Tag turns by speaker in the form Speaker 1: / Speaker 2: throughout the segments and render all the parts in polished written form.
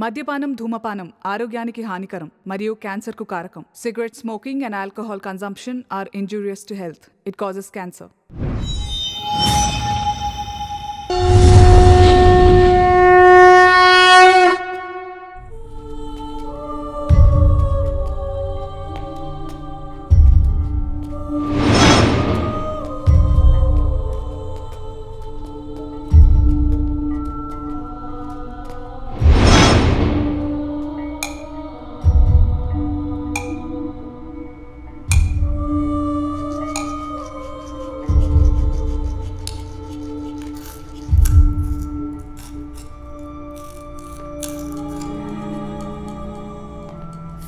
Speaker 1: మద్యపానం, ధూమపానం ఆరోగ్యానికి హానికరం మరియు క్యాన్సర్కు కారకం. Cigarette smoking and alcohol consumption are injurious to health. It causes cancer.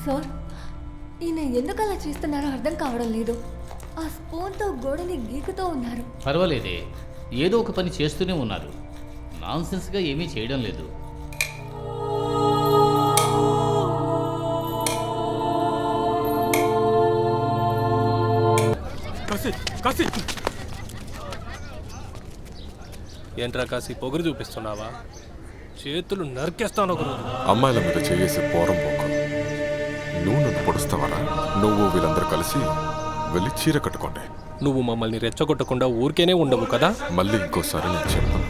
Speaker 2: Sir, ఈయన ఎందుకు అలా చేస్తున్నారో అర్థం కావడం లేదు. ఆ స్పూన్తో గోడని గీకుతూ ఉన్నారు.
Speaker 3: పర్వాలేదే, ఏదో ఒక పని చేస్తూనే ఉన్నారు. నాన్సెన్స్గా ఏమీ చేయడం లేదు.
Speaker 4: ఏంట్రా కాసి పొగరు చూపిస్తున్నావా? చేతులు నరికేస్తాను ఒకరోజు.
Speaker 5: అమ్మాయిల మీద చేసి పోరం పోకు. నువ్వు నన్ను పొడుస్తావరా? నువ్వు వీళ్ళందరూ కలిసి వెళ్ళి చీర కట్టుకోండి.
Speaker 4: నువ్వు మమ్మల్ని రెచ్చగొట్టకుండా ఊరికేనే ఉండవు కదా.
Speaker 5: మళ్ళీ ఇంకోసారి నేను చెప్పను.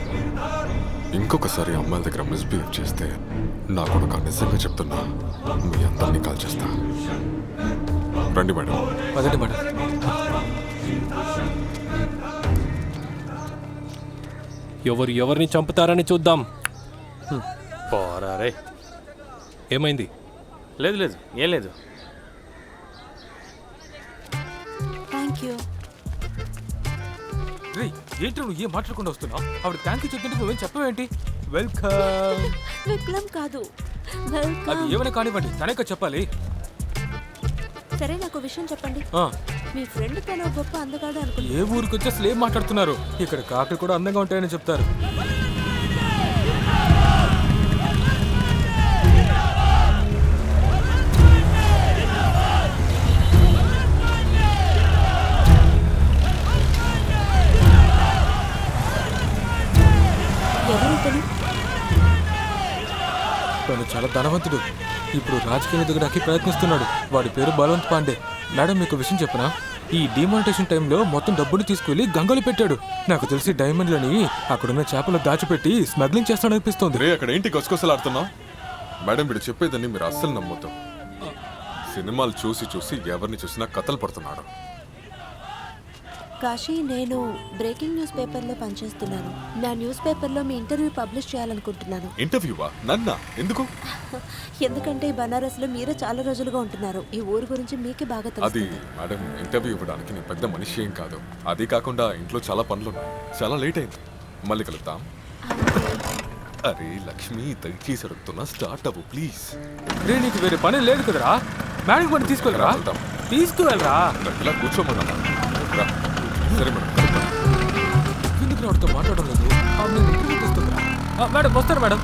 Speaker 5: ఇంకొకసారి అమ్మాయిల దగ్గర మిస్బిహేవ్ చేస్తే నా కొడుకు నిజంగా చెప్తున్నా మీ అందరినీ కాల్ చేస్తా. రండి మేడం.
Speaker 4: పదండి మేడం. ఎవరు ఎవరిని చంపుతారని చూద్దాం. పోరారే. ఏమైంది?
Speaker 6: లేదు లేదు, ఏం లేదు.
Speaker 2: Thank you.
Speaker 7: రే, ఏంటి నువ్వు ఏం మాట్లాడకుండా వస్తున్నావు? ఆవిడ థ్యాంక్ యూ చెప్తుంటే నువ్వేం చెప్పవేంటి? వెల్కమ్.
Speaker 2: విక్రమ్ కాదు,
Speaker 7: అది
Speaker 2: వెల్కమ్.
Speaker 7: ఏమైనా కానివ్వండి, తనేక చెప్పాలి.
Speaker 2: సరే, నాకు విషయం చెప్పండి.
Speaker 7: ఆ,
Speaker 2: మీ ఫ్రెండ్ తన గొప్ప అందగాడు అనుకుంటా.
Speaker 7: ఏ ఊరికి వచ్చి అసలు ఏం మాట్లాడుతున్నారు? ఇక్కడ కాకులు కూడా అందంగా ఉంటాయని చెప్తారు.
Speaker 2: ఎవరు ఇతను?
Speaker 7: తను చాలా ధనవంతుడు. ఇప్పుడు రాజకీయ ఎదగడానికి ప్రయత్నిస్తున్నాడు. వాడి పేరు బలవంత్ పాండే. మేడం, మీకు విషయం చెప్పనా? ఈ డిమానిటేషన్ టైంలో మొత్తం డబ్బుని తీసుకువెళ్ళి గంగలో పెట్టాడు. నాకు తెలిసి డైమండ్లని అక్కడున్న చేపలు దాచిపెట్టి స్మగ్లింగ్ చేస్తాడనిపిస్తోంది.
Speaker 5: రే, అక్కడ ఏంటి గొసగొసలాడుతున్నావు? మేడం, వీడు చెప్పేదని మీరు అస్సలు నమ్మొద్దు. సినిమాలు చూసి చూసి ఎవరిని చూసినా కథలు పడుతున్నాడు.
Speaker 2: కాశీ, నేను బ్రేకింగ్ న్యూస్ పేపర్లో పనిచేస్తున్నాను. నా న్యూస్ పేపర్లో మీ ఇంటర్వ్యూ పబ్లిష్ చేయాలనుకుంటున్నాను.
Speaker 5: ఇంటర్వ్యూవా? నన్నా? ఎందుకు?
Speaker 2: ఎందుకంటే బనారస్లో మీరే చాలా రోజులుగా ఉంటున్నారు. ఈ ఊరు గురించి మీకే బాగా
Speaker 5: అది
Speaker 2: తెలుసు.
Speaker 5: మేడం, ఇంటర్వ్యూ ఇవ్వడానికి నేను పెద్ద మనిషి ఏం కాదు. అది కాకుండా ఇంట్లో చాలా పనులున్నాయి. చాలా లేట్ అయింది. మళ్ళీ కలుద్దాం. అరే లక్ష్మి, దయచేసి అడుగుతున్నా, స్టార్ట్ అవ్వు ప్లీజ్.
Speaker 7: రే, నీకు వేరే పని లేదు కదరా? మేడం పని తీసుకెళ్ళరా?
Speaker 5: వెళ్దాం.
Speaker 7: తీసుకువెళ్ళరా?
Speaker 5: ఇలా కూర్చోమన్నా. సరే మేడం.
Speaker 7: ఎందుకు వాడితో మాట్లాడడం లేదు? నేను ఇంటర్వ్యూ తీసుకుంటారా? మేడం వస్తారు మేడం.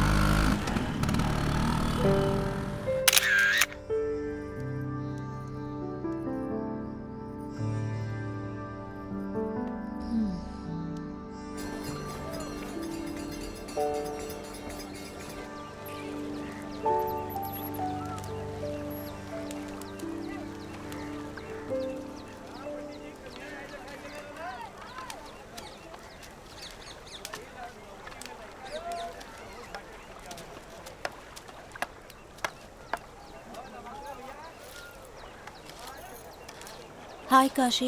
Speaker 2: హాయ్ కాశీ.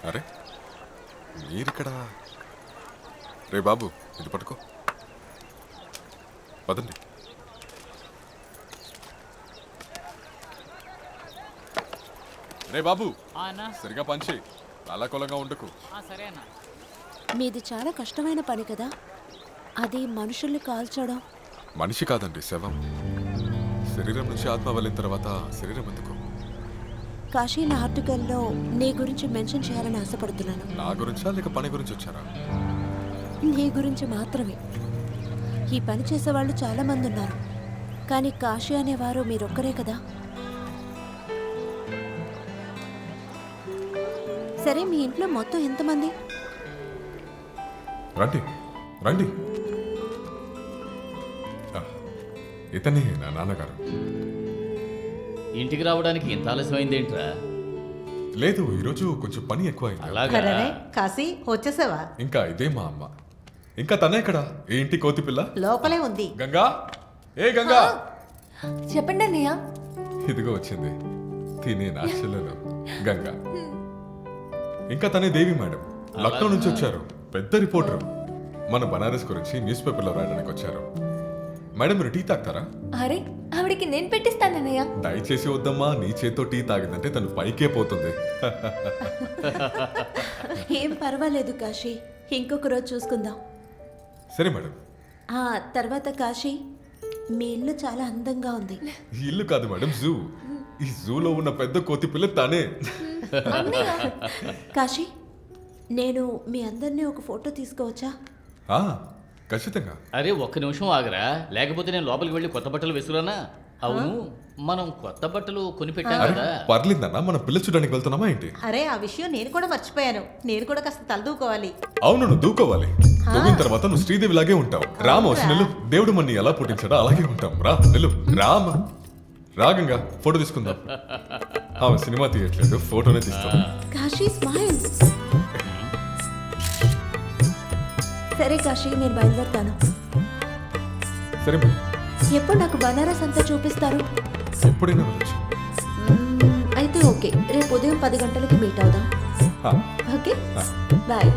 Speaker 5: అరే, మీరిక్కడ? రే బాబు, ఇది పట్టుకో. పదండి. రే బాబు, సరిగా పంచి అలా ఉండకు.
Speaker 2: మీది చాలా కష్టమైన పని కదా, అది మనుషుల్ని కాల్చడం.
Speaker 5: మనిషి కాదండి, శవం. శరీరం నుంచి ఆత్మ వెళ్ళిన తర్వాత శరీరం ఎందుకు?
Speaker 2: కాశీ, నా ఆర్టికల్లో నీ గురించి మెన్షన్ చేయాలని ఆశపడుతున్నాను.
Speaker 5: నా గురించా లేక పని గురించి వచ్చారా?
Speaker 2: నీ గురించి మాత్రమే. ఈ పని చేసేవాళ్ళు చాలా మంది ఉన్నారు, కానీ కాశీ అనేవారు మీరొక్కరే కదా. సరే, మీ ఇంట్లో మొత్తం ఎంతమంది?
Speaker 5: రండి రండి. ఇతనే నా నాన్నగారు.
Speaker 3: ఇంటికి రావడానికి ఇంత ఆలస్యమైందేంట్రా?
Speaker 5: లేదు, ఈరోజు కొంచెం పని ఎక్కువైంది.
Speaker 3: అలాగా?
Speaker 8: అరే కాశీ వచ్చేసావా?
Speaker 5: ఇంకా ఇదే మా అమ్మ. ఇంకా తనే ఇక్కడ ఏ ఇంటి కోతి పిల్ల?
Speaker 8: లోపలే ఉంది.
Speaker 5: గంగా, ఏ గంగా,
Speaker 2: చెప్పండి అన్నయ్య.
Speaker 5: ఇదిగో వచ్చింది తినే నా చెల్లెలు గంగా. ఇంకా తనే దేవి మేడం, లక్నో నుంచి వచ్చారు. పెద్ద రిపోర్టర్, మన బనారస్ గురించి న్యూస్ పేపర్లో రాయడానికి వచ్చారు. మేడం మీరు టీ తాగుతారా?
Speaker 2: అరే ఆవిడికి నేను పెట్టిస్తానన్నయ్య.
Speaker 5: దయచేసి వద్దమ్మా, నీ చేత్తో టీ తాగిందంటే తను పైకే పోతుంది.
Speaker 2: ఏం పర్వాలేదు కాశీ, ఇంకొక రోజు చూసుకుందాం.
Speaker 5: సరే మేడం.
Speaker 2: ఆ తర్వాత కాశీ, మీ ఇల్లు చాలా అందంగా ఉంది.
Speaker 5: ఈ ఇల్లు కాదు మేడం, జూ. ఈ జూలో ఉన్న పెద్ద కోతి పిల్ల తానే.
Speaker 2: కాశీ, నేను మీ అందరినీ ఒక ఫోటో తీసుకోవచ్చా?
Speaker 5: ఆ, ఖచ్చితంగా.
Speaker 3: అరే ఒక్క నిమిషం ఆగరా, లేకపోతే నేను లోపలికి వెళ్ళి కొత్త బట్టలు వేసుకురానా? అవును, మనం కొత్త బట్టలు కొనిపెట్టాం
Speaker 5: అరే
Speaker 3: కదా.
Speaker 5: పర్లేదన్నా, మనం పిల్ల చూడడానికి వెళ్తున్నామా ఏంటి?
Speaker 8: అరే ఆ విషయం నేను కూడా మర్చిపోయాను. నేను కూడా కాస్త తలదూకోవాలి.
Speaker 5: అవును, నువ్వు దూకోవాలి. దూకిన తర్వాత నువ్వు శ్రీదేవి లాగే ఉంటావు. రామ వచ్చి నిల్లు. దేవుడు మన్ని ఎలా పుట్టించాడో అలాగే ఉంటాం. రా నిల్లు. రామ రాగంగా ఫోటో తీసుకుందాం. ఆమె సినిమా తీయట్లేదు, ఫోటోనే తీస్తాం.
Speaker 2: కాశీ స్మైల్. సరే కాశీ, నేను బయలుదేరుతాను.
Speaker 5: సరే మేడం,
Speaker 2: ఎప్పుడు నాకు బనారస్ అంతా చూపిస్తారు?
Speaker 5: ఎప్పుడైనా వెళ్ళొచ్చు.
Speaker 2: అయితే ఓకే, రేపు ఉదయం 10 గంటలకి మీట్ అవుదాం.
Speaker 5: ఆ,
Speaker 2: ఓకే,
Speaker 5: ఆ.
Speaker 2: బాయ్.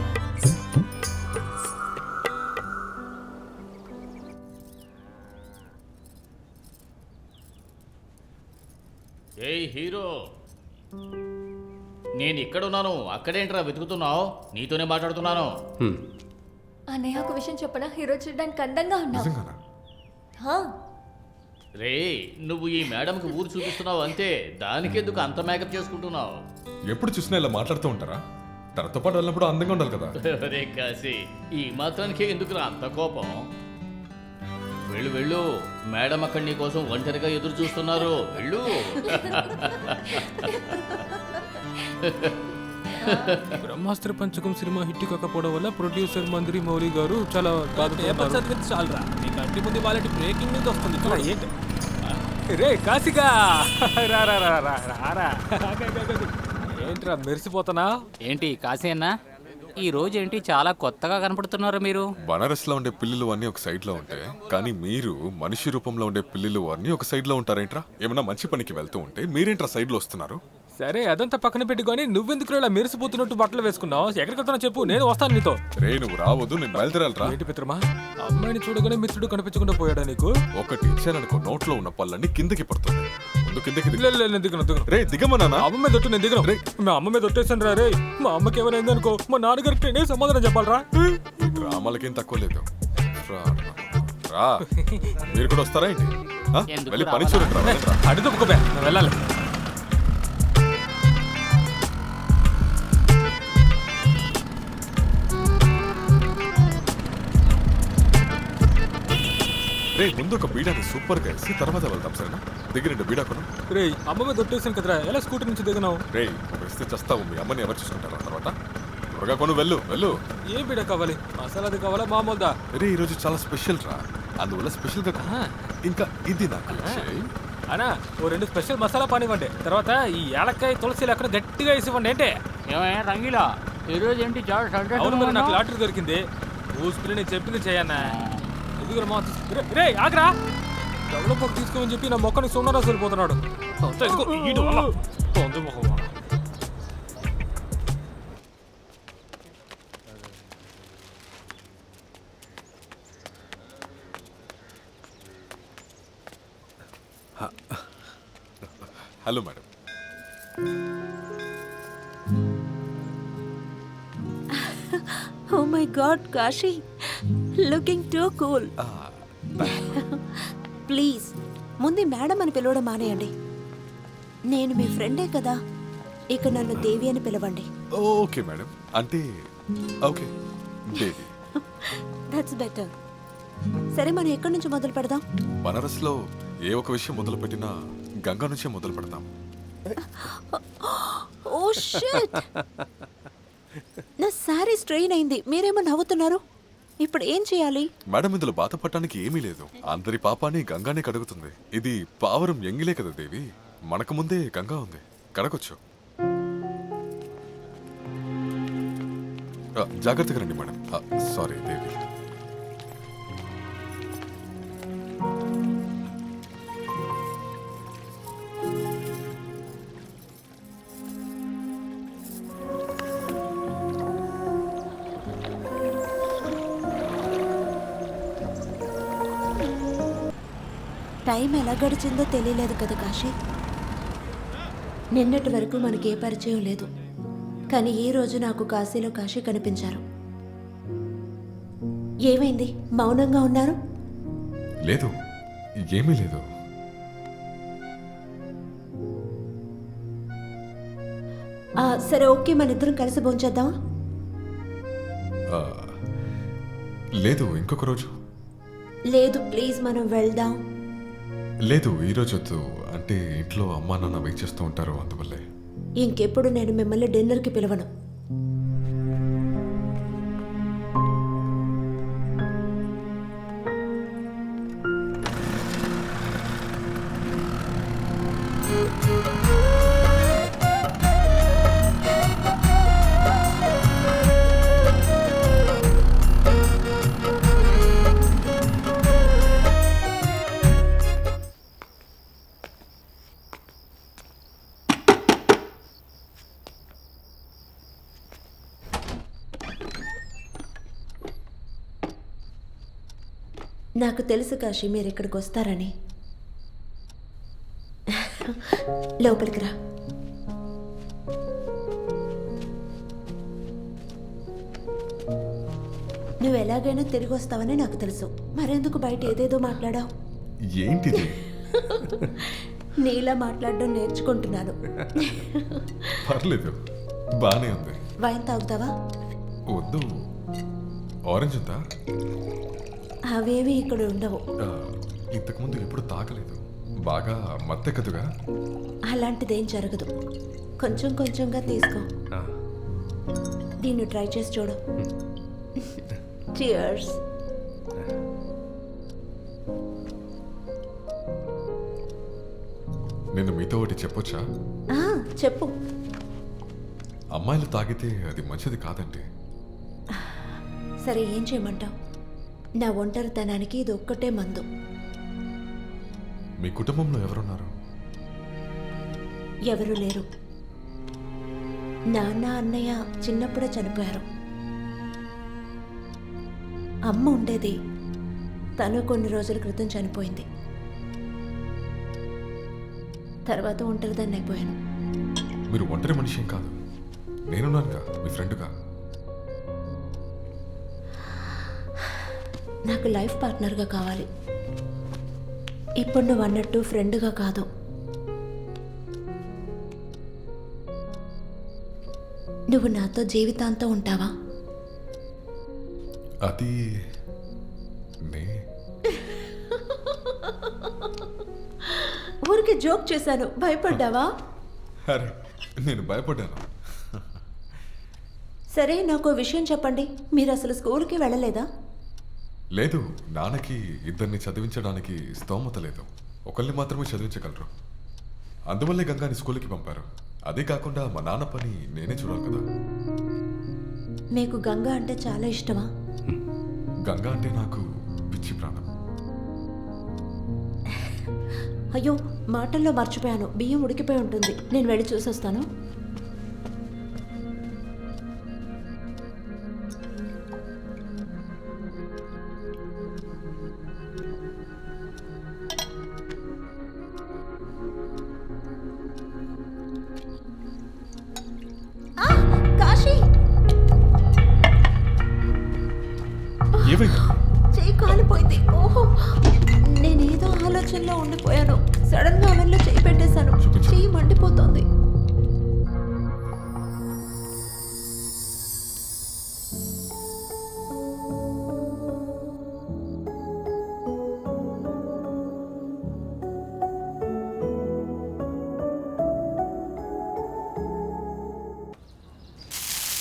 Speaker 3: ఏయ్ హీరో, నేను ఇక్కడున్నాను, అక్కడేంట్రా వెతుకుతున్నావు? నీతోనే మాట్లాడుతున్నాను.
Speaker 2: అన్నయ్య ఒక విషయం చెప్పనా? హీరో చూడడానికి అందంగా ఉన్నావు.
Speaker 5: నిజంగానా?
Speaker 3: రే, నువ్వు ఈ మేడంకి ఊరు చూపిస్తున్నావు అంతే, దానికెందుకు అంత మేకప్ చేసుకుంటున్నావు?
Speaker 5: ఎప్పుడు చూసినా ఇలా మాట్లాడుతూ ఉంటారా? తనతో పాటు వెళ్ళినప్పుడు అందంగా ఉండాలి కదా.
Speaker 3: రే కాశీ, ఈ మాత్రానికే ఎందుకురా అంత కోపం? వెళ్ళు వెళ్ళు, మేడం అక్కడ నీ కోసం ఒంటరిగా ఎదురు చూస్తున్నారు. వెళ్ళు.
Speaker 7: బ్రహ్మాస్త్ర పంచకం సినిమా హిట్ కాకపోవడం వల్ల ప్రొడ్యూసర్ మందిరి మౌలి గారు చాలా బాధపడుతున్నారు.
Speaker 4: చాలరా, నీకు అట్టి ముందు వాళ్ళకి బ్రేకింగ్ న్యూస్ వస్తుంది. చూడు.
Speaker 7: ఏంటి రే కాశీగా, రా రా రా రా రా రా. ఏంట్రా మెరిసిపోతానా?
Speaker 9: ఏంటి కాశీ అన్న, ఈ రోజు ఏంటి చాలా కొత్తగా కనపడుతున్నారు మీరు?
Speaker 5: బనారస్ లో ఉండే పిల్లులు అన్ని ఒక సైడ్ లో ఉంటాయి, కానీ మీరు మనిషి రూపంలో ఉండే పిల్లులు అన్ని ఒక సైడ్ లో ఉంటారేంట్రా? ఏమన్నా మంచి పనికి వెళ్తూ ఉంటే మీరేంట్రా సైడ్ లో వస్తున్నారు?
Speaker 7: సరే అదంతా పక్కన పెట్టుకొని నువ్వెందుకు ఇలా మెరిసిపోతున్నట్టు బట్టలు వేసుకున్నావు? ఎక్కడికి వెళ్తున్నా చెప్పు, నేను వస్తాను నీతో.
Speaker 5: రే నువ్వు రావద్దు, నేను బయలుదేరాలరా.
Speaker 7: ఏంటి మిత్రమా, అమ్మాయిని చూడగానే మిత్రుడు కనిపించకుండా పోయాడా నీకు?
Speaker 5: ఒకటి ఇచ్చాననుకో, నోట్లో ఉన్న పళ్ళన్నీ కిందకి పడుతుంది. ముందు కిందకి దిగు.
Speaker 7: లేదు, నేను దిగను.
Speaker 5: రే దిగమన్నా.
Speaker 7: అమ్మ మీద ఒట్టు, నేను దిగను. మా అమ్మ మీద ఒట్టేసాను రా. రే మా అమ్మకి ఏమైనా అనుకో, మా నాన్నగారికి నేనే సమాధానం చెప్పాలరా?
Speaker 5: ఈ డ్రామాలకేం తక్కువ లేదు. రా, రా. మీరు కూడా వస్తారా ఏంటి? ఆ?
Speaker 9: ఎందుకు
Speaker 5: వెళ్ళి పని చూడండి రా.
Speaker 7: అడుగు ఒప్పుకోబే, నేను వెళ్ళాలి.
Speaker 5: రే ముందు ఒక బీడాని సూపర్ గా వేసి తర్వాత వెళ్తాం, సరేనా? దగ్గర బీడా కొను.
Speaker 7: రే అమ్మ మీద ఒట్టేసాను కదరా, ఎలా స్కూటర్ నుంచి దిగనావు?
Speaker 5: రే వేస్తే చస్తావు, మీ అమ్మని ఎవరు చూసుకుంటారా తర్వాత? త్వరగా కొను, వెళ్ళు వెళ్ళు.
Speaker 7: ఏ బీడ కావాలి? మసాలాది కావాలా మామూలుదా?
Speaker 5: రే ఈరోజు చాలా స్పెషల్ రా, అందువల్ల స్పెషల్ గా కొను. ఇంకా ఇది నాకు ఇచ్చేయ్.
Speaker 7: అనా ఓ 2 స్పెషల్ మసాలా పానివ్వండి, తర్వాత ఈ ఏలక్కాయ తులసి లెక్కన గట్టిగా వేసివ్వండి. ఏంటే
Speaker 9: ఏమయ్యా రంగీలా, ఈ రోజు ఏంటి చాలా
Speaker 7: అవును మరి, నాకు లాటరీ దొరికింది. ఊసుకుని నేను చెప్పింది చేయన్నా. ఇదిగో మా రే ఆగ్రా, డెవలప్ తీసుకోమని చెప్పి నా మొక్కని సున్నారా సరిపోతున్నాడు.
Speaker 5: Hello madam.
Speaker 2: Oh my god Kashi, looking too cool. Please ముందు మేడం అని పిలవడం మానేయండి. నేను మీ ఫ్రెండే కదా, ఇక నన్ను దేవి అని పిలవండి.
Speaker 5: ఓకే మేడం, అంటే ఓకే దేవి.
Speaker 2: That's better. సరే మనం ఎక్కడి నుంచి మొదలు పెడదాం?
Speaker 5: బనారస్ లో ఏ ఒక విషయం మొదలు పెట్టినా గంగా నుంచే మొదలు పెడతాం.
Speaker 2: ఓ షిట్, నా సారీ స్ట్రెయిన్ అయింది, మీరేమో నవ్వుతున్నారు? ఇప్పుడు ఏం చేయాలి?
Speaker 5: మేడం ఇందులో బాధపడటానికి ఏమీ లేదు. అందరి పాపాన్ని గంగానే కడుగుతుంది. ఇది పావరం ఎంగిలే కదా దేవి. మనకు ముందే గంగా ఉంది, కడగొచ్చు. జాగ్రత్తగా రండి మేడం. సారీ దేవి.
Speaker 2: టైం ఎలా గడిచిందో తెలియలేదు కదా కాశీ. నిన్నటి వరకు మనకి ఏ పరిచయం లేదు, కానీ ఈ రోజు నాకు కాశీలో కాశీ కనిపించారు. ఏమైంది, మౌనంగా ఉన్నారు?
Speaker 5: లేదు, ఏమీ లేదు.
Speaker 2: సరే ఓకే, మన ఇద్దరం కలిసి భోంచేద్దామా?
Speaker 5: లేదు, ఇంకొక రోజు.
Speaker 2: లేదు ప్లీజ్, మనం వెళ్దాం.
Speaker 5: లేదు, ఈరోజు వద్దు. అంటే ఇంట్లో అమ్మా నాన్న వెయిట్ చేస్తూ ఉంటారు, అందువల్లే.
Speaker 2: ఇంకెప్పుడు నేను మిమ్మల్ని డిన్నర్కి పిలవను. నాకు తెలుసు కాశీ, మీరు ఇక్కడికి వస్తారని. లోపలికి రా. నువ్వు ఎలాగైనా తిరిగి వస్తావని నాకు తెలుసు. మరెందుకు బయట ఏదేదో మాట్లాడావు?
Speaker 5: ఏంటిది?
Speaker 2: నీలా మాట్లాడడం నేర్చుకుంటున్నాను.
Speaker 5: పర్లేదు, బానే ఉంది.
Speaker 2: వైన్ తాగుతావా?
Speaker 5: వద్దు. ఆరెంజ్ ఉందా?
Speaker 2: అవేవి ఇక్కడ ఉండవు.
Speaker 5: ఇంతకుముందు ఎప్పుడు తాగలేదు. బాగా మత్తెక్కదుగా?
Speaker 2: అలాంటిదేం జరగదు. కొంచెం కొంచెంగా తీసుకో. దీన్ని ట్రై చేసి చూడు. చియర్స్.
Speaker 5: నేను మీతో ఒకటి చెప్పొచ్చా?
Speaker 2: చెప్పు.
Speaker 5: అమ్మాయిలు తాగితే అది మంచిది కాదండి.
Speaker 2: సరే, ఏం చేయమంటావు? నా ఒంటరితనానికి ఇది ఒక్కటే మందు.
Speaker 5: మీ కుటుంబంలో ఎవరున్నారు?
Speaker 2: ఎవరు లేరు. నాన్న అన్నయ్య చిన్నప్పుడే చనిపోయారు. అమ్మ ఉండేది, తను కొన్ని రోజుల క్రితం చనిపోయింది. తర్వాత ఒంటరిదాన్ని అయిపోయాను.
Speaker 5: మీరు ఒంటరి మనిషి ఏం కాదు, నేనున్నానుగా, మీ ఫ్రెండ్గా.
Speaker 2: నాకు లైఫ్ పార్ట్నర్గా కావాలి. ఇప్పుడు నువ్వు అన్నట్టు ఫ్రెండ్గా కాదు. నువ్వు నాతో జీవితాంతం ఉంటావా?
Speaker 5: అది
Speaker 2: ఊరికి జోక్ చేశాను, భయపడ్డావా?
Speaker 5: అరే, నేను భయపడ్డాను.
Speaker 2: సరే, నాకు విషయం చెప్పండి. మీరు అసలు స్కూల్కి వెళ్ళలేదా?
Speaker 5: లేదు, నాన్నకి ఇద్దరిని చదివించడానికి స్తోమత లేదు. ఒకరిని మాత్రమే చదివించగలరు. అందువల్లే గంగాని స్కూల్కి పంపారు. అదే కాకుండా మా నాన్న పని నేనే చూడాలి కదా.
Speaker 2: మీకు గంగా అంటే చాలా ఇష్టమా?
Speaker 5: గంగా అంటే నాకు పిచ్చి ప్రాణం.
Speaker 2: అయ్యో, మాటల్లో మర్చిపోయాను. బియ్యం ఉడికిపోయి ఉంటుంది, నేను వెళ్ళి చూసొస్తాను. కాశీ,
Speaker 5: ఏమైంది?
Speaker 2: చేయి కాలిపోయింది. ఓహో, నేనేదో ఆలోచనలో ఉండిపోయాను. సడన్ గా అవెన్లో చేయి పెట్టేశాను. చెయ్యి మండిపోతుంది.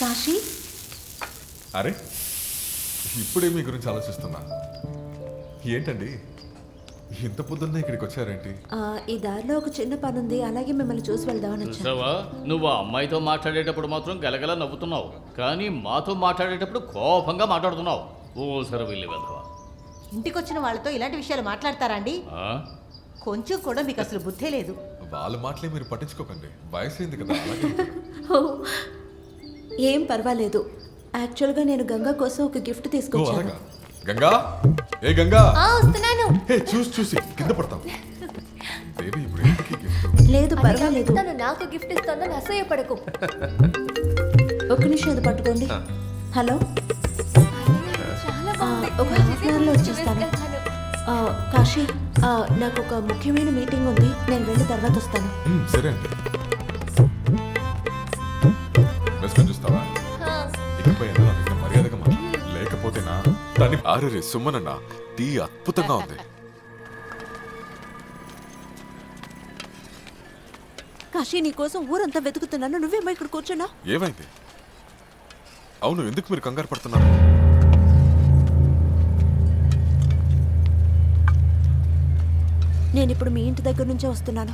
Speaker 2: కాశీ,
Speaker 5: అరే, ఇప్పుడే మీ గురించి ఆలోచిస్తున్నా. ఏంటండి ఇంత పొద్దున్నే ఇక్కడికి వచ్చారేంటి?
Speaker 2: ఈ దారిలో ఒక చిన్న పని ఉంది, అలాగే మిమ్మల్ని చూసి వెళ్దామని వచ్చాను.
Speaker 3: చూసావా, నువ్వు ఆ అమ్మాయితో మాట్లాడేటప్పుడు మాత్రం గలగల నవ్వుతున్నావు, కానీ మాతో మాట్లాడేటప్పుడు కోపంగా మాట్లాడుతున్నావు. ఓ సరవిల్లి వెధవా.
Speaker 8: ఇంటికొచ్చిన వాళ్ళతో ఇలాంటి విషయాలు మాట్లాడతారా అండి?
Speaker 3: ఆ?
Speaker 8: కొంచెం కూడా మీకు అసలు బుద్ధే లేదు.
Speaker 5: వాళ్ళ మాటలే మీరు పట్టించుకోకండి, వయసు అయింది కదా. అలాగే
Speaker 2: ఓ, ఏం పర్వాలేదు. యాక్చువల్గా నేను గంగా కోసం ఒక గిఫ్ట్
Speaker 5: ఓ,
Speaker 2: తీసుకొచ్చాను.
Speaker 5: అలాగా. గంగా, ఏ గంగా,
Speaker 2: వస్తున్నాను.
Speaker 5: హే చూసి కింద పడతాం. దేవి ఇప్పుడు ఏంటికి గిఫ్ట్?
Speaker 2: లేదు పర్వాలేదు,
Speaker 10: నాకు గిఫ్ట్ ఇస్తానని అసహ్యపడకు.
Speaker 2: ఒక నిమిషం అది పట్టుకోండి. హలో, ఒక హాఫ్ అన్ అవర్లో వచ్చేస్తాను. కాశీ, నాకు ఒక ముఖ్యమైన మీటింగ్ ఉంది, నేను వెళ్ళి తర్వాత వస్తాను.
Speaker 5: సరే అండి. రెస్పాన్స్ చూస్తావా? ఇకపై నా దగ్గర మర్యాదగా మాట్లాడు, లేకపోతేనా దాన్ని ఆరే సుమ్మనన్న టీ అద్భుతంగా ఉంది.
Speaker 2: కాశీ, నీ కోసం ఊరంతా వెతుకుతున్నాను, నువ్వేమో ఇక్కడ కూర్చున్నా.
Speaker 5: ఏమైంది? అవును, ఎందుకు మీరు కంగారు పడుతున్నారు?
Speaker 2: నేను ఇప్పుడు మీ ఇంటి దగ్గర నుంచే వస్తున్నాను.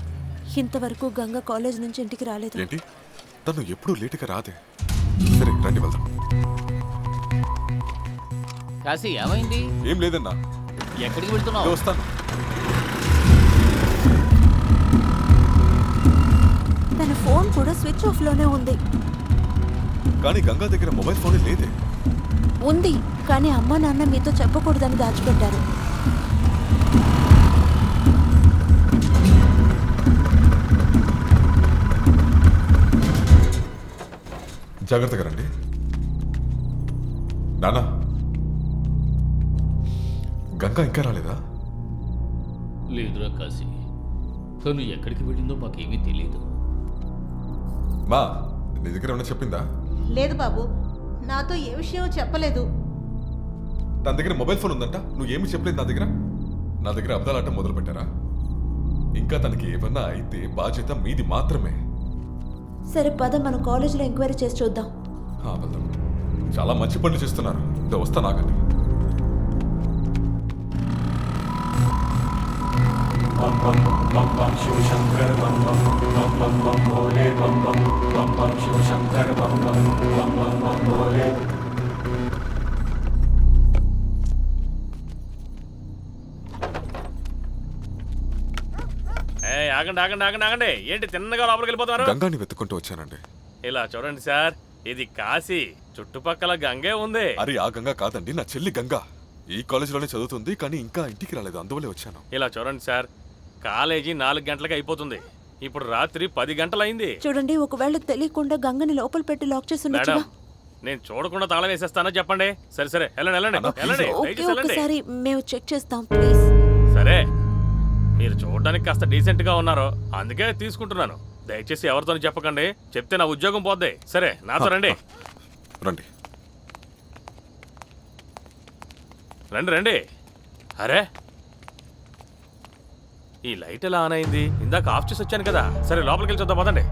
Speaker 2: ఇంతవరకు గంగ కాలేజ్ నుంచి ఇంటికి రాలేదు.
Speaker 5: ఏంటి? తను ఎప్పుడూ లేటుగా రాదే. సరే రండి వెళ్దాం.
Speaker 9: కాశీ ఏమైంది?
Speaker 5: ఏం లేదన్నా,
Speaker 9: ఎక్కడికి వెళ్తున్నావు?
Speaker 5: వస్తాను.
Speaker 2: తన ఫోన్ కూడా స్విచ్ ఆఫ్ లోనే ఉంది.
Speaker 5: కానీ గంగా దగ్గర మొబైల్ ఫోన్ లేదే.
Speaker 2: ఉంది, కానీ అమ్మ నాన్న మీతో చెప్పకూడదని దాచిపెట్టారు.
Speaker 5: జాగ్రత్తగా రండి. నానా, గంగా ఇంకా రాలేదా?
Speaker 3: లేదురా కాశీ, తను ఎక్కడికి వెళ్ళిందో మాకేమీ తెలియదు.
Speaker 5: మా నీ దగ్గర ఏమన్నా చెప్పిందా?
Speaker 8: లేదు బాబు, నాతో ఏ విషయం చెప్పలేదు.
Speaker 5: తన దగ్గర మొబైల్ ఫోన్ ఉందంట, నువ్వు ఏమి చెప్పలేదు నా దగ్గర. నా దగ్గర అబద్ధాలాట మొదలు పెట్టారా? ఇంకా తనకి ఏమన్నా అయితే బాధ్యత మీది మాత్రమే.
Speaker 2: సరే పద, మనం కాలేజీలో ఎంక్వైరీ చేసి చూద్దాం.
Speaker 5: వెళ్దాం. చాలా మంచి పనులు చేస్తున్నారు. ఇదో వస్తా నాగండి.
Speaker 6: ఆగండి ఆగండి ఆగండి ఆగండి, ఏంటి తిన్నగా లోపలికి వెళ్ళిపోతున్నారు?
Speaker 5: గంగాని వెతుక్కుంటూ వచ్చానండి.
Speaker 6: ఇలా చూడండి సార్, ఇది కాశీ, చుట్టుపక్కల గంగే ఉంది.
Speaker 5: అరే ఆ గంగా కాదండి, నా చెల్లి గంగా. ఈ కాలేజీలోనే చదువుతుంది, కానీ ఇంకా ఇంటికి రాలేదు, అందువల్లే వచ్చాను.
Speaker 6: ఇలా చూడండి సార్, కాలేజీ 4 గంటలకు అయిపోతుంది, ఇప్పుడు రాత్రి 10 గంటలైంది.
Speaker 2: చూడండి, ఒకవేళ తెలియకుండా గంగని లోపల పెట్టి లాక్ చేసి
Speaker 6: మేడం,
Speaker 2: ఉండొచ్చుగా.
Speaker 6: నేను చూడకుండా తాళం వేసేస్తానో చెప్పండి. సరే సరే, వెళ్ళండి వెళ్ళండి వెళ్ళండి,
Speaker 2: ఓకే,
Speaker 6: దయచేసి వెళ్ళండి.
Speaker 2: ఒకసారి మేము చెక్ చేస్తాం ప్లీజ్.
Speaker 6: సరే, మీరు చూడడానికి కాస్త డీసెంట్ గా ఉన్నారు, అందుకే తీసుకుంటున్నాను. దయచేసి ఎవరితో చెప్పకండి, చెప్తే నా ఉద్యోగం పోద్ది. సరే, నాతో రండి
Speaker 5: రండి.
Speaker 6: రండి రండి. అరే, ఈ లైట్ ఎలా ఆన్ అయింది? ఇందాక ఆఫ్ చేసి వచ్చాను కదా. సరే, లోపలికి వెళ్ళి చూద్దాం, పదండి.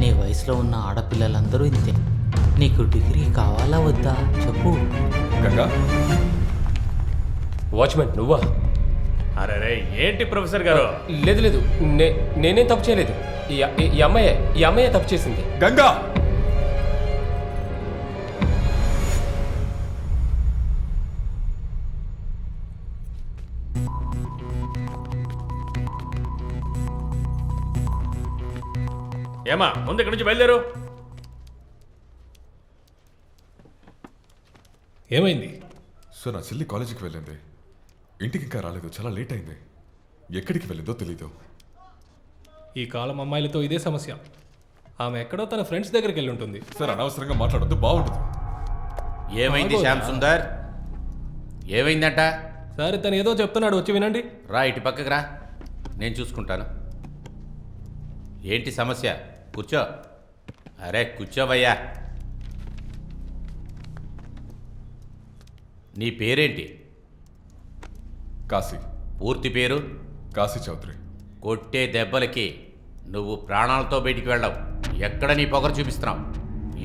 Speaker 9: నీ వయసులో ఉన్న ఆడపిల్లలందరూ ఇంతే. నీకు డిగ్రీ కావాలా వద్దా చెప్పు.
Speaker 5: గంగా,
Speaker 4: వాచ్మెన్ నువ్వా?
Speaker 6: అరే రే, ఏంటి ప్రొఫెసర్ గారు?
Speaker 4: లేదు లేదు, నేనేం తప్పు చేయలేదు. ఈ అమ్మాయే తప్పు చేసింది.
Speaker 5: గంగా!
Speaker 6: ఏమా, ముందు ఇక్కడి నుంచి బయలుదేరు.
Speaker 4: ఏమైంది?
Speaker 5: సో నా చెల్లి కాలేజీకి వెళ్ళింది, ఇంటికి ఇంకా రాలేదు, చాలా లేట్ అయింది. ఎక్కడికి వెళ్ళిందో తెలీదు.
Speaker 4: ఈ కాలం అమ్మాయిలతో ఇదే సమస్య. ఆమె ఎక్కడో తన ఫ్రెండ్స్ దగ్గరికి వెళ్ళి ఉంటుంది.
Speaker 5: సార్ అనవసరంగా మాట్లాడొద్దు, బాగుండదు.
Speaker 11: ఏమైంది శ్యామ్ సుందర్? ఏమైందంట?
Speaker 4: సరే, తను ఏదో చెప్తున్నాడు, వచ్చి వినండి.
Speaker 11: రా, ఇటు పక్కకు రా, నేను చూసుకుంటాను. ఏంటి సమస్య? కూర్చో. అరే కూర్చోవయ్యా. నీ పేరేంటి?
Speaker 5: కాశీ.
Speaker 11: పూర్తి పేరు?
Speaker 5: కాశీ చౌదరి.
Speaker 11: కొట్టే దెబ్బలకి నువ్వు ప్రాణాలతో బయటికి వెళ్ళావు. ఎక్కడ నీ పొగరు చూపిస్తున్నావు?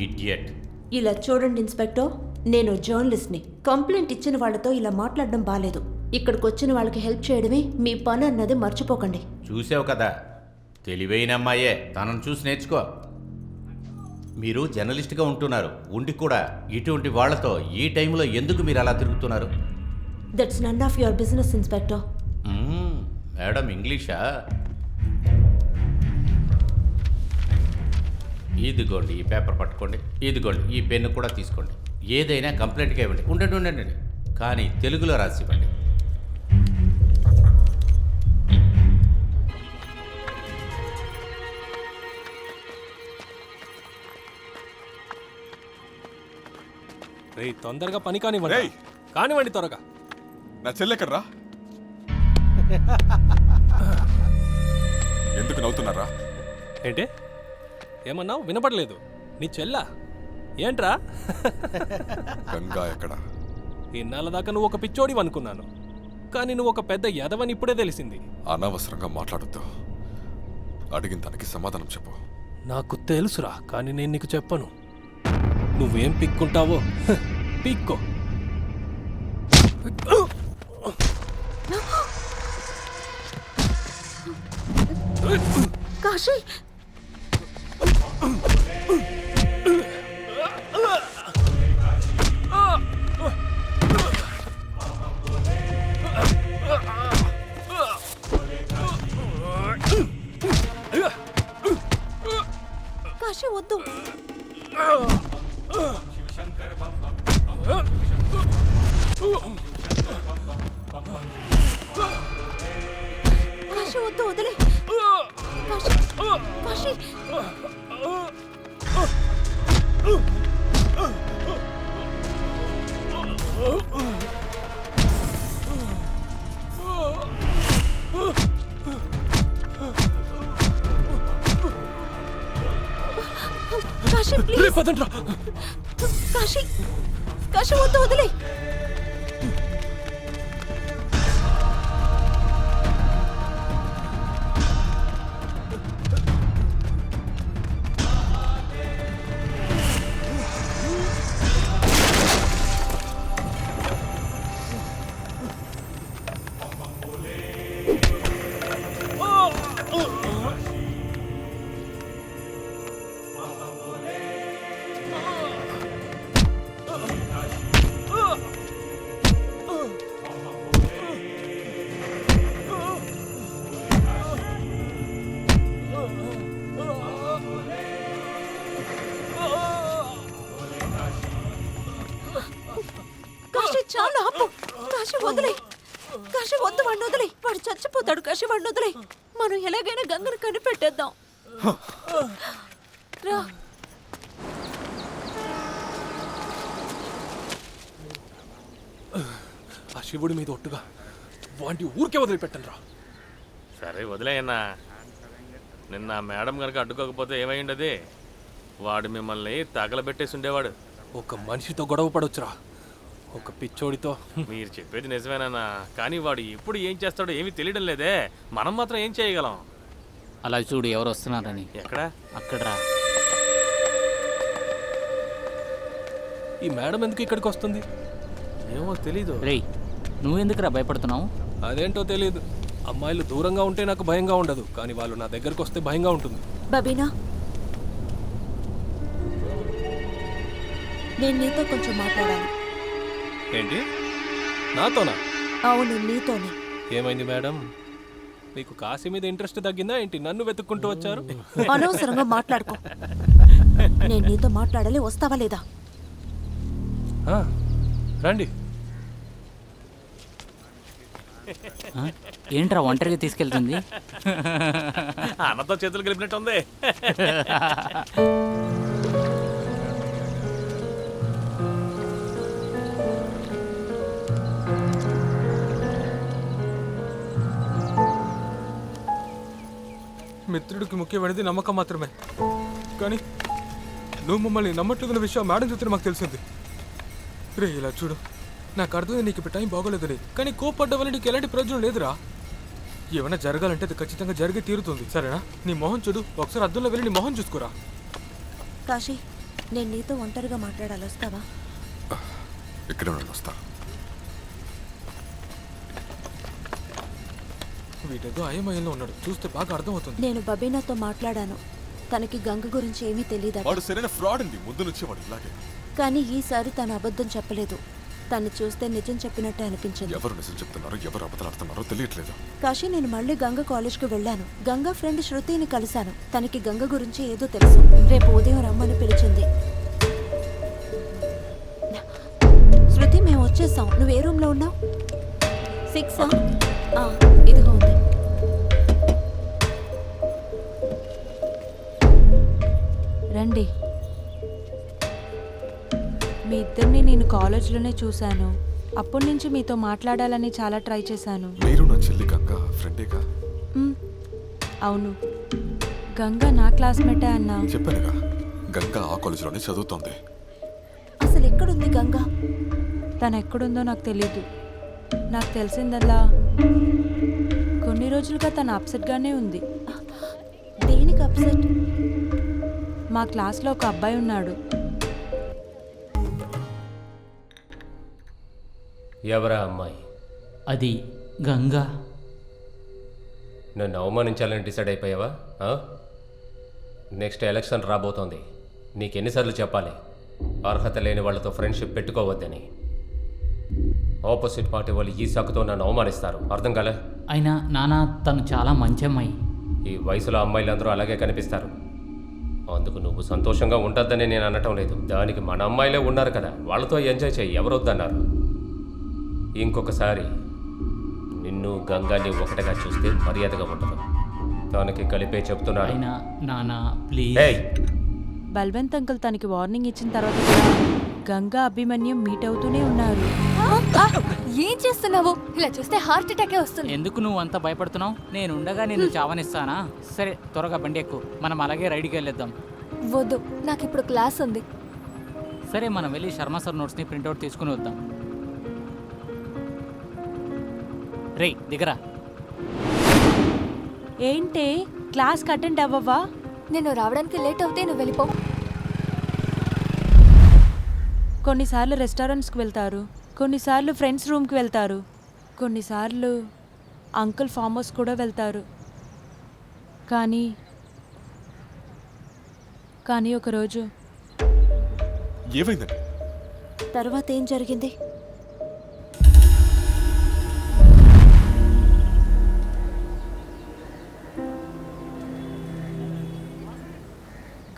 Speaker 11: ఇడియట్.
Speaker 2: ఇలా చూడండి ఇన్స్పెక్టర్, నేను జర్నలిస్ట్ని. కంప్లైంట్ ఇచ్చిన వాళ్ళతో ఇలా మాట్లాడడం బాలేదు. ఇక్కడికి వచ్చిన వాళ్ళకి హెల్ప్ చేయడమే మీ పని అన్నది మర్చిపోకండి.
Speaker 11: చూసావు కదా, తెలివైన అమ్మాయే, తనను చూసి నేర్చుకో. మీరు జర్నలిస్ట్గా ఉంటున్నారు, ఉండి కూడా ఇటువంటి వాళ్లతో ఈ టైంలో ఎందుకు మీరు అలా తిరుగుతున్నారు?
Speaker 2: That's none of your business inspector.
Speaker 11: Madam ఇంగ్లీషా? ఇదిగోండి ఈ పేపర్ పట్టుకోండి, ఇదిగోండి ఈ పెన్ను కూడా తీసుకోండి. ఏదైనా కంప్లైంట్గా ఇవ్వండి. ఉండండి కానీ తెలుగులో రాసి ఇవ్వండి.
Speaker 4: తొందరగా పని కానివ్వండి. కానివ్వండి త్వరగా.
Speaker 5: నా చెల్లెక్కడ్రా? ఎందుకు నవ్వుతున్నారా?
Speaker 4: ఏంటి ఏమన్నావు? వినపడలేదు. నీ చెల్లా? ఏంట్రా?
Speaker 5: గంగా ఎక్కడ?
Speaker 4: ఇన్నాళ్ళ దాకా నువ్వు ఒక పిచ్చోడివి అనుకున్నాను, కానీ నువ్వు ఒక పెద్ద యదవని ఇప్పుడే తెలిసింది.
Speaker 5: అనవసరంగా మాట్లాడొద్దు. అడిగిన దానికి సమాధానం చెప్పు.
Speaker 4: నాకు తెలుసురా, కానీ నేను నీకు చెప్పను. నువ్వేం పిక్కుంటావో పిక్కో.
Speaker 2: కాశీ, కాశీ వద్దు. కాశీ వద్దు, వదిలే. కాశీ, కాశీ. కాశీ ప్లీజ్. కాశీ, కాశీ వద్దు, వదిలే. చాలా ఆపు. కాశీ వదిలే. కాశీ వద్దు, వాడిని వదిలే. వాడు చచ్చిపోతాడు. కాశీ వాడిని వదిలే. మనం ఎలాగైనా గంగను కనిపెట్టేద్దాం. రా.
Speaker 4: ఆ శివుడి మీద ఒట్టుగా వాటి ఊరికే వదిలిపెట్టను రా.
Speaker 6: సరే వదిలేయన్నా. నిన్న మేడం కనుక అడ్డుకోకపోతే ఏమైండది? వాడు మిమ్మల్ని తగలబెట్టేసి ఉండేవాడు.
Speaker 4: ఒక మనిషితో గొడవ పడొచ్చురా, ఒక పిచ్చోడితో.
Speaker 6: మీరు చెప్పేది నిజమేనన్నా, కానీ వాడు ఎప్పుడు ఏం చేస్తాడో ఏమీ తెలియడం లేదే. మనం మాత్రం ఏం చేయగలం?
Speaker 9: అలా చూడు ఎవరు వస్తున్నారని.
Speaker 6: ఎక్కడ?
Speaker 9: అక్కడరా.
Speaker 4: ఈ మేడం ఎందుకు ఇక్కడికి వస్తుంది?
Speaker 6: ఏమో తెలీదు.
Speaker 9: రేయ్, నువ్వెందుకురా భయపడుతున్నావు?
Speaker 4: అదేంటో తెలియదు. అమ్మాయిలు దూరంగా ఉంటే నాకు భయంగా ఉండదు, కానీ వాళ్ళు నా దగ్గరకు వస్తే భయంగా ఉంటుంది.
Speaker 2: బబీనా, నేను నీతో కొంచెం మాట్లాడాలి.
Speaker 4: ఏంటి? నాతోనా?
Speaker 2: అవును, నీతోనే.
Speaker 4: ఏమైంది మేడం? మీకు కాశీ మీద ఇంట్రెస్ట్ తగ్గిందా ఏంటి? నన్ను వెతుక్కుంటూ వచ్చారు.
Speaker 2: అనవసరంగా మాట్లాడుకో. నేను నీతో మాట్లాడాలి, వస్తావా లేదా?
Speaker 4: రండి.
Speaker 9: ఏంట్రా ఒంటరిగా తీసుకెళ్తుంది?
Speaker 6: అన్నతో చేతులు కలిపినట్టుంది.
Speaker 7: మిత్రుడికి ముఖ్యమైనది నమ్మకం మాత్రమే, కానీ నువ్వు మమ్మల్ని నమ్మట్లేదన్న విషయం మేడం చూస్తే మాకు తెలిసింది. రే ఇలా చూడు, నాకు అర్థమైంది నీకు ఇప్పుడు టైం బాగోలేదని, కానీ కోపడ్డ వల్ల నీకు ఎలాంటి ప్రయోజనం లేదురా. ఏమైనా జరగాలంటే అది ఖచ్చితంగా జరిగి తీరుతుంది, సరేనా? నీ మొహం చూడు, ఒకసారి అద్దంలో వెళ్ళి నీ మొహం చూసుకురా.
Speaker 2: కాశీ, నేను నీతో ఒంటరిగా మాట్లాడాలి, వస్తావా?
Speaker 5: ఇక్కడే వస్తా.
Speaker 7: వీటేదో అయమయంలో ఉన్నాడు, చూస్తే బాగా అర్థమవుతుంది.
Speaker 2: నేను బబీనాతో మాట్లాడాను. తనకి గంగ గురించి ఏమీ తెలియదు.
Speaker 5: వాడు సరైన ఫ్రాడ్ అండి, ముందు నుంచి వాడు ఇలాగే.
Speaker 2: కానీ ఈసారి తను అబద్ధం చెప్పలేదు. తను చూస్తే నిజం చెప్పినట్టే అనిపించింది.
Speaker 5: ఎవరు నిజం చెప్తున్నారో ఎవరు అబద్ధాడుతున్నారో తెలియట్లేదు.
Speaker 2: కాశీ, నేను మళ్ళీ గంగ కాలేజ్కి వెళ్ళాను. గంగ ఫ్రెండ్ శృతిని కలిశాను. తనకి గంగ గురించి ఏదో తెలుసు. రేపు ఉదయం రమ్మని పిలిచింది. శృతి, మేము వచ్చేసాం. నువ్వు ఏ రూమ్లో ఉన్నావు? 6. ఇదిగో ఉంది. రండి. మీ ఇద్దరిని నేను కాలేజ్లోనే చూశాను. అప్పటి నుంచి మీతో మాట్లాడాలని చాలా ట్రై చేశాను.
Speaker 5: మీరు నా చెల్లి గంగా ఫ్రెండేగా?
Speaker 2: అవును, గంగా నా క్లాస్మేటే అన్నా.
Speaker 5: చెప్పానుగా, గంగా ఆ కాలేజీలోనే చదువుతోంది.
Speaker 2: అసలు ఎక్కడుంది గంగా? తను ఎక్కడుందో నాకు తెలీదు. నాకు తెలిసిందల్లా కొన్ని రోజులుగా తను అప్సెట్గానే ఉంది. దేనికి అప్సెట్? మా క్లాస్లో ఒక అబ్బాయి ఉన్నాడు.
Speaker 12: ఎవరా అమ్మాయి?
Speaker 9: అది గంగా.
Speaker 12: నన్ను అవమానించాలని డిసైడ్ అయిపోయావా? నెక్స్ట్ ఎలక్షన్ రాబోతోంది. నీకెన్నిసార్లు చెప్పాలి అర్హత లేని వాళ్ళతో ఫ్రెండ్షిప్ పెట్టుకోవద్దని? ఆపోజిట్ పార్టీ వాళ్ళు ఈ సక్కుతో నన్ను అవమానిస్తారు, అర్థం కాలే?
Speaker 9: అయినా నాన్న, తను చాలా మంచి అమ్మాయి.
Speaker 12: ఈ వయసులో అమ్మాయిలందరూ అలాగే కనిపిస్తారు. అందుకు నువ్వు సంతోషంగా ఉంటుందని నేను అనటం లేదు. దానికి మన అమ్మాయిలే ఉన్నారు కదా, వాళ్ళతో ఎంజాయ్ చేయి, ఎవరొద్దన్నారు? ఇంకొకసారి నిన్ను గంగాని ఒకటిగా చూస్తే మర్యాదగా ఉండదు. దానికి కలిపే చెప్తున్నాను.
Speaker 9: అయినా నాన్న ప్లీజ్.
Speaker 2: బల్వంత్ అంకుల్ తనకి వార్నింగ్ ఇచ్చిన తర్వాత కూడా గంగా అభిమన్యం మీట్ అవుతూనే ఉన్నారు.
Speaker 10: ఏం చేస్తున్నావు? ఇలా చూస్తే హార్ట్ అటాకే వస్తుంది.
Speaker 9: ఎందుకు నువ్వు అంత భయపడుతున్నావు? నేను ఉండగా నేను చావనిస్తానా? సరే, త్వరగా బండి ఎక్కు, మనం అలాగే రైడ్కి వెళ్ళేద్దాం.
Speaker 10: వద్దు, నాకు ఇప్పుడు క్లాస్ ఉంది.
Speaker 9: సరే, మనం వెళ్ళి శర్మ సార్ నోట్స్ని ప్రింట్అవుట్ తీసుకుని వద్దాం. రేయ్ దిగరా.
Speaker 2: ఏంటి, క్లాస్కి అటెండ్ అవ్వవా?
Speaker 10: నేను రావడానికి లేట్ అవుతే నువ్వు వెళ్ళిపో.
Speaker 2: కొన్నిసార్లు రెస్టారెంట్స్కి వెళ్తారు, కొన్నిసార్లు ఫ్రెండ్స్ రూమ్కి వెళ్తారు, కొన్నిసార్లు అంకుల్ ఫామ్ హౌస్ కూడా వెళ్తారు. కానీ ఒకరోజు
Speaker 5: ఏమైందండి?
Speaker 2: తర్వాత ఏం జరిగింది?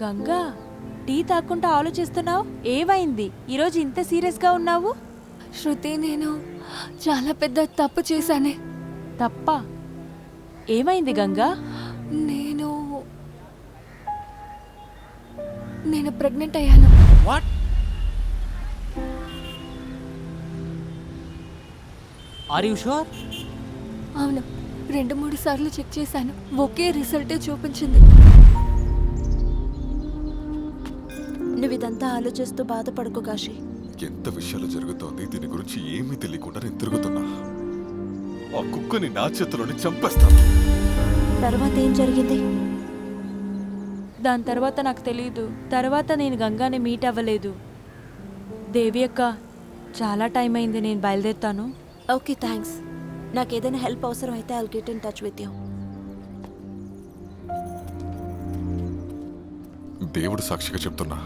Speaker 2: గంగా, టీ తాక్కుంటా ఆలోచిస్తున్నావు? ఏమైంది ఈరోజు ఇంత సీరియస్గా ఉన్నావు?
Speaker 10: శృతి, నేను చాలా పెద్ద తప్పు చేశానే.
Speaker 2: తప్ప? ఏమైంది గంగా?
Speaker 10: నేను ప్రెగ్నెంట్ అయ్యాను.
Speaker 11: వాట్?
Speaker 9: Are you sure?
Speaker 10: అవును, 2-3 సార్లు చెక్ చేశాను. ఒకే రిజల్టే చూపించింది.
Speaker 2: నువ్వు ఇదంతా ఆలోచిస్తూ బాధపడకు కాశీ.
Speaker 5: ఎంత విషయాలు జరుగుతోంది, దీని గురించి ఏమీ తెలియకుండా నేను తిరుగుతున్నా. ఆ కుక్కని నా చేతిలోని చంపేస్తాను.
Speaker 2: తర్వాత ఏం జరిగింది? దాని తర్వాత నాకు తెలియదు. తర్వాత నేను గంగాని మీట్ అవ్వలేదు. దేవి అక్క, చాలా టైం అయింది, నేను బయలుదేరుతాను. Okay, thanks. నాకు ఏదైనా హెల్ప్ అవసరం అయితే I'll get in touch with you.
Speaker 5: దేవుడు సాక్షిగా చెప్తున్నా,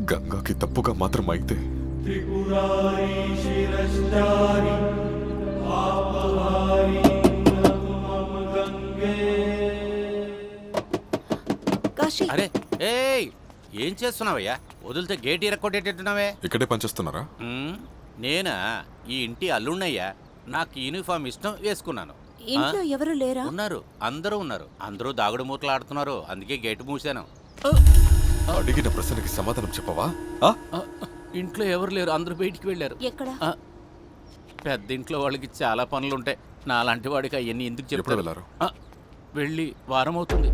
Speaker 5: గంగాకి తప్పుగా మాత్రం అయితే
Speaker 2: కాశీ,
Speaker 11: అరే ఏయ్, ఏం చేస్తున్నావయ్యా? వదిలితే గేట్ ఇరక్కొట్టేటట్టున్నావే.
Speaker 5: ఇక్కడే పనిచేస్తున్నారా?
Speaker 11: నేనా? ఈ ఇంటి అల్లున్నయ్యా. నాకు యూనిఫామ్ ఇష్టం, వేసుకున్నాను.
Speaker 2: ఇంట్లో ఎవరు లేరా?
Speaker 11: ఉన్నారు, అందరూ ఉన్నారు. అందరూ దాగుడు మూతలు ఆడుతున్నారు, అందుకే గేటు మూసాను.
Speaker 5: అడిగిన ప్రశ్నకి సమాధానం చెప్పవా?
Speaker 11: ఇంట్లో ఎవరు లేరు, అందరూ బయటికి వెళ్ళారు.
Speaker 2: ఎక్కడ?
Speaker 11: పెద్ద ఇంట్లో వాళ్ళకి చాలా పనులుంటాయి. నాలాంటి వాడికి అవన్నీ ఎందుకు
Speaker 5: ఎప్పుడు
Speaker 11: చెప్తారు?
Speaker 5: వెళ్ళారు?
Speaker 11: వెళ్ళి వారం అవుతుంది.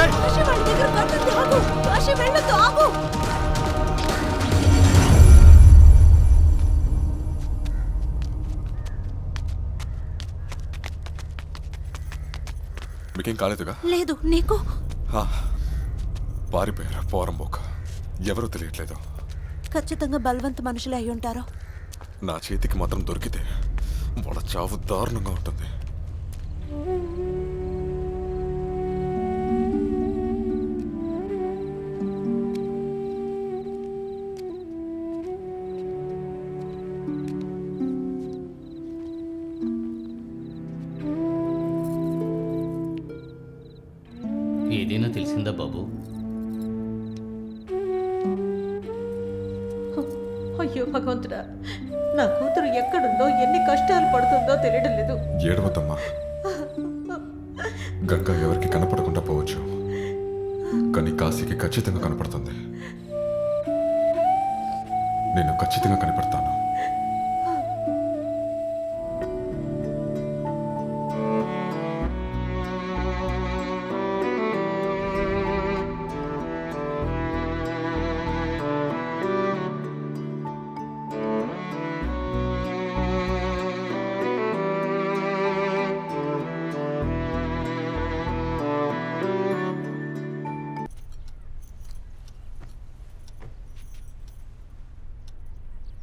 Speaker 2: కాశీ వాళ్ళ దగ్గర గన్నుంది, ఆగు. కాశీ వెళ్ళొద్దు, ఆగు.
Speaker 5: మీకేం కాలేదుగా?
Speaker 2: లేదు, నీకు?
Speaker 5: పారిపోయారా పోరంబోక? ఎవరో తెలియట్లేదు.
Speaker 2: ఖచ్చితంగా బలవంత్ మనుషులే అయి ఉంటారు.
Speaker 5: నా చేతికి మాత్రం దొరికితే వాళ్ళ చావు దారుణంగా ఉంటుంది.
Speaker 3: ఏదైనా తెలిసిందా బాబు?
Speaker 8: అయ్యో భగవంతుడా, నా కూతురు ఎక్కడుందో ఎన్ని కష్టాలు పడుతుందో తెలియడం లేదు.
Speaker 5: ఏడవద్దమ్మా. గంగా ఎవరికి కనపడకుండా పోవచ్చు, కానీ కాశీకి ఖచ్చితంగా కనపడుతుంది. నేను ఖచ్చితంగా కనిపెడతాను.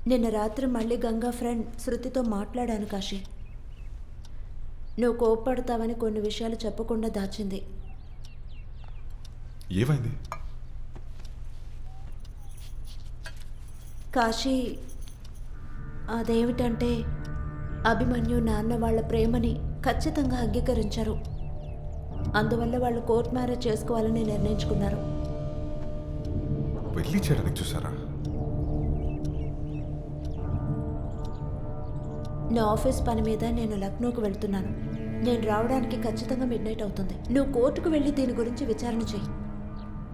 Speaker 2: నిన్న రాత్రి మళ్ళీ గంగా ఫ్రెండ్ శృతితో మాట్లాడాను కాశీ. నువ్వు కోప్పడతావని కొన్ని విషయాలు చెప్పకుండా దాచింది.
Speaker 5: ఏమైంది?
Speaker 2: కాశీ, అదేమిటంటే అభిమన్యు నాన్న వాళ్ళ ప్రేమని ఖచ్చితంగా అంగీకరించారు. అందువల్ల వాళ్ళు కోర్ట్ మ్యారేజ్ చేసుకోవాలని నిర్ణయించుకున్నారు.
Speaker 5: పెళ్లి చేయడానికి చూసారా?
Speaker 2: నా ఆఫీస్ పని మీద నేను లక్నోకి వెళ్తున్నాను. నేను రావడానికి ఖచ్చితంగా మిడ్నైట్ అవుతుంది. నువ్వు కోర్టుకు వెళ్ళి దీని గురించి విచారణ చెయ్యి.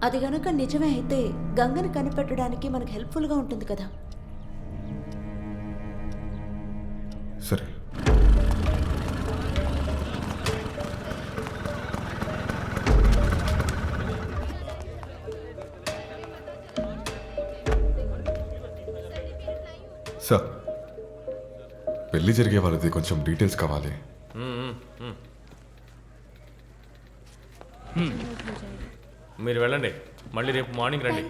Speaker 2: అది గనక నిజమే అయితే గంగని కనిపెట్టడానికి మనకు హెల్ప్ఫుల్గా ఉంటుంది కదా.
Speaker 5: సరే. సార్, పెళ్లి జరిగే వాళ్ళది కొంచెం డీటెయిల్స్ కావాలి.
Speaker 6: మీరు వెళ్ళండి, మళ్ళీ రేపు మార్నింగ్ రండి.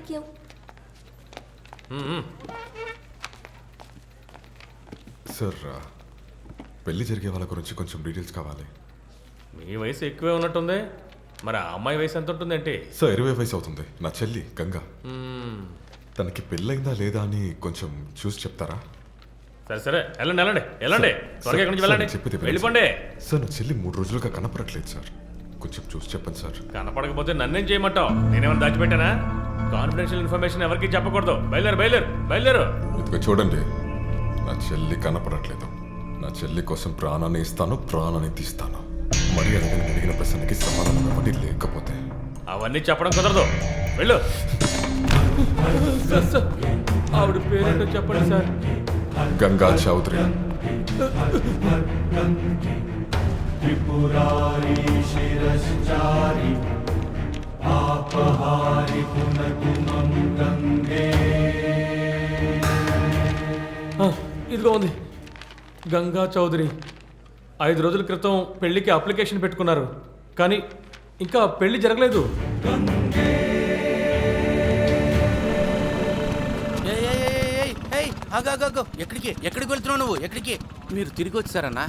Speaker 5: సార్, పెళ్లి జరిగే వాళ్ళ గురించి కొంచెం డీటెయిల్స్ కావాలి.
Speaker 6: మీ వయసు ఎక్కువే ఉన్నట్టుంది. మరి ఆ అమ్మాయి వయసు ఎంత ఉంటుందేంటి?
Speaker 5: సార్, 20 వయసు అవుతుంది. నా చెల్లి గంగా. తనకి పెళ్ళైందా లేదా అని కొంచెం చూసి చెప్తారా?
Speaker 6: సరే సరే, వెళ్ళండి వెళ్ళండి వెళ్ళండి, త్వరగా ఇక్కడి నుంచి వెళ్ళండి, వెళ్ళిపోండి.
Speaker 5: సార్, నా చెల్లి 3 రోజులుగా కనపడట్లేదు సార్. కొంచెం చూసి చెప్పండి సార్.
Speaker 6: కనపడకపోతే నన్నేం చేయమంటావు? నేనేమైనా దాచిపెట్టానా? కాన్ఫిడెన్షియల్ ఇన్ఫర్మేషన్ ఎవరికి చెప్పకూడదు. బయలుదేరు బయలుదేరు బయలుదేరు.
Speaker 5: ఇదిగో చూడండి, నా చెల్లి కనపడట్లేదు. నా చెల్లి కోసం ప్రాణాన్ని ఇస్తాను, ప్రాణాన్ని తీస్తాను. మరి అడిగిన ప్రశ్నకి సమాధానం ఇవ్వండి, లేకపోతే
Speaker 6: అవన్నీ చెప్పడం కుదరదు. వెళ్ళు. ఆవిడ పేరేంటో చెప్పండి సార్.
Speaker 5: గంగా చౌదరి.
Speaker 6: ఇదిగో ఉంది, గంగా చౌదరి. 5 రోజుల క్రితం పెళ్లికి అప్లికేషన్ పెట్టుకున్నారు, కానీ ఇంకా పెళ్లి జరగలేదు.
Speaker 11: ఎక్కడికి వెళ్తున్నావు నువ్వు? ఎక్కడికి? మీరు తిరిగి వచ్చారన్నా?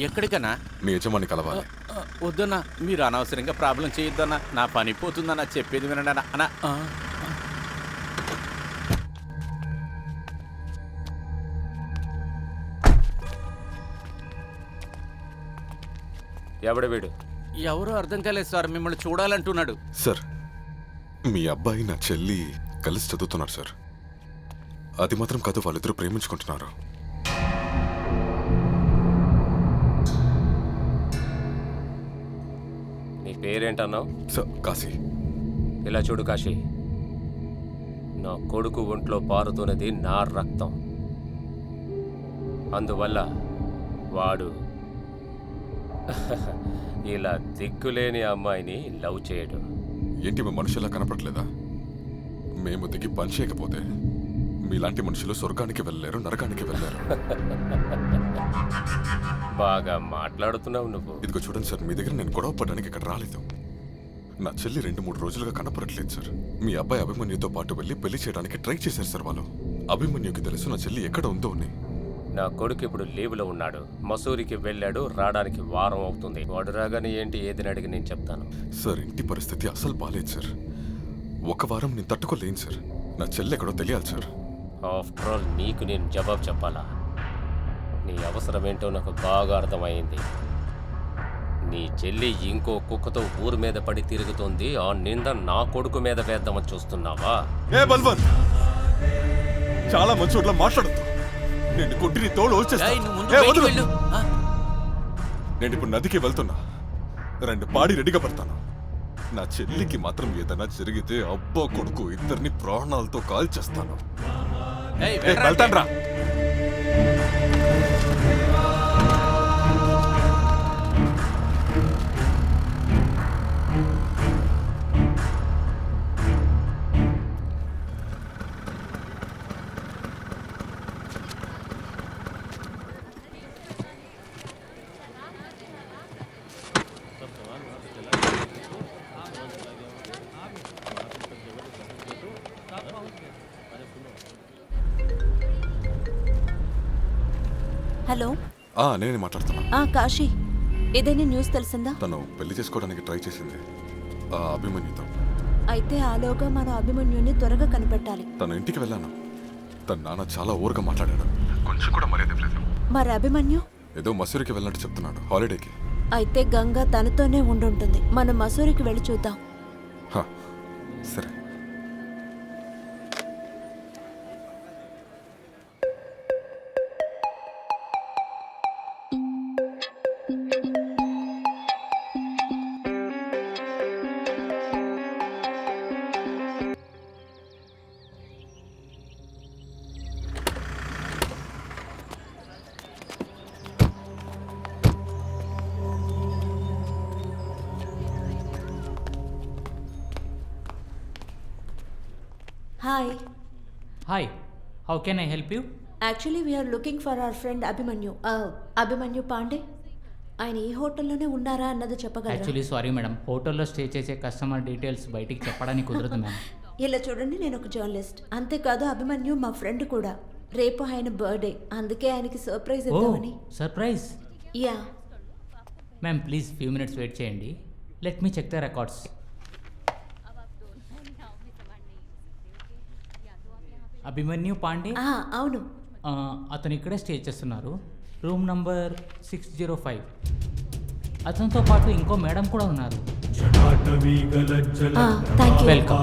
Speaker 11: ఎక్కడికన్నా?
Speaker 5: మీ యజమాని కలవాలి.
Speaker 11: వద్దన్నా, మీరు అనవసరంగా ప్రాబ్లం చేయొద్దన్నా. నా పని పోతుందన్నా, చెప్పేది వినండి అన్నా.
Speaker 12: ఎవడ వీడు?
Speaker 11: ఎవరో అర్థం కాలేదు సార్, మిమ్మల్ని చూడాలంటున్నాడు.
Speaker 5: సార్, మీ అబ్బాయి నా చెల్లి కలిసి చదువుతున్నారు సార్. అది మాత్రం కాదు, వాళ్ళిద్దరూ ప్రేమించుకుంటున్నారు.
Speaker 12: నీ పేరేంటన్నావు?
Speaker 5: సార్, కాశీ.
Speaker 12: ఇలా చూడు కాశీ, నా కొడుకు ఒంట్లో పారుతున్నది నా రక్తం. అందువల్ల వాడు ఇలా దిక్కులేని అమ్మాయిని లవ్ చేయడు.
Speaker 5: ఏంటి మేము మనుషులా కనపడలేదా? మేము దిగి పని చేయకపోతే మీలాంటి మనుషులు స్వర్గానికి వెళ్ళలేరు, నరకానికి వెళ్ళలేరు.
Speaker 12: బాగా మాట్లాడుతున్నావు నువ్వు.
Speaker 5: ఇదిగో చూడండి సార్, మీ దగ్గర నేను గొడవ పడడానికి ఇక్కడ రాలేదు. నా చెల్లి 2-3 రోజులుగా కనపడట్లేదు సార్. మీ అబ్బాయి అభిమన్యుతో పాటు వెళ్ళి పెళ్లి చేయడానికి ట్రై చేశారు సార్ వాళ్ళు. అభిమన్యుకి తెలుసు నా చెల్లి ఎక్కడ ఉందో అని.
Speaker 12: నా కొడుకు ఇప్పుడు లీవ్లో ఉన్నాడు. మసూరికి వెళ్ళాడు, రావడానికి వారం అవుతుంది. వాడు రాగానే ఏంటి ఏదని అడిగి నేను చెప్తాను.
Speaker 5: సార్ ఇంటి పరిస్థితి అసలు బాలేదు సార్. 1 వారం నేను తట్టుకోలేను సార్. నా చెల్లి ఎక్కడో తెలియాలి సార్.
Speaker 12: ఆఫ్టర్ ఆల్ నీకు నేను జవాబు చెప్పాలా? నీ అవసరం ఏంటో నాకు బాగా అర్థమైంది. నీ చెల్లి ఇంకో కుక్కతో ఊరు మీద పడి తిరుగుతోంది. ఆ నింద నా కొడుకు మీద వేద్దామని చూస్తున్నావా?
Speaker 5: ఏ బల్వంత్, చాలా మంచి ఊర్లో మాట్లాడుతూ నేను కొట్టిని తోడు నేను ఇప్పుడు నదికి వెళ్తున్నా. 2 పాడి రెడీగా పడతాను. నా చెల్లికి మాత్రం ఏదైనా జరిగితే అబ్బా కొడుకు ఇద్దరిని ప్రాణాలతో కాల్చేస్తాను. వెళ్తాను రా.
Speaker 2: హలో.
Speaker 5: నేనే మాట్లాడుతున్నా.
Speaker 2: కాశీ, ఏదైనా న్యూస్ తెలిసిందా?
Speaker 5: తను పెళ్లి చేసుకోవడానికి ట్రై చేసింది ఆ అభిమన్యుతో.
Speaker 2: అయితే ఆలోగా మన అభిమన్యుని త్వరగా కనిపెట్టాలి.
Speaker 5: తన ఇంటికి వెళ్ళాను. తన నాన్న చాలా ఊరుగా మాట్లాడాడు. కొంచెం కూడా మర్యాద లేదు.
Speaker 2: మరి అభిమన్యు
Speaker 5: ఏదో మసూరికి వెళ్ళినట్టు చెప్తున్నాడు, హాలిడేకి.
Speaker 2: అయితే గంగా తనతోనే ఉండుంటుంది. మనం మసూరికి వెళ్ళి చూద్దాం.
Speaker 5: సరే.
Speaker 2: Hi.
Speaker 9: Hi. How can I help you?
Speaker 2: Actually, we are looking for our friend Abhimanyu. Abhimanyu Pandey. ఆయన ఈ హోటల్లోనే ఉన్నారా అన్నది చెప్పగలరా?
Speaker 9: యాక్చువల్లీ సారీ మేడం, హోటల్లో స్టే చేసే కస్టమర్ డీటెయిల్స్ బయటికి చెప్పడానికి కుదరదు మ్యామ్.
Speaker 2: ఇలా చూడండి, నేను ఒక జర్నలిస్ట్. అంతేకాదు అభిమన్యు మా ఫ్రెండ్ కూడా. రేపు ఆయన బర్త్డే, అందుకే ఆయనకి సర్ప్రైజ్ ఇద్దామని.
Speaker 9: Surprise?
Speaker 2: Yeah.
Speaker 9: Ma'am please few minutes wait చేయండి. Let me check the records. Abhimanyu Pandey?
Speaker 2: అవును.
Speaker 9: అతను ఇక్కడే స్టే చేస్తున్నారు, రూమ్ నంబర్ 605. అతనితో పాటు ఇంకో మేడం కూడా ఉన్నారు. వెల్కమ్.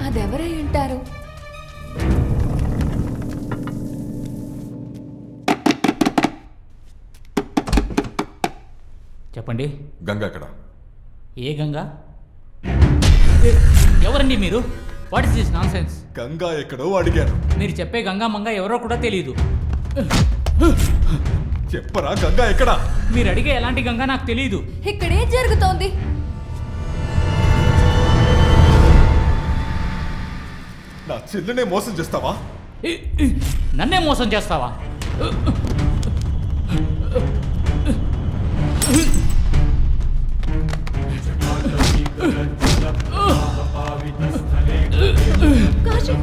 Speaker 10: అదెవరై ఉంటారు?
Speaker 9: చెప్పండి.
Speaker 5: గంగా ఎక్కడ?
Speaker 9: ఏ గంగా? ఎవరండి మీరు? What is this nonsense?
Speaker 5: Ganga ఎక్కడో అడిగాను.
Speaker 9: మీరు చెప్పే గంగా మంగా ఎవరో కూడా తెలియదు.
Speaker 5: చెప్పరా గంగా ఎక్కడ?
Speaker 9: మీరు అడిగే ఎలాంటి గంగా నాకు తెలియదు.
Speaker 10: ఇక్కడేం జరుగుతోంది?
Speaker 5: నా చెల్లినే మోసం చేస్తావా?
Speaker 9: నన్నే మోసం చేస్తావా?
Speaker 2: కాశీ,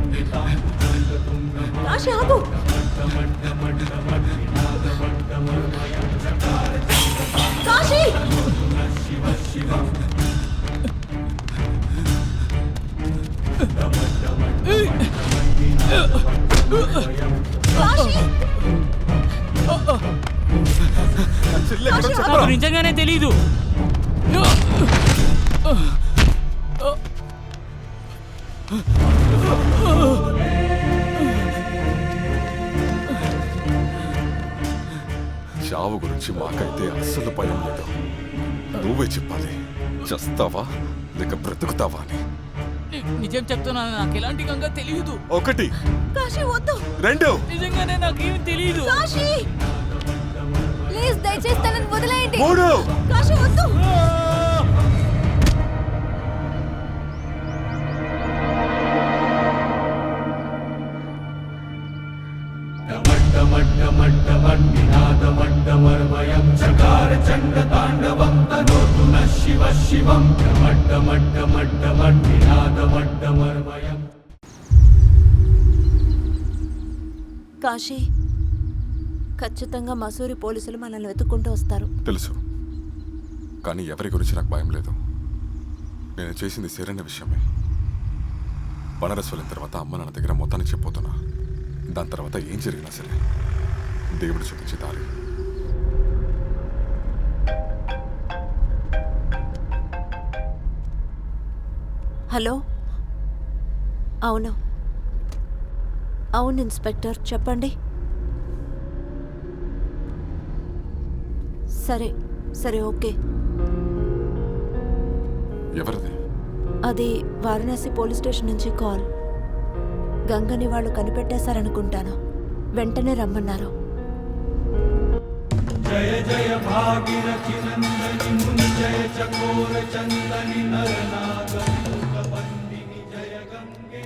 Speaker 2: కాశీ ఆగు. కాశీ!
Speaker 9: నాకు నిజంగానే తెలీదు.
Speaker 5: చావు గురించి మాకైతే అస్సలు భయం లేదు. నువ్వే చెప్పాలి, చస్తావా లేక బ్రతుకుతావా అని.
Speaker 9: నిజం చెప్తున్నాను, నాకు ఎలాంటి గంగ తెలియదు.
Speaker 5: 1
Speaker 2: కాశీ వద్దు.
Speaker 5: 2
Speaker 9: నిజంగానే నాకేం తెలియదు.
Speaker 2: కాశీ
Speaker 10: ప్లీజ్ దయచేసి తనని వదిలేయండి.
Speaker 5: 3
Speaker 2: కాశీ వద్దు. కాశీ, ఖచ్చితంగా మసూరి పోలీసులు మనల్ని వెతుక్కుంటూ వస్తారు.
Speaker 5: తెలుసు, కానీ ఎవరి గురించి నాకు భయం లేదు. నేను చేసింది సరైన విషయమే. బనారస్ వెళ్ళిన తర్వాత అమ్మ నాన్న దగ్గర మొత్తాన్ని చెప్పబోతున్నా. దాని తర్వాత ఏం జరిగినా సరే దేవుడు చూపించే దారి.
Speaker 2: హలో, అవును అవును ఇన్స్పెక్టర్, చెప్పండి. సరే సరే, ఓకే.
Speaker 5: ఎవరిది?
Speaker 2: అది వారణాసి పోలీస్ స్టేషన్ నుంచి కాల్. గంగని వాళ్ళు కనిపెట్టేశారనుకుంటాను. వెంటనే రమ్మన్నారు.
Speaker 13: జయ జయ భాగీరథి నందని ముని జయ చకోర చందని నరనాగ పండిని జయ గంగే.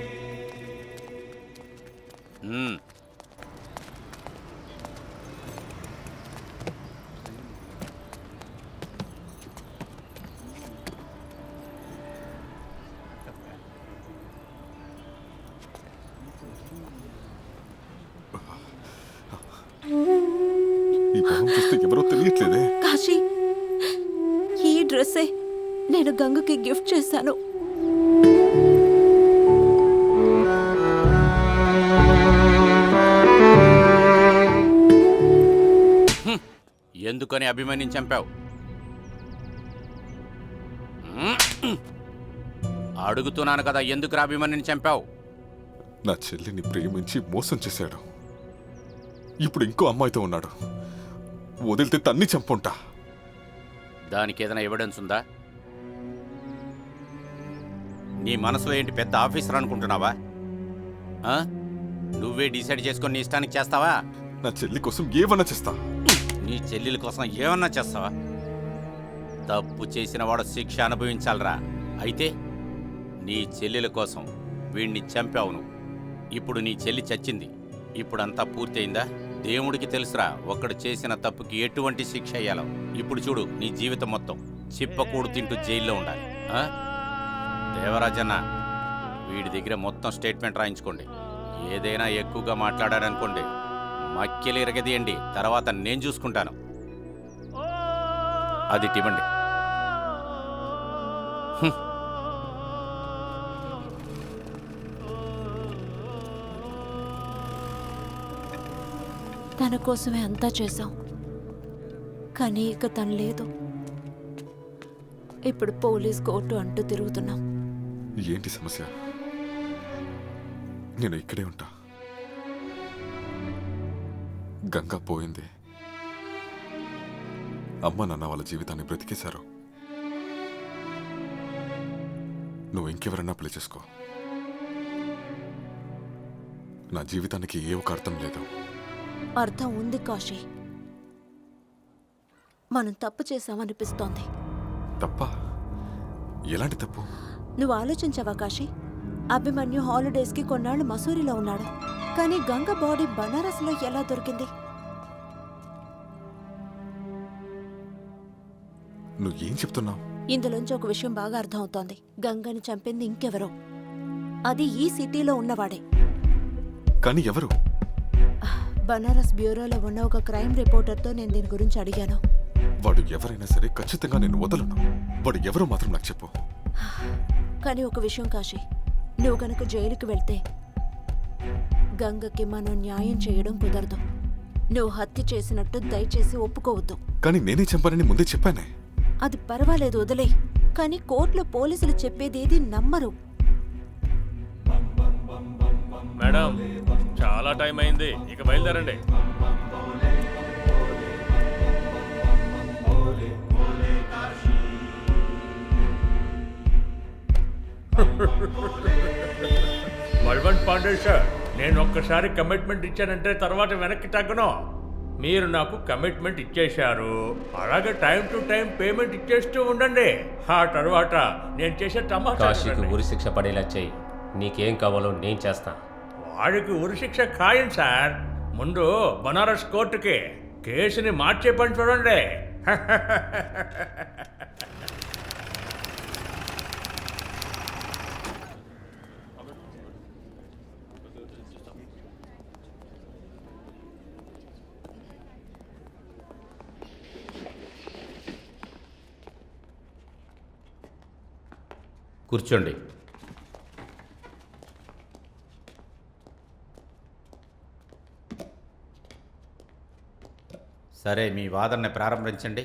Speaker 5: ఈ భావం చూస్తే ఎవరో తెలియట్లేదే.
Speaker 2: కాశీ, ఈ డ్రెస్సే నేను గంగకి గిఫ్ట్ చేశాను.
Speaker 11: ఎందుకని అభిమన్యుని చంపావు? అడుగుతున్నాను కదా, ఎందుకు అభిమన్యుని చంపావు?
Speaker 5: నా చెల్లిని ప్రేమించి మోసం చేశాడు. ఇప్పుడు ఇంకో అమ్మాయితో ఉన్నాడు. వదిలితే తన్ని చంపుంటా.
Speaker 11: దానికి ఏదైనా ఎవిడెన్స్ ఉందా? నీ మనసులో ఏంటి, పెద్ద ఆఫీసర్ అనుకుంటున్నావా? నువ్వే డిసైడ్ చేసుకొని నీ ఇష్టానికి చేస్తావా?
Speaker 5: నా చెల్లి కోసం ఏమన్నా చేస్తా.
Speaker 11: నీ చెల్లెల కోసం ఏమన్నా చేస్తావా? తప్పు చేసిన వాడు శిక్ష అనుభవించాలరా. అయితే నీ చెల్లెల కోసం వీడిని చంపావు నువ్వు. ఇప్పుడు నీ చెల్లి చచ్చింది. ఇప్పుడంతా పూర్తయిందా? దేవుడికి తెలుసురా ఒక్కడు చేసిన తప్పుకి ఎటువంటి శిక్ష అయ్యాలో. ఇప్పుడు చూడు, నీ జీవితం మొత్తం చిప్పకూడు తింటూ జైల్లో ఉండాలి. దేవరాజన్న, వీడి దగ్గర మొత్తం స్టేట్మెంట్ రాయించుకోండి. ఏదైనా ఎక్కువగా మాట్లాడారనుకోండి, మక్కెలు ఇరగదీయండి. తర్వాత నేను చూసుకుంటాను. అది ఇవ్వండి.
Speaker 2: తన కోసమే అంతా చేశాం, కానీ ఇక తను లేదు. ఇప్పుడు పోలీస్ కోర్టు అంటూ తిరుగుతున్నాం.
Speaker 5: ఏంటి సమస్య? నేను ఇక్కడే ఉంటా. గంగా పోయింది. అమ్మ నాన్న వాళ్ళ జీవితాన్ని బ్రతికేశారు. నువ్వు ఇంకెవరన్నా పెళ్లి చేసుకో. నా జీవితానికి ఏ ఒక అర్థం లేదు.
Speaker 2: అర్థం ఉంది కాశీ. మనం తప్పు చేశామనిపిస్తోంది.
Speaker 5: తప్ప? ఎలాంటి తప్పు?
Speaker 2: నువ్వు ఆలోచించావా కాశీ? అభిమన్యు హాలిడేస్కి కొన్నాళ్ళు మసూరిలో ఉన్నాడు, కానీ గంగ బాడీ బనారస్లో ఎలా దొరికింది?
Speaker 5: నువ్వు ఏం చెప్తున్నావు?
Speaker 2: ఇందులోంచి ఒక విషయం బాగా అర్థమవుతోంది. గంగని చంపింది ఇంకెవరో, అది ఈ సిటీలో ఉన్నవాడే.
Speaker 5: కానీ ఎవరు?
Speaker 2: బనారస్ బ్యూరోలో ఉన్న ఒక క్రైమ్ రిపోర్టర్తో నేను దీని గురించి అడిగాను.
Speaker 5: వాడు ఎవరైనా సరే ఖచ్చితంగా నేను వదలను. వాడు ఎవరో మాత్రం నాకు చెప్పు.
Speaker 2: కానీ ఒక విషయం కాశీ, నువ్వు కనుక జైలుకి వెళ్తే గంగకి మనం న్యాయం చేయడం కుదరదు. నువ్వు హత్య చేసినట్టు దయచేసి ఒప్పుకోవద్దు.
Speaker 5: కానీ నేనే చంపానని ముందే చెప్పానే.
Speaker 2: అది పర్వాలేదు, వదిలే. కానీ కోర్టులో పోలీసులు చెప్పేదేది నమ్మరు.
Speaker 6: మేడం, చాలా టైం అయింది, ఇక బయలుదేరండి. బల్వంత్ పాండే సార్, నేను ఒక్కసారి కమిట్మెంట్ ఇచ్చానంటే తర్వాత వెనక్కి తగ్గను. మీరు నాకు కమిట్మెంట్ ఇచ్చేశారు, అలాగే టైం టు టైం పేమెంట్ ఇచ్చేస్తూ ఉండండి. ఆ తర్వాత నేను చేసే తమాషా
Speaker 12: కాశీకి
Speaker 6: చూడండి.
Speaker 12: ఉరి శిక్ష పడేలా చెయ్యి. నీకేం కావాలో నేను చేస్తా.
Speaker 6: వాడికి ఉరిశిక్ష ఖాయం సార్. ముందు బనారస్ కోర్టుకి కేసుని మార్చే పని చూడండి.
Speaker 11: కూర్చోండి. సరే, మీ వాదనని ప్రారంభించండి.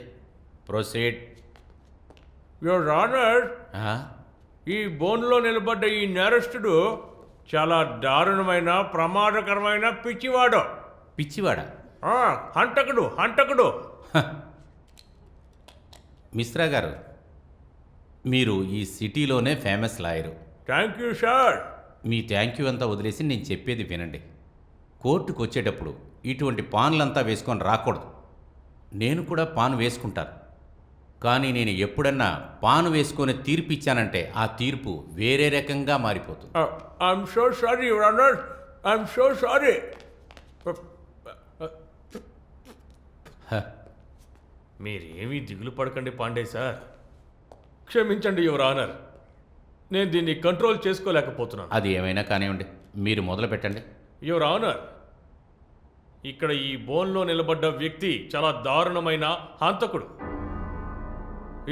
Speaker 11: ప్రొసీడ్.
Speaker 6: యువర్ ఆనర్, ఈ బోన్లో నిలబడ్డ ఈ నేరస్తుడు చాలా దారుణమైన ప్రమాదకరమైన పిచ్చివాడు.
Speaker 11: పిచ్చివాడా?
Speaker 6: హంతకుడు, హంతకుడు.
Speaker 11: మిశ్రా గారు, మీరు ఈ సిటీలోనే famous lawyer.
Speaker 6: Thank you sir.
Speaker 11: Me thank you అంతా వదిలేసి నేను చెప్పేది వినండి. కోర్టుకు వచ్చేటప్పుడు ఇటువంటి పాన్లంతా వేసుకొని రాకూడదు. నేను కూడా పాన్ వేసుకుంటాను, కానీ నేను ఎప్పుడన్నా పాన్ వేసుకొని తీర్పు ఇచ్చానంటే ఆ తీర్పు వేరే రకంగా మారిపోతుంది.
Speaker 6: I'm so sorry your honour, I'm so sorry. మీరేమీ దిగులు పడకండి పాండే సార్. క్షమించండి యువర్ ఆనర్, నేను దీన్ని కంట్రోల్ చేసుకోలేకపోతున్నాను.
Speaker 11: అది ఏమైనా కానివ్వండి, మీరు మొదలు పెట్టండి.
Speaker 6: యువర్ ఆనర్, ఇక్కడ ఈ బోన్లో నిలబడ్డ వ్యక్తి చాలా దారుణమైన హంతకుడు.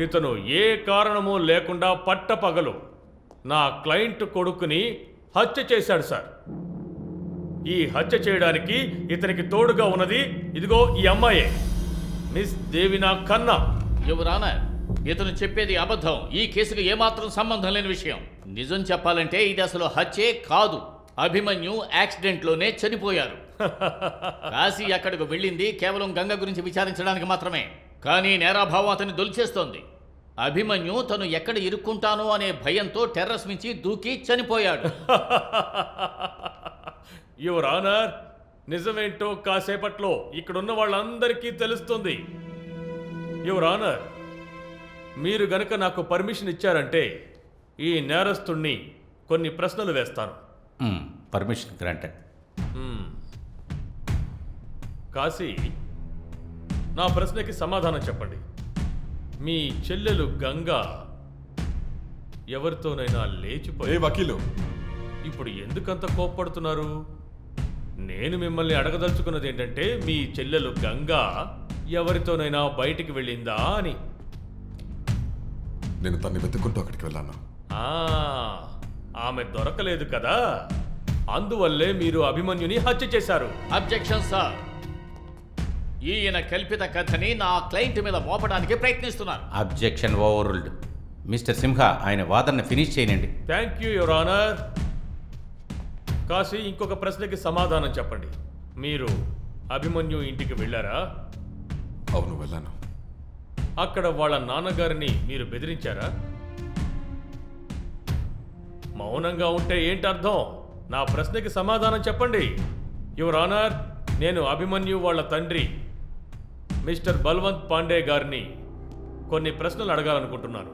Speaker 6: ఇతను ఏ కారణమూ లేకుండా పట్టపగలు నా క్లయింట్ కొడుకుని హత్య చేశాడు సార్. ఈ హత్య చేయడానికి ఇతనికి తోడుగా ఉన్నది ఇదిగో ఈ అమ్మాయే, మిస్ దేవినా ఖన్నా.
Speaker 3: యువర్ ఆనర్, ఇతను చెప్పేది అబద్ధం. ఈ కేసుకు ఏమాత్రం సంబంధం లేని విషయం. నిజం చెప్పాలంటే ఇది అసలు హత్యే కాదు. అభిమన్యు యాక్సిడెంట్లోనే చనిపోయారు. కాశీ అక్కడికి వెళ్ళింది కేవలం గంగ గురించి విచారించడానికి మాత్రమే. కానీ నేరాభావం అతన్ని దొలిచేస్తోంది. అభిమన్యు తను ఎక్కడ ఇరుక్కుంటానో అనే భయంతో టెర్రస్ నుంచి దూకి చనిపోయాడు.
Speaker 6: యువర్ ఆనర్, నిజమేంటో కాసేపట్లో ఇక్కడున్న వాళ్ళందరికీ తెలుస్తుంది. యువర్ ఆనర్, మీరు గనక నాకు పర్మిషన్ ఇచ్చారంటే ఈ నేరస్తుణ్ణి కొన్ని ప్రశ్నలు వేస్తాను.
Speaker 11: Permission granted.
Speaker 6: కాశీ, నా ప్రశ్నకి సమాధానం చెప్పండి. మీ చెల్లెలు గంగా ఎవరితోనైనా లేచిపోయి
Speaker 5: వకీలు,
Speaker 6: ఇప్పుడు ఎందుకంత కోప్పడుతున్నారు? నేను మిమ్మల్ని అడగదలుచుకున్నది ఏంటంటే మీ చెల్లెలు గంగా ఎవరితోనైనా బయటికి వెళ్ళిందా అని.
Speaker 5: నేను తన్ని వెతుక్కుంటూ అక్కడికి వెళ్ళాను.
Speaker 6: ఆమె దొరకలేదు కదా, అందువల్లే మీరు అభిమన్యుని హత్య చేశారు.
Speaker 3: Objection sir. ఈయన కల్పిత కథని నా క్లయింట్ మీద మోపడానికి ప్రయత్నిస్తున్నారు.
Speaker 11: అబ్జెక్షన్ ఓవర్రూల్డ్. మిస్టర్ సింహ, ఆయన వాదనను ఫినిష్ చేయనండి.
Speaker 6: Thank you your honour. Kashi, ఇంకొక ప్రశ్నకి సమాధానం చెప్పండి. మీరు అభిమన్యు ఇంటికి వెళ్ళారా?
Speaker 5: అవును, వెళ్ళాను.
Speaker 6: అక్కడ వాళ్ళ నాన్నగారిని మీరు బెదిరించారా? మౌనంగా ఉంటే ఏంటి అర్థం? నా ప్రశ్నకి సమాధానం చెప్పండి. యువర్ ఆనర్, నేను అభిమన్యు వాళ్ళ తండ్రి మిస్టర్ బల్వంత్ పాండే గారిని కొన్ని ప్రశ్నలు అడగాలనుకుంటున్నాను.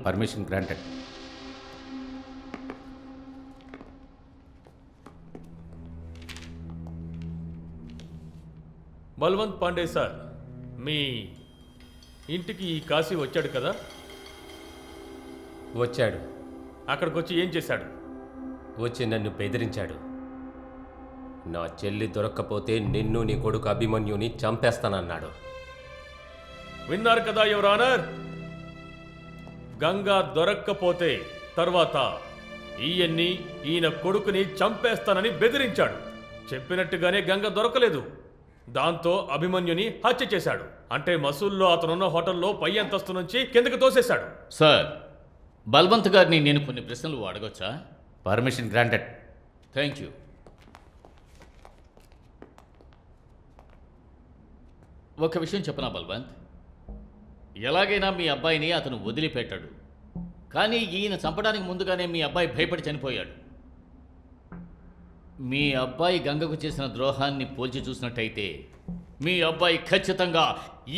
Speaker 11: Permission granted.
Speaker 6: Balwant Pandey sir, మీ ఇంటికి ఈ కాశీ వచ్చాడు కదా?
Speaker 12: వచ్చాడు.
Speaker 6: అక్కడికి వచ్చి ఏం చేశాడు?
Speaker 12: వచ్చి నన్ను బెదిరించాడు. నా చెల్లి దొరక్కపోతే నిన్ను నీ కొడుకు అభిమన్యుని చంపేస్తానన్నాడు.
Speaker 6: విన్నారు కదా యువర్ ఆనర్, గంగా దొరక్కపోతే తర్వాత ఈయన కొడుకుని చంపేస్తానని బెదిరించాడు. చెప్పినట్టుగానే గంగ దొరకలేదు. దాంతో అభిమన్యుని హత్య చేశాడు. అంటే మసూల్లో అతనున్న హోటల్లో పై అంతస్తు నుంచి కిందకి తోసేశాడు.
Speaker 3: సార్, బల్వంత్ గారిని నేను కొన్ని ప్రశ్నలు అడగొచ్చా?
Speaker 11: Permission granted.
Speaker 3: Thank you. ఒక విషయం చెప్పనా బల్వంత్, ఎలాగైనా మీ అబ్బాయిని అతను వదిలిపెట్టాడు. కానీ ఈయన చంపడానికి ముందుగానే మీ అబ్బాయి భయపడి చనిపోయాడు. మీ అబ్బాయి గంగకు చేసిన ద్రోహాన్ని పోల్చి చూసినట్టయితే మీ అబ్బాయి ఖచ్చితంగా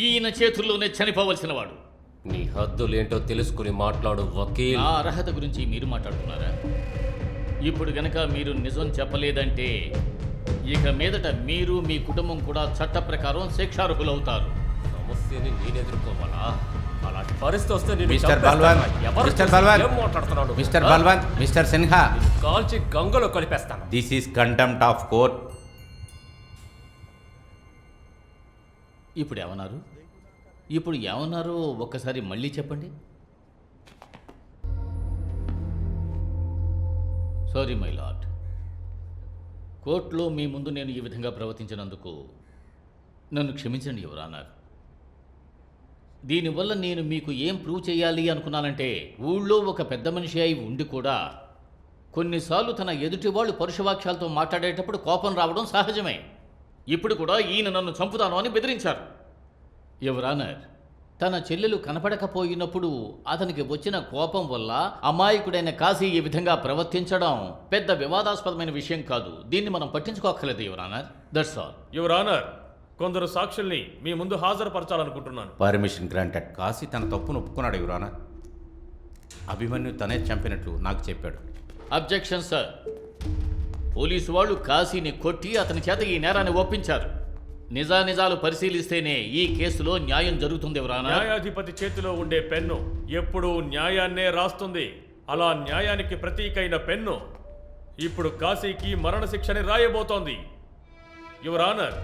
Speaker 3: ఈయన చేతుల్లోనే చనిపోవలసిన వాడు.
Speaker 12: నీ హద్దులేంటో తెలుసుకుని మాట్లాడు వకీల్.
Speaker 3: ఆ అర్హత గురించి మీరు మాట్లాడుతున్నారా? ఇప్పుడు గనక మీరు నిజం చెప్పలేదంటే ఇక మీదట మీరు మీ కుటుంబం కూడా చట్ట ప్రకారం శిక్షార్హులవుతారు.
Speaker 12: సమస్యని నేను ఎదుర్కోవాలా? అలాంటి పరిస్థితి వస్తే నేను
Speaker 11: mister Balwan, mister Balwan, mister Sinha,
Speaker 12: కాల్చి గంగలో కలిపేస్తాను.
Speaker 11: This is contempt of court.
Speaker 3: ఇప్పుడు ఏమన్నారో ఒక్కసారి మళ్ళీ చెప్పండి. సారీ మై లార్డ్, కోర్టులో మీ ముందు నేను ఈ విధంగా ప్రవర్తించినందుకు నన్ను క్షమించండి యువర్ ఆనర్. దీనివల్ల నేను మీకు ఏం ప్రూవ్ చేయాలి అనుకున్నానంటే, ఊళ్ళో ఒక పెద్ద మనిషి అయి ఉండి కూడా కొన్నిసార్లు తన ఎదుటి వాళ్ళు పరుషవాక్యాలతో మాట్లాడేటప్పుడు కోపం రావడం సహజమే. ఇప్పుడు కూడా ఈయన నన్ను చంపుతాను అని బెదిరించారు. యువర్ ఆనర్, తన చెల్లెలు కనపడకపోయినప్పుడు అతనికి వచ్చిన కోపం వల్ల అమాయకుడైన కాశీ ఈ విధంగా ప్రవర్తించడం పెద్ద వివాదాస్పదమైన విషయం కాదు. దీన్ని మనం పట్టించుకోక్కర్లేదు your honour. That's all.
Speaker 6: Your honour, కొందరు సాక్షుల్ని మీ ముందు హాజరుపరచాలనుకుంటున్నాను.
Speaker 11: Permission granted. కాశీ తన తప్పును ఒప్పుకున్నాడు యువర్ ఆనర్. అభిమన్యు తనే చంపినట్లు నాకు చెప్పాడు.
Speaker 3: Objection sir. పోలీసు వాళ్ళు కాశీని కొట్టి అతని చేత ఈ నేరాన్ని ఒప్పించారు. నిజానిజాలు పరిశీలిస్తేనే ఈ కేసులో న్యాయం జరుగుతుంది ఎవరానా.
Speaker 6: న్యాయాధిపతి చేతిలో ఉండే పెన్ను ఎప్పుడూ న్యాయాన్నే రాస్తుంది. అలా న్యాయానికి ప్రతీకైన పెన్ను ఇప్పుడు కాశీకి మరణశిక్షని రాయబోతోంది. యువర్ ఆనర్,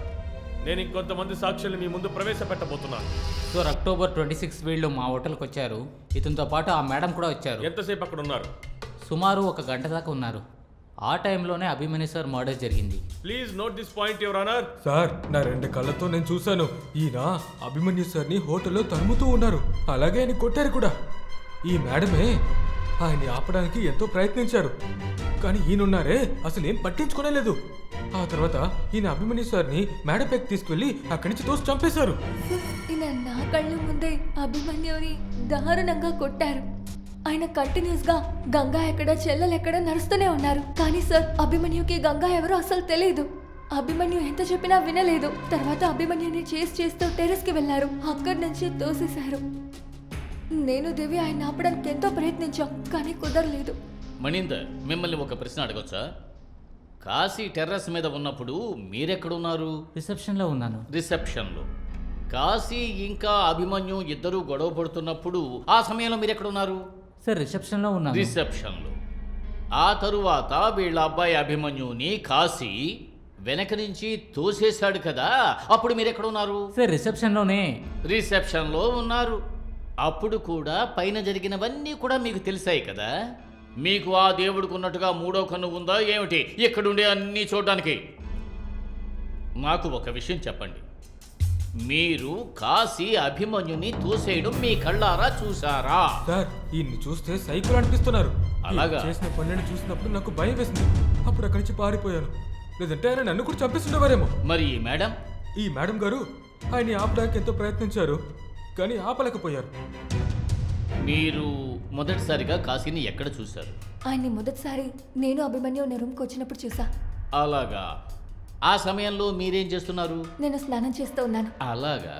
Speaker 6: నేను ఇంకొంతమంది సాక్షుల్ని మీ ముందు ప్రవేశపెట్టబోతున్నాను.
Speaker 9: సార్, అక్టోబర్ 26 వీళ్ళు మా హోటల్కి వచ్చారు. ఇతనితో పాటు ఆ మేడం కూడా వచ్చారు.
Speaker 6: ఎంతసేపు అక్కడ ఉన్నారు?
Speaker 9: సుమారు 1 గంట దాకా ఉన్నారు. ఆ టైంలోనే అభిమన్యు సార్ మర్డర్ జరిగింది.
Speaker 6: Please note this point your honour.
Speaker 7: Sir, నా 2 కళ్ళతో నేను చూశాను. ఈయన అభిమన్యు సార్ని హోటల్లో తరుముతూ ఉన్నారు. అలాగే ఆయన కొట్టారు కూడా. ఈ మేడమే ఆయన్ని ఆపడానికి ఎంతో ప్రయత్నించారు. కానీ ఈయనున్నారే అసలు ఏం పట్టించుకోనే లేదు. ఆ తర్వాత ఈయన అభిమన్యు సార్ని మేడపైకి తీసుకెళ్లి అక్కడి నుంచి తోసి చంపేశారు.
Speaker 10: ఈయన నా కళ్ళ ముందే అభిమన్యుని దారుణంగా కొట్టారు. ఆయన కంటిన్యూస్ గా గంగా ఎక్కడ చెల్లెలు ఎక్కడ నడుస్తూనే ఉన్నారు. కానీ సార్, అభిమన్యుకి గంగా ఎవరో అసలు తెలియదు. అభిమన్యు ఎంత చెప్పినా వినలేదు. తర్వాత అభిమన్యుని చేస్తూ టెర్రస్ కి వెళ్లారు. అక్కడి నుంచి తోసేశారు. నేను దేవి ఆయన ఆపడానికి ఎంతో ప్రయత్నించాం, కానీ కుదరలేదు.
Speaker 3: మణీందర్, మిమ్మల్ని ఒక ప్రశ్న అడగొచ్చా? కాశీ టెర్రస్ మీద ఉన్నప్పుడు మీరెక్కడున్నారు?
Speaker 9: రిసెప్షన్లో ఉన్నాను.
Speaker 3: రిసెప్షన్లో. కాశీ ఇంకా అభిమన్యు ఇద్దరూ గొడవ పడుతున్నప్పుడు ఆ సమయంలో మీరెక్కడున్నారు?
Speaker 9: సార్, రిసెప్షన్లో ఉన్నాను.
Speaker 3: రిసెప్షన్లో. ఆ తరువాత వీళ్ళ అబ్బాయి అభిమన్యుని కాశీ వెనక నుంచి తోసేశాడు కదా, అప్పుడు మీరెక్కడున్నారు?
Speaker 9: సార్, రిసెప్షన్లోనే.
Speaker 3: రిసెప్షన్లో ఉన్నారు. అప్పుడు కూడా పైన జరిగినవన్నీ కూడా మీకు తెలిసాయి కదా. మీకు ఆ దేవుడికి ఉన్నట్టుగా 3వ కన్ను ఉందా ఏమిటి ఇక్కడుండే అన్నీ చూడడానికి? నాకు ఒక విషయం చెప్పండి, మీరు కాశీ అభిమన్యుని తోసేయడం మీ కళ్ళారా చూసారా?
Speaker 7: సార్, ఈయన్ని చూస్తే సైకిల్ అనిపిస్తున్నారు.
Speaker 3: అలాగా?
Speaker 7: చేసిన పనులను చూసినప్పుడు నాకు భయం వేసింది. అప్పుడు అక్కడి నుంచి పారిపోయాను. లేదంటే ఆయన నన్ను కూడా చంపేస్తుండేవారేమో.
Speaker 3: మరి ఈ మేడం?
Speaker 7: ఈ మేడం గారు ఆయన్ని ఆపడానికి ఎంతో ప్రయత్నించారు, కానీ ఆపలేకపోయారు.
Speaker 3: మీరు మొదటిసారిగా కాశీని ఎక్కడ చూశారు?
Speaker 10: ఆయన్ని మొదటిసారి నేను అభిమన్యు రూమ్కి వచ్చినప్పుడు చూసా.
Speaker 3: అలాగా. ఆ సమయంలో మీరేం చేస్తున్నారు?
Speaker 10: నేను స్నానం చేస్తూ ఉన్నాను.
Speaker 3: అలాగా.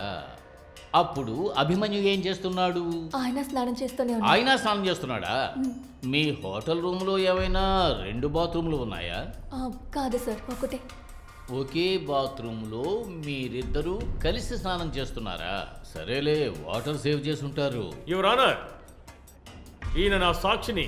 Speaker 3: అప్పుడు అభిమన్యు ఏం చేస్తున్నాడు?
Speaker 10: ఆయన స్నానం చేస్తూనే ఉన్నాడు.
Speaker 3: ఆయన స్నానం చేస్తున్నాడా? మీ హోటల్ రూమ్లో ఏమైనా 2 బాత్రూమ్లు ఉన్నాయా?
Speaker 10: కాదు సార్, ఒకటే.
Speaker 3: ఒకే బాత్రూంలో మీరిద్దరూ కలిసి స్నానం చేస్తున్నారా? సరేలే, వాటర్ సేవ్ చేసి ఉంటారు.
Speaker 6: యువర్ ఆనర్, ఈయన నా సాక్షిని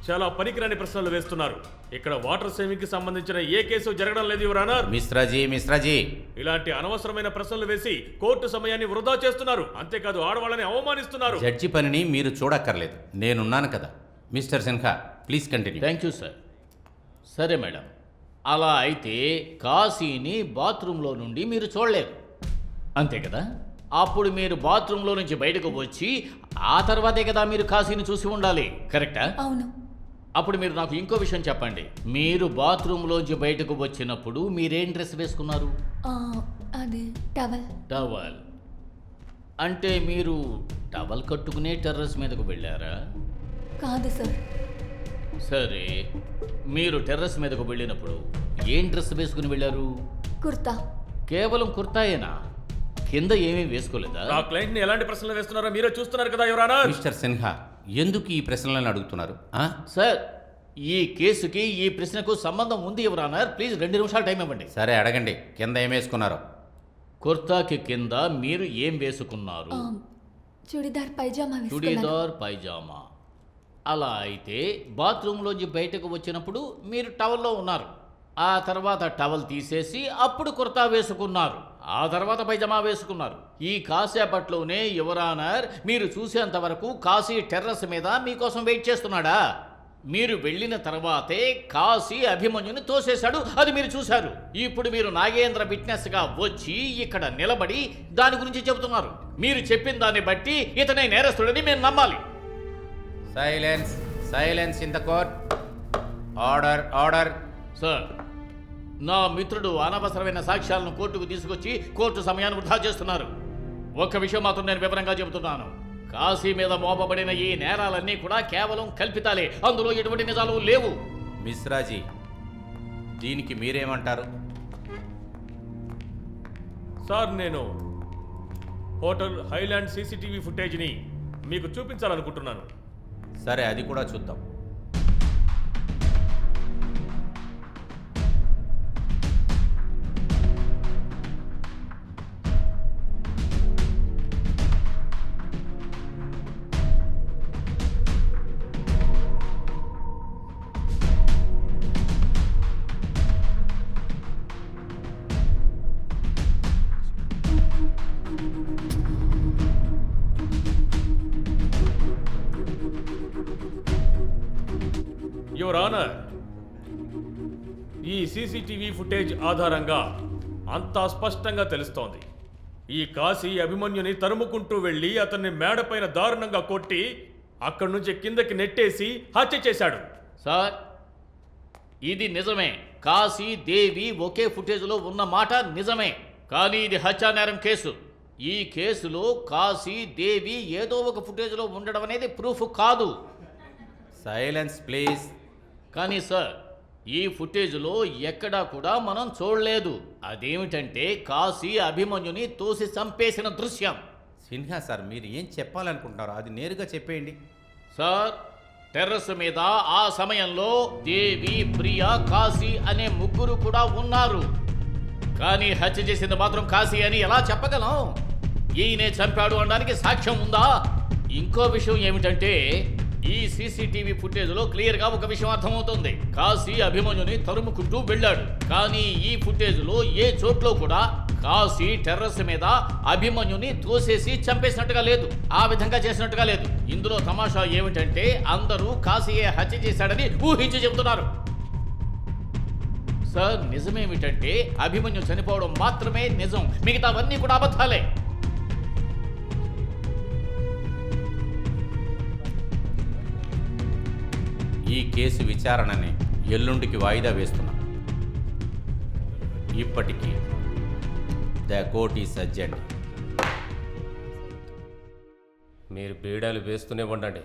Speaker 6: చాలా పనికిరాని ప్రశ్నలు వేస్తున్నారు. ఇక్కడ వాటర్ సేవింగ్ కి సంబంధించిన ఏ కేసు జరగడం లేదు యువర్ ఆనర్.
Speaker 11: మిశ్రాజీ,
Speaker 6: ఇలాంటి అనవసరమైన ప్రశ్నలు వేసి కోర్టు సమయాన్ని వృధా చేస్తున్నారు. అంతేకాదు, ఆడవాళ్ళని అవమానిస్తున్నారు.
Speaker 11: జడ్జి పనిని మీరు చూడక్కర్లేదు, నేనున్నాను కదా. Mister Sinha, please continue.
Speaker 3: Thank you sir. సరే మేడం, అలా అయితే కాశీని బాత్రూంలో నుండి మీరు చూడలేదు, అంతే కదా? అప్పుడు మీరు బాత్రూంలో నుంచి బయటకు వచ్చి ఆ తర్వాతే కదా మీరు కాశీని చూసి ఉండాలి, కరెక్టా?
Speaker 10: అవును.
Speaker 3: అప్పుడు మీరు నాకు ఇంకో విషయం చెప్పండి. మీరు బాత్రూంలోంచి బయటకు వచ్చినప్పుడు మీరేం డ్రెస్ వేసుకున్నారు?
Speaker 10: అది టవల్.
Speaker 3: టవల్ అంటే మీరు టవల్ కట్టుకునే టెర్రస్ మీదకు వెళ్ళారా?
Speaker 10: కాదు సార్.
Speaker 3: సరే, మీరు టెర్రస్ మీదకు వెళ్ళినప్పుడు ఏం డ్రెస్ వేసుకుని వెళ్ళారు?
Speaker 10: కుర్తా.
Speaker 3: కేవలం కుర్తాయేనా? కింద ఏమీ వేసుకోలేదా?
Speaker 6: నా క్లయింట్ ని ఎలాంటి ప్రశ్నలు వేస్తున్నారో మీరే చూస్తున్నారు కదా యువర్ ఆనర్.
Speaker 11: మిస్టర్ సిన్హా, ఎందుకు ఈ ప్రశ్నలను అడుగుతున్నారు?
Speaker 3: సార్, ఈ కేసుకి ఈ ప్రశ్నకు సంబంధం ఉంది యువర్ ఆనర్. ప్లీజ్ 2 నిమిషాలు టైం ఇవ్వండి.
Speaker 11: సరే అడగండి, కింద ఏం వేసుకున్నారో.
Speaker 3: కుర్తాకి కింద మీరు ఏం వేసుకున్నారు?
Speaker 10: చుడిదార్ పైజామా వేసుకున్నాను.
Speaker 3: చుడీదార్ పైజామా. అలా అయితే బాత్రూంలోంచి బయటకు వచ్చినప్పుడు మీరు టవల్లో ఉన్నారు. ఆ తర్వాత టవల్ తీసేసి అప్పుడు కుర్తా వేసుకున్నారు. ఆ తర్వాత పైజామా వేసుకున్నారు. ఈ కాసేపట్లోనే యువర్ ఆనర్, మీరు చూసేంత వరకు కాశీ టెర్రస్ మీద మీకోసం వెయిట్ చేస్తున్నాడా? మీరు వెళ్ళిన తర్వాతే కాశీ అభిమన్యుని తోసేశాడు, అది మీరు చూశారు. ఇప్పుడు మీరు నాగేంద్ర విట్నెస్గా వచ్చి ఇక్కడ నిలబడి దాని గురించి చెబుతున్నారు. మీరు చెప్పిన దాన్ని బట్టి ఇతనే నేరస్తుడని మేము నమ్మాలి.
Speaker 11: Silence, silence in the court. Order, order.
Speaker 3: Sir, నా మిత్రుడు అనవసరమైన సాక్ష్యాలను కోర్టుకు తీసుకొచ్చి కోర్టు సమయాన్ని వృధా చేస్తున్నారు. ఒక్క విషయం మాత్రం నేను వివరంగా చెబుతున్నాను. కాశీ మీద మోపబడిన ఈ నేరాలన్నీ కూడా కేవలం కల్పితాలే, అందులో ఎటువంటి నిజాలు లేవు.
Speaker 11: మిశ్రాజీ, దీనికి మీరేమంటారు?
Speaker 6: సార్, నేను హోటల్ హైలాండ్ సీసీటీవీ ఫుటేజ్ని మీకు చూపించాలనుకుంటున్నాను.
Speaker 11: సరే, అది కూడా చూద్దాం.
Speaker 6: యువర్ ఆనర్, ఈ సీసీటీవీ ఫుటేజ్ ఆధారంగా అంతా స్పష్టంగా తెలుస్తోంది. ఈ కాశీ అభిమన్యుని తరుముకుంటూ వెళ్ళి అతన్ని మేడపైన దారుణంగా కొట్టి అక్కడి నుంచి కిందకి నెట్టేసి హత్య చేశాడు.
Speaker 3: సార్, ఇది నిజమే. కాశీ, దేవి ఒకే ఫుటేజ్లో ఉన్న మాట నిజమే. కానీ ఇది హత్యానేరం కేసు. ఈ కేసులో కాశీ, దేవి ఏదో ఒక ఫుటేజ్లో ఉండడం అనేది ప్రూఫ్ కాదు.
Speaker 11: Silence please.
Speaker 3: కానీ సార్, ఈ ఫుటేజ్లో ఎక్కడా కూడా మనం చూడలేదు. అదేమిటంటే కాశీ అభిమన్యుని తోసి చంపేసిన దృశ్యం.
Speaker 11: సిన్హా సార్, మీరు ఏం చెప్పాలనుకుంటున్నారో అది నేరుగా చెప్పేయండి.
Speaker 3: సార్, టెర్రస్ మీద ఆ సమయంలో దేవి, ప్రియా, కాశీ అనే ముగ్గురు కూడా ఉన్నారు. కానీ హత్య చేసింది మాత్రం కాశీ అని ఎలా చెప్పగలం? ఈయనే చంపాడు అనడానికి సాక్ష్యం ఉందా? ఇంకో విషయం ఏమిటంటే ఈ సీసీటీవీ ఫుటేజ్లో క్లియర్గా ఒక విషయం అర్థమవుతుంది. కాశీ అభిమన్యుని తరుముకుంటూ వెళ్ళాడు. కానీ ఈ ఫుటేజ్లో ఏ చోట్లో కూడా కాశీ టెర్రస్ మీద అభిమన్యుని తోసేసి చంపేసినట్టుగా లేదు, ఆ విధంగా చేసినట్టుగా లేదు. ఇందులో తమాషా ఏమిటంటే అందరూ కాశీయే హత్య చేశాడని ఊహించి చెబుతున్నారు. సార్, నిజమేమిటంటే అభిమన్యు చనిపోవడం మాత్రమే నిజం, మిగతావన్నీ కూడా అబద్ధాలే.
Speaker 11: ఈ కేసు విచారణని ఎల్లుండికి వాయిదా వేస్తున్నాం. ఇప్పటికీ ద కోర్ట్ ఈస్ అడ్జర్న్డ్.
Speaker 12: మీరు బీడాలు వేస్తూనే ఉండండి.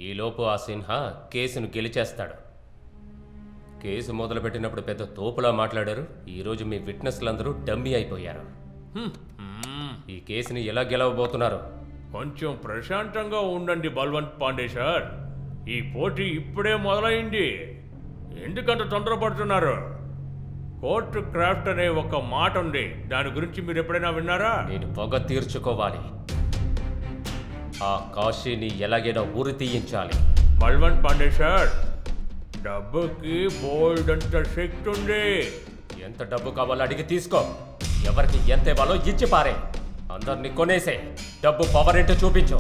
Speaker 12: ఈలోపు ఆ సిన్హా కేసును గెలిచేస్తాడు. కేసు మొదలుపెట్టినప్పుడు పెద్ద తోపులా మాట్లాడారు. ఈరోజు మీ విట్నెస్లందరూ డమ్మీ అయిపోయారు. ఈ కేసుని ఎలా గెలవబోతున్నారు?
Speaker 6: కొంచెం ప్రశాంతంగా ఉండండి బల్వంత్ పాండే సార్. ఈ పోటీ ఇప్పుడే మొదలైంది. ఎందుకంత తొందరపడుతున్నారు? కోర్టు క్రాఫ్ట్ అనే ఒక మాట ఉంది, దాని గురించి మీరు ఎప్పుడైనా విన్నారా?
Speaker 12: నేను పొగ తీర్చుకోవాలి. ఆ కాశీని ఎలాగైనా ఉరి తీయించాలి.
Speaker 6: బల్వంత్ పాండే సార్, డబ్బుకి బోల్డ్ అంత శక్తి ఉంది.
Speaker 12: ఎంత డబ్బు కావాలో అడిగి తీసుకో. ఎవరికి ఎంత ఇవ్వాలో ఇచ్చి పారే. అందరినీ కొనేసే. డబ్బు పవర్ ఏంటో చూపించు.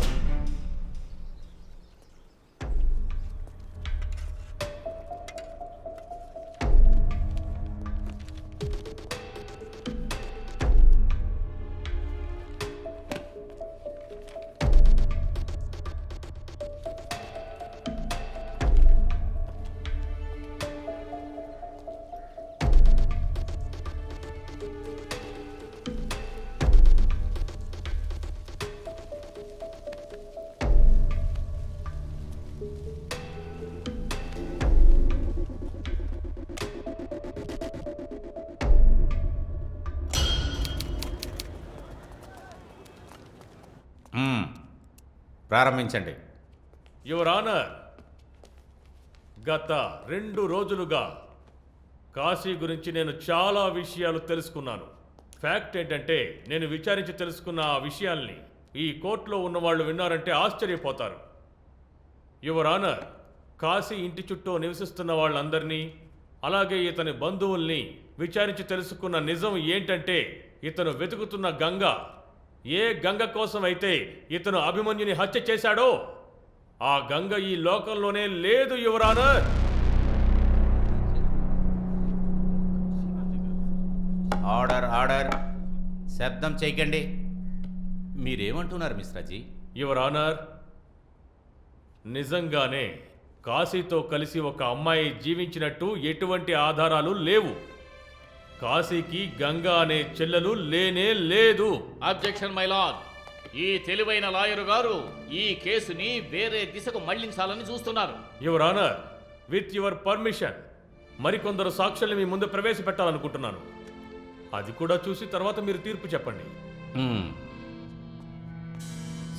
Speaker 11: ప్రారంభించండి.
Speaker 6: యువర్ ఆనర్, గత 2 రోజులుగా కాశీ గురించి నేను చాలా విషయాలు తెలుసుకున్నాను. ఫ్యాక్ట్ ఏంటంటే నేను విచారించి తెలుసుకున్న ఆ విషయాల్ని ఈ కోర్టులో ఉన్నవాళ్ళు విన్నారంటే ఆశ్చర్యపోతారు. యువర్ ఆనర్, కాశీ ఇంటి చుట్టూ నివసిస్తున్న వాళ్ళందరినీ అలాగే ఇతని బంధువుల్ని విచారించి తెలుసుకున్న నిజం ఏంటంటే ఇతను వెతుకుతున్న గంగ ఏ గంగ కోసం అయితే ఇతను అభిమన్యుని హత్య చేశాడో ఆ గంగ ఈ లోకంలోనే లేదు యువర్ ఆనర్.
Speaker 11: ఆర్డర్ ఆర్డర్, శబ్దం చేయకండి. మీరేమంటున్నారు మిశ్రాజీ?
Speaker 6: యువర్ ఆనర్, నిజంగానే కాశీతో కలిసి ఒక అమ్మాయి జీవించినట్టు ఎటువంటి ఆధారాలు లేవు. కాశీకి గంగా అనే చెల్లెలు లేనే లేదు.
Speaker 3: Objection my lord. ఈ తెలివైన లాయరు గారు ఈ కేసుని వేరే దిశకు మళ్లించాలని చూస్తున్నారు.
Speaker 6: Your honour, with your permission మరికొందరు సాక్షుల్ని మీ ముందు ప్రవేశపెట్టాలనుకుంటున్నాను. అది కూడా చూసి తర్వాత మీరు తీర్పు చెప్పండి.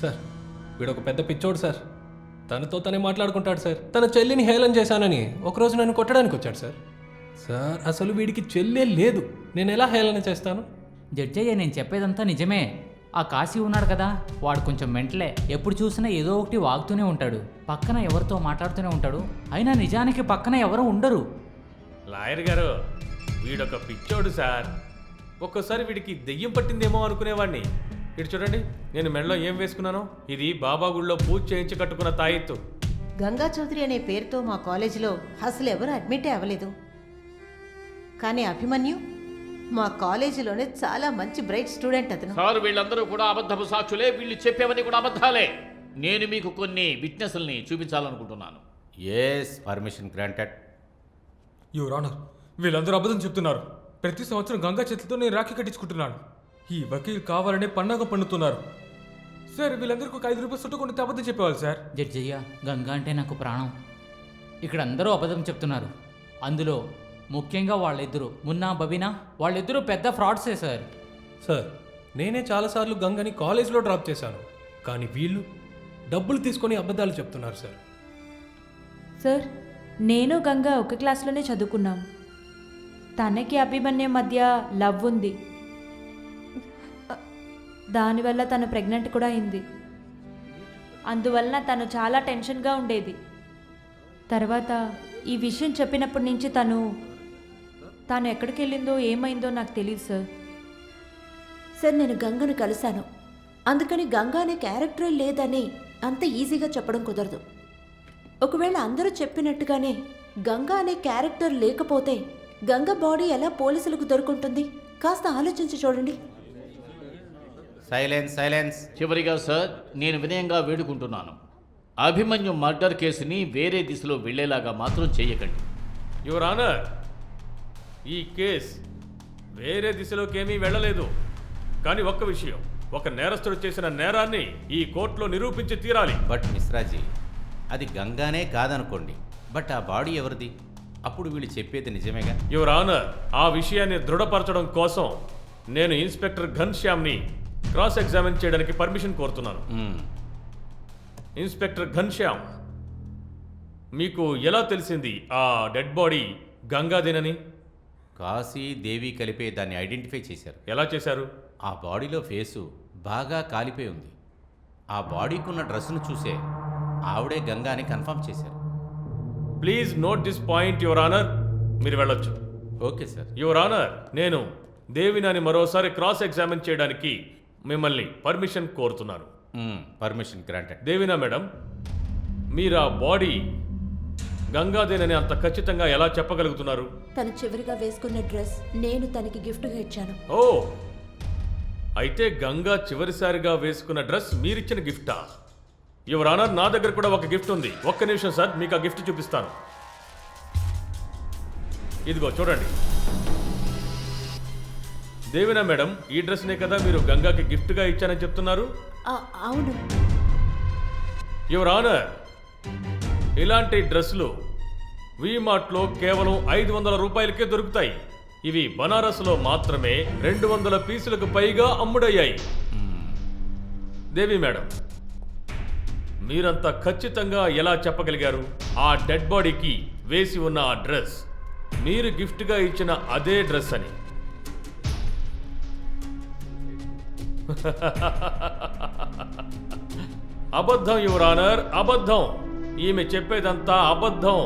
Speaker 4: సార్ వీడొక పెద్ద పిచ్చోడు సార్. తనతో తనే మాట్లాడుకుంటాడు సార్. తన చెల్లిని హేళన చేశానని ఒకరోజు నన్ను కొట్టడానికి వచ్చాడు సార్. సార్ అసలు వీడికి చెల్లే లేదు, నేను ఎలా హేళన చేస్తాను?
Speaker 9: జడ్జయ్య, నేను చెప్పేదంతా నిజమే. ఆ కాశీ ఉన్నాడు కదా, వాడు కొంచెం మెంటలే. ఎప్పుడు చూసినా ఏదో ఒకటి వాగుతూనే ఉంటాడు, పక్కన ఎవరితో మాట్లాడుతూనే ఉంటాడు. అయినా నిజానికి పక్కన ఎవరు ఉండరు.
Speaker 6: లాయర్ గారు, వీడొక పిచ్చోడు సార్. ఒక్కోసారి వీడికి దెయ్యం పట్టిందేమో అనుకునేవాడిని. ఇటు చూడండి, నేను మెడలో ఏం వేసుకున్నాను. ఇది బాబా గుళ్ళో పూజ చేయించి కట్టుకున్న తాయెత్తు.
Speaker 8: గంగా చౌదరి అనే పేరుతో మా కాలేజీలో అసలు ఎవరు అడ్మిటే అవ్వలేదు. కానీ అభిమన్యు మా కాలేజీలోనే చాలా మంచి బ్రైట్ స్టూడెంట్ అతను.
Speaker 3: సార్ వీళ్ళందరూ కూడా అబద్ధపు సాక్షులే. వీళ్ళు చెప్పేవన్నీ కూడా అబద్ధాలే. నేను మీకు కొన్ని విట్నెస్ల్ని చూపించాలనుకుంటున్నాను.
Speaker 11: Yes, permission granted.
Speaker 7: Your honour, వీళ్ళందరూ అబద్ధం చెప్తున్నారు. ప్రతి సంవత్సరం గంగా చేతితో నేను రాఖీ కట్టించుకుంటున్నాను. ఈ వకీల్ కావాలనే పన్నాగం పన్నుతున్నారు సార్. వీళ్ళందరికీ ఒక 5 రూపాయలు చుట్టుకొని అబద్ధం చెప్పేవాళ్ళు సార్.
Speaker 9: జడ్జయ్య, గంగా అంటే నాకు ప్రాణం. ఇక్కడ అందరూ అబద్ధం చెప్తున్నారు. అందులో ముఖ్యంగా వాళ్ళిద్దరూ, మున్నా బబీనా, వాళ్ళిద్దరూ పెద్ద ఫ్రాడ్సే సార్.
Speaker 4: సార్ నేనే చాలాసార్లు గంగని కాలేజ్లో డ్రాప్ చేశాను, కానీ వీళ్ళు డబ్బులు తీసుకొని అబద్ధాలు చెప్తున్నారు సార్.
Speaker 2: సార్, నేను గంగా ఒక క్లాస్లోనే చదువుకున్నాం. తనకి అభిమన్యం మధ్య లవ్ ఉంది. దానివల్ల తను ప్రెగ్నెంట్ కూడా అయింది. అందువలన తను చాలా టెన్షన్గా ఉండేది. తర్వాత ఈ విషయం చెప్పినప్పటి నుంచి తను ఎక్కడికి వెళ్ళిందో ఏమైందో నాకు తెలియదు సార్.
Speaker 8: సార్, నేను గంగను కలిశాను. అందుకని గంగా అనే క్యారెక్టరే లేదని అంత ఈజీగా చెప్పడం కుదరదు. ఒకవేళ అందరూ చెప్పినట్టుగానే గంగా అనే క్యారెక్టర్ లేకపోతే గంగ బాడీ ఎలా పోలీసులకు దొరుకుంటుంది? కాస్త ఆలోచించి చూడండి.
Speaker 11: Silence silence.
Speaker 3: చివరిగా సార్, నేను వినయంగా వేడుకుంటున్నాను, అభిమన్యు మర్డర్ కేసుని వేరే దిశలో వెళ్లేలాగా మాత్రం చేయకండి.
Speaker 6: యువర్ ఆనర్, ఈ కేస్ వేరే దిశలోకేమీ వెళ్ళలేదు. కానీ ఒక్క విషయం, ఒక నేరస్తుడు చేసిన నేరాన్ని ఈ కోర్టులో నిరూపించి తీరాలి.
Speaker 11: బట్ మిశ్రాజీ, అది గంగానే కాదనుకోండి, బట్ ఆ బాడీ ఎవరిది? అప్పుడు వీళ్ళు చెప్పేది నిజమేగా?
Speaker 6: యువర్ ఆనర్, ఆ విషయాన్ని దృఢపరచడం కోసం నేను ఇన్స్పెక్టర్ ఘన్శ్యామ్ని క్రాస్ ఎగ్జామిన్ చేయడానికి పర్మిషన్ కోరుతున్నాను. ఇన్స్పెక్టర్ ఘన్శ్యామ్, మీకు ఎలా తెలిసింది ఆ డెడ్ బాడీ గంగాదేనని?
Speaker 11: కాశీ దేవి కలిపే దాన్ని ఐడెంటిఫై చేశారు.
Speaker 6: ఎలా చేశారు?
Speaker 11: ఆ బాడీలో ఫేసు బాగా కాలిపోయి ఉంది. ఆ బాడీకి ఉన్న డ్రెస్సును చూసే ఆవిడే గంగా అని కన్ఫర్మ్ చేశారు.
Speaker 6: Please note this point your honour. మీరు వెళ్ళొచ్చు.
Speaker 11: Okay sir.
Speaker 6: యువర్ ఆనర్, నేను దేవినాని మరోసారి క్రాస్ ఎగ్జామిన్ చేయడానికి మిమ్మల్ని పర్మిషన్ కోరుతున్నాను.
Speaker 11: Permission granted.
Speaker 6: దేవినా మేడం, మీరు ఆ బాడీ గంగాదేనని అంత ఖచ్చితంగా ఎలా చెప్పగలుగుతున్నారు?
Speaker 8: తను చివరిగా వేసుకున్న డ్రెస్ నేను తనకి గిఫ్ట్గా ఇచ్చాను.
Speaker 6: ఓ, అయితే గంగా చివరిసారిగా వేసుకున్న డ్రెస్ మీరిచ్చిన గిఫ్టా? యువర్ ఆనర్, నా దగ్గర కూడా ఒక గిఫ్ట్ ఉంది. ఒక్క నిమిషం సార్, మీకు ఆ గిఫ్ట్ చూపిస్తాను. ఇదిగో చూడండి. దేవినా మేడం, ఈ డ్రెస్నే కదా మీరు గంగాకి గిఫ్ట్గా ఇచ్చానని చెప్తున్నారు?
Speaker 8: అవును.
Speaker 6: యువర్ ఆనర్, ఇలాంటి డ్రెస్సులు వీమార్ట్లో కేవలం 500 రూపాయలకే దొరుకుతాయి. ఇవి బనారస్లో మాత్రమే 200 పీసులకు పైగా అమ్ముడయ్యాయి. దేవి మేడం, మీరంతా ఖచ్చితంగా ఎలా చెప్పగలిగారు ఆ డెడ్ బాడీకి వేసి ఉన్న ఆ డ్రెస్ మీరు గిఫ్ట్గా ఇచ్చిన అదే డ్రెస్ అని? అబద్ధం యువర్ ఆనర్, అబద్ధం. ఈమె చెప్పేదంతా అబద్ధం.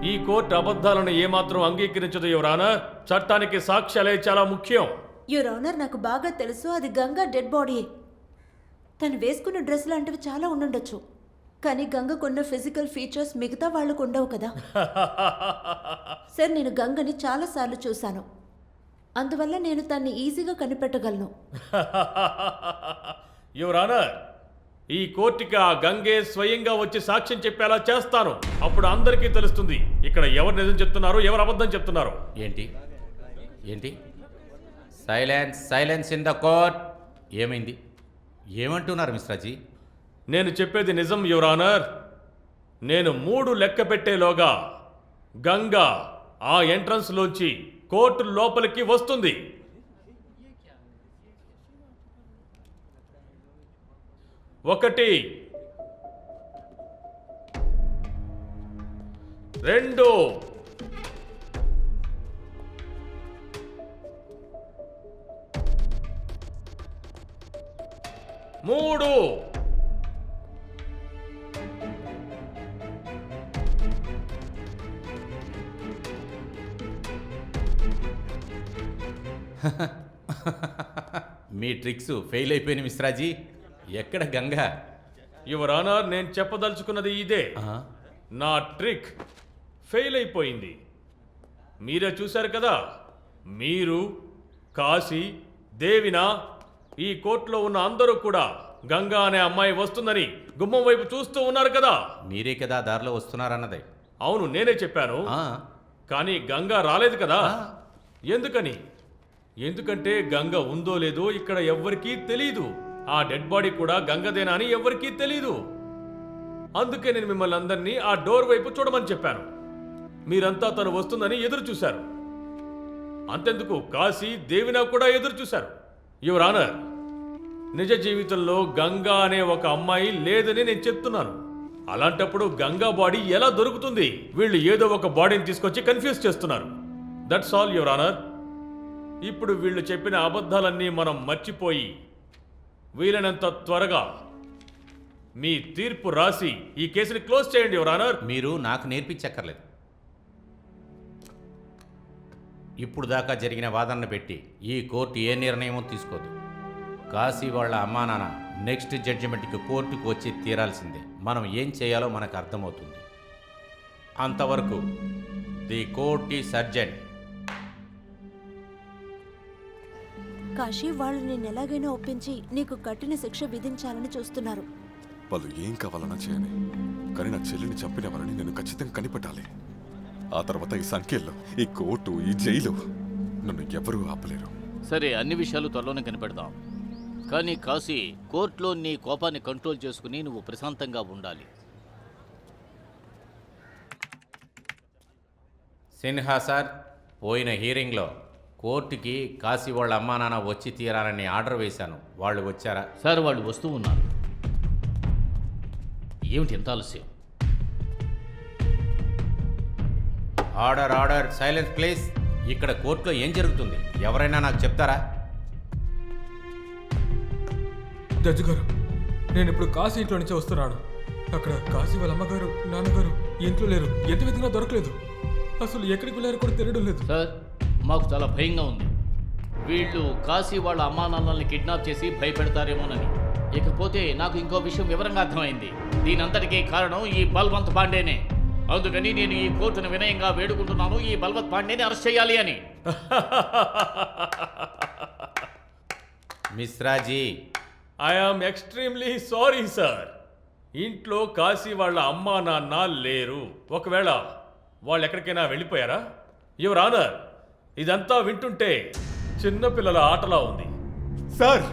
Speaker 6: ఈ కోర్టు అబద్ధాలను ఏమాత్రం అంగీకరించదు యువర్ ఆనర్. చట్టానికి సాక్ష్యాలే చాలా ముఖ్యం.
Speaker 8: యువర్ ఆనర్, నాకు బాగా తెలుసు అది గంగా డెడ్ బాడీ. తను వేసుకున్న డ్రెస్ లాంటివి చాలా ఉండుండొచ్చు, కానీ గంగకున్న ఫిజికల్ ఫీచర్స్ మిగతా వాళ్ళకు ఉండవు కదా. సార్, నేను గంగని చాలాసార్లు చూశాను, అందువల్ల నేను తన్ని ఈజీగా కనిపెట్టగలను.
Speaker 6: యువర్ ఆనర్, ఈ కోర్టుకి ఆ గంగే స్వయంగా వచ్చి సాక్ష్యం చెప్పేలా చేస్తాను. అప్పుడు అందరికీ తెలుస్తుంది ఇక్కడ ఎవరు నిజం చెప్తున్నారు, ఎవరు అబద్ధం చెప్తున్నారు.
Speaker 11: ఏంటి ఏంటి? Silence, silence in the court. ఏమైంది? ఏమంటున్నారు మిశ్రాజీ?
Speaker 6: నేను చెప్పేది నిజం యువర్ ఆనర్. నేను 3 లెక్క పెట్టేలోగా గంగా ఆ ఎంట్రన్స్ లోంచి కోర్టు లోపలికి వస్తుంది. 1 2 3
Speaker 11: మీ ట్రిక్స్ ఫెయిల్ అయిపోయిన మిశ్రాజీ. ఎక్కడ గంగా?
Speaker 6: యువర్ ఆనర్, నేను చెప్పదలుచుకున్నది ఇదే. నా ట్రిక్ ఫెయిల్ అయిపోయింది. మీరే చూశారు కదా. మీరు, కాశీ, దేవినా, ఈ కోర్టులో ఉన్న అందరూ కూడా గంగా అనే అమ్మాయి వస్తుందని గుమ్మం వైపు చూస్తూ ఉన్నారు కదా.
Speaker 11: మీరే కదా దారిలో వస్తున్నారన్నది.
Speaker 6: అవును, నేనే చెప్పాను. కానీ గంగా రాలేదు కదా. ఎందుకని? ఎందుకంటే గంగ ఉందో లేదో ఇక్కడ ఎవ్వరికీ తెలీదు. ఆ డెడ్ బాడీ కూడా గంగదేనా అని ఎవ్వరికీ తెలీదు. అందుకే నేను మిమ్మల్ని అందరినీ ఆ డోర్ వైపు చూడమని చెప్పాను. మీరంతా తను వస్తుందని ఎదురు చూశారు. అంతెందుకు, కాశీ, దేవినా కూడా ఎదురు చూశారు. యువర్ ఆనర్, నిజ జీవితంలో గంగా అనే ఒక అమ్మాయి లేదని నేను చెప్తున్నాను. అలాంటప్పుడు గంగా బాడీ ఎలా దొరుకుతుంది? వీళ్ళు ఏదో ఒక బాడీని తీసుకొచ్చి కన్ఫ్యూజ్ చేస్తున్నారు. That's all your honour. ఇప్పుడు వీళ్ళు చెప్పిన అబద్ధాలన్నీ మనం మర్చిపోయి వీలైనంత త్వరగా మీ తీర్పు రాసి ఈ కేసుని క్లోజ్ చేయండి యువర్ ఆనర్.
Speaker 11: మీరు నాకు నేర్పించక్కర్లేదు. ఇప్పుడు దాకా జరిగిన వాదనను పెట్టి ఈ కోర్టు ఏ నిర్ణయమో తీసుకోదు. కాశీ వాళ్ళ అమ్మా నాన్న నెక్స్ట్ జడ్జిమెంట్కి కోర్టుకు వచ్చి తీరాల్సిందే. మనం ఏం చేయాలో మనకు అర్థమవుతుంది. అంతవరకు the court is urgent.
Speaker 8: Kashi, వాళ్ళు నేను ఎలాగైనా ఒప్పించి నీకు కఠిన శిక్ష విధించాలని చూస్తున్నారు.
Speaker 5: వాళ్ళు ఏం కావాలన్నా చేయని, కానీ నా చెల్లిని చంపిన వాళ్ళని నేను ఖచ్చితంగా కనిపెట్టాలి. ఆ తర్వాత ఈ సంఖ్యల్లో, ఈ కోర్టు, ఈ జైలు నన్ను ఎవరూ ఆపలేరు.
Speaker 3: సరే, అన్ని విషయాలు త్వరలోనే కనిపెడదాం. కానీ కాశీ, కోర్టులో నీ కోపాన్ని కంట్రోల్ చేసుకుని నువ్వు ప్రశాంతంగా ఉండాలి.
Speaker 11: సిన్హా సార్, పోయిన హీరింగ్లో కోర్టుకి కాశీ వాళ్ళ అమ్మా నాన్న వచ్చి తీరాలని ఆర్డర్ వేశాను. వాళ్ళు వచ్చారా?
Speaker 3: సార్, వాళ్ళు వస్తూ ఉన్నారు. ఏమిటి ఎంత ఆలస్యం?
Speaker 11: Order, order, silence please. ఇక్కడ కోర్టులో ఏం జరుగుతుంది ఎవరైనా నాకు చెప్తారా?
Speaker 7: జడ్జి గారు, నేను ఇప్పుడు కాశీ ఇంట్లో నుంచి వస్తున్నాను. అక్కడ కాశీ వాళ్ళ అమ్మగారు, నాన్నగారు ఇంట్లో లేరు. ఎంత విధంగా దొరకలేదు. అసలు ఎక్కడికి వెళ్ళారు కూడా తెలియడం లేదు.
Speaker 3: సార్, మాకు చాలా భయంగా ఉంది. వీళ్ళు కాశీ వాళ్ళ అమ్మా నాన్నల్ని కిడ్నాప్ చేసి భయపెడతారేమోనని. ఇకపోతే నాకు ఇంకో విషయం వివరంగా అర్థమైంది. దీనంతటికీ కారణం ఈ బల్వంత్ పాండేనే. అందుకని నేను ఈ కోర్టును వినయంగా వేడుకుంటున్నాను, ఈ బల్వంత్ పాండేని అరెస్ట్ చేయాలి అని.
Speaker 11: Mishraji,
Speaker 6: I am extremely sorry sir. ఇంట్లో కాశీ వాళ్ళ అమ్మా నాన్న లేరు. ఒకవేళ వాళ్ళు ఎక్కడికైనా వెళ్ళిపోయారా? యువర్ ఆనర్, ఇదంతా వింటుంటే చిన్నపిల్లల ఆటలా ఉంది.
Speaker 5: సార్,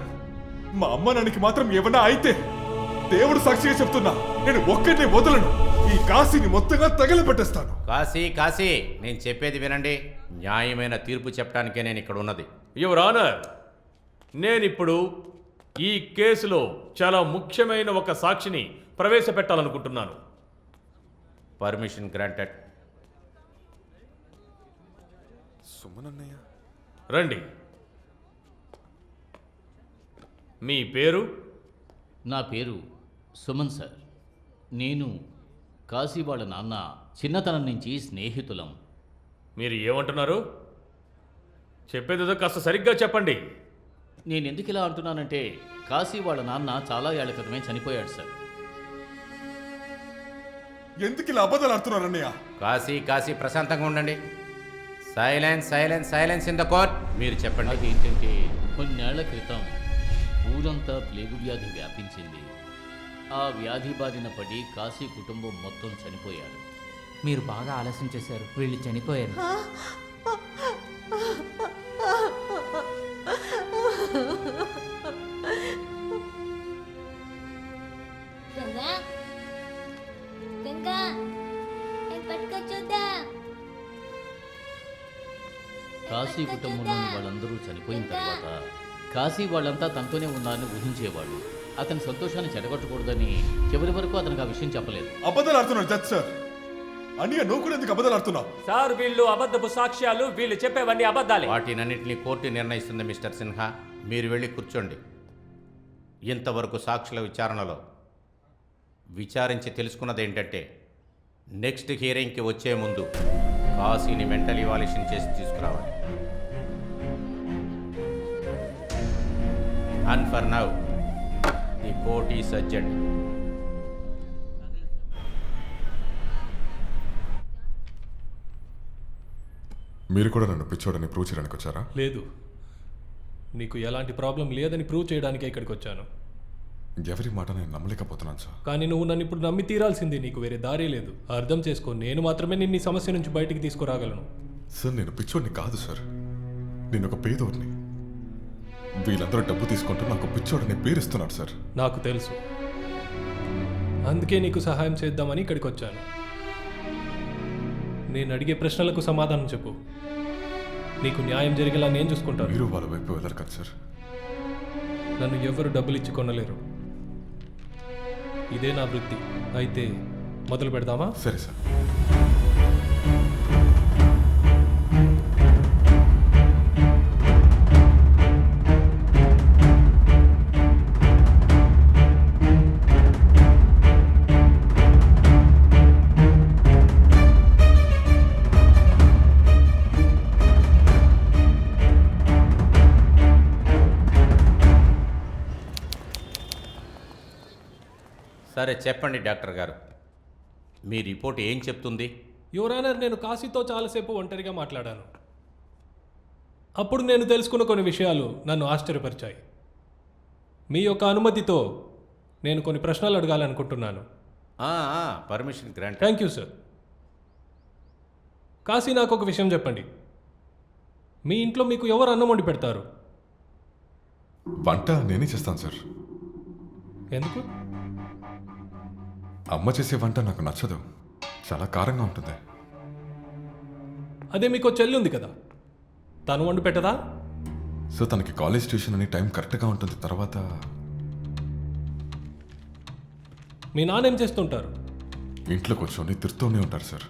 Speaker 5: మా అమ్మ నాన్నకి మాత్రం ఏమన్నా అయితే దేవుడు సాక్షిగా చెప్తున్నా, నేను ఒక్కడిని వదలను. ఈ కాశీని మొత్తంగా తగలబెట్టేస్తాను.
Speaker 11: కాశీ, కాశీ, నేను చెప్పేది వినండి. న్యాయమైన తీర్పు చెప్పడానికే నేను ఇక్కడ ఉన్నది.
Speaker 6: యువర్ ఆనర్, నేనిప్పుడు ఈ కేసులో చాలా ముఖ్యమైన ఒక సాక్షిని ప్రవేశపెట్టాలనుకుంటున్నాను.
Speaker 11: Permission granted.
Speaker 5: సుమనన్నయ్య
Speaker 6: రండి. మీ పేరు?
Speaker 3: నా పేరు సుమన్ సార్. నేను కాశీ వాళ్ళ నాన్న చిన్నతనం నుంచి స్నేహితులం.
Speaker 6: మీరు ఏమంటున్నారు? చెప్పేదేదో కాస్త సరిగ్గా చెప్పండి.
Speaker 3: నేను ఎందుకు ఇలా అంటున్నానంటే కాశీ వాళ్ళ నాన్న చాలా ఏళ్ల క్రితమే చనిపోయాడు సార్.
Speaker 5: ఎందుకు ఇలా అబద్ధాలు ఆడుతున్నారన్నయ్య?
Speaker 11: కాశీ కాశీ ప్రశాంతంగా ఉండండి. Silence silence silence in the court. మీరు చెప్పండి.
Speaker 3: అదేంటంటే కొన్నేళ్ల క్రితం ఊరంతా ప్లేగు వ్యాధి వ్యాపించింది. ఆ వ్యాధి బారిన పడి కాశీ కుటుంబం మొత్తం చనిపోయారు.
Speaker 9: మీరు బాగా ఆలస్యం చేశారు, వీళ్ళు చనిపోయారు.
Speaker 10: గంగా గంగా పట్టుకొచ్చుద్దాం.
Speaker 3: కాశీ కుటుంబంలోని వాళ్ళందరూ చనిపోయిన తర్వాత కాశీ వాళ్ళంతా తనతోనే ఉన్నారని ఊహించేవాళ్ళు. అతని సంతోషాన్ని చెడగొట్టకూడదని చివరి వరకు అతనికి ఆ విషయం చెప్పలేదు.
Speaker 5: అబద్ధాలు ఆడుతున్నారు జడ్జ్ సార్. అన్నయ్య నువ్వు కూడా ఎందుకు అబద్ధాలు ఆడుతున్నావు?
Speaker 12: సార్ వీళ్ళు అబద్ధపు సాక్ష్యాలు, వీళ్ళు చెప్పేవన్నీ అబద్ధాలే.
Speaker 11: వాటినన్నింటినీ కోర్టు నిర్ణయిస్తుంది మిస్టర్ సిన్హా. మీరు వెళ్ళి కూర్చోండి. ఇంతవరకు సాక్షుల విచారణలో విచారించి తెలుసుకున్నది ఏంటంటే నెక్స్ట్ హియరింగ్కి వచ్చే ముందు కాశీని మెంటల్ ఇవాల్యుయేషన్ చేసి తీసుకురావాలి. And for now the court is adjourned.
Speaker 5: మీరు కూడా నన్ను పిచ్చోడని ప్రూవ్ చేయడానికి వచ్చారా?
Speaker 4: లేదు, నీకు ఎలాంటి ప్రాబ్లం లేదని ప్రూవ్ చేయడానికే ఇక్కడికి వచ్చాను.
Speaker 5: ఎవరి మాట నేను నమ్మలేకపోతున్నాను సార్.
Speaker 4: కానీ నువ్వు నన్ను ఇప్పుడు నమ్మి తీరాల్సింది. నీకు వేరే దారి లేదు. అర్థం చేసుకో. నేను మాత్రమే నిన్ను ఈ సమస్య నుంచి బయటికి తీసుకురాగలను.
Speaker 5: సార్ నేను పిచ్చోడిని కాదు సార్. నేను ఒక పేదోడిని. వీళ్ళందరూ డబ్బు తీసుకుంటూ నాకు పిచ్చోడని పేరుస్తున్నారు సార్.
Speaker 4: నాకు తెలుసు, అందుకే నీకు సహాయం చేద్దామని ఇక్కడికి వచ్చాను. నేను అడిగే ప్రశ్నలకు సమాధానం చెప్పు. నీకు న్యాయం జరిగేలా నేను చూసుకుంటాను.
Speaker 5: మీరు వాళ్ళ వైపు వెళ్ళరు కదా సార్.
Speaker 4: నన్ను ఎవరు డబ్బులు ఇచ్చి కొనలేరు. ఇదే నా వృత్తి. అయితే మొదలు పెడదామా?
Speaker 5: సరే సార్.
Speaker 11: సరే చెప్పండి డాక్టర్ గారు, మీ రిపోర్ట్ ఏం చెప్తుంది?
Speaker 4: యువర్ ఆనర్, నేను కాశీతో చాలాసేపు ఒంటరిగా మాట్లాడాను. అప్పుడు నేను తెలుసుకున్న కొన్ని విషయాలు నన్ను ఆశ్చర్యపరిచాయి. మీ యొక్క అనుమతితో నేను కొన్ని ప్రశ్నలు అడగాలనుకుంటున్నాను.
Speaker 11: Permission grant.
Speaker 4: Thank you sir. Kashi, నాకు ఒక విషయం చెప్పండి. మీ ఇంట్లో మీకు ఎవరు అన్నం వండి పెడతారు?
Speaker 5: వంట నేనే చేస్తాను సార్.
Speaker 4: ఎందుకు?
Speaker 5: అమ్మ చేసే వంట నాకు నచ్చదు. చాలా కారంగా ఉంటుంది.
Speaker 4: అదే మీకు చెల్లి ఉంది కదా, తను వండి పెట్టదా?
Speaker 5: సో తనకి కాలేజ్ ట్యూషన్ అని టైం కరెక్ట్గా ఉంటుంది. తర్వాత
Speaker 4: మీ నాన్న ఏం చేస్తుంటారు?
Speaker 5: ఇంట్లో కూర్చొని తిరుతూనే ఉంటారు సార్.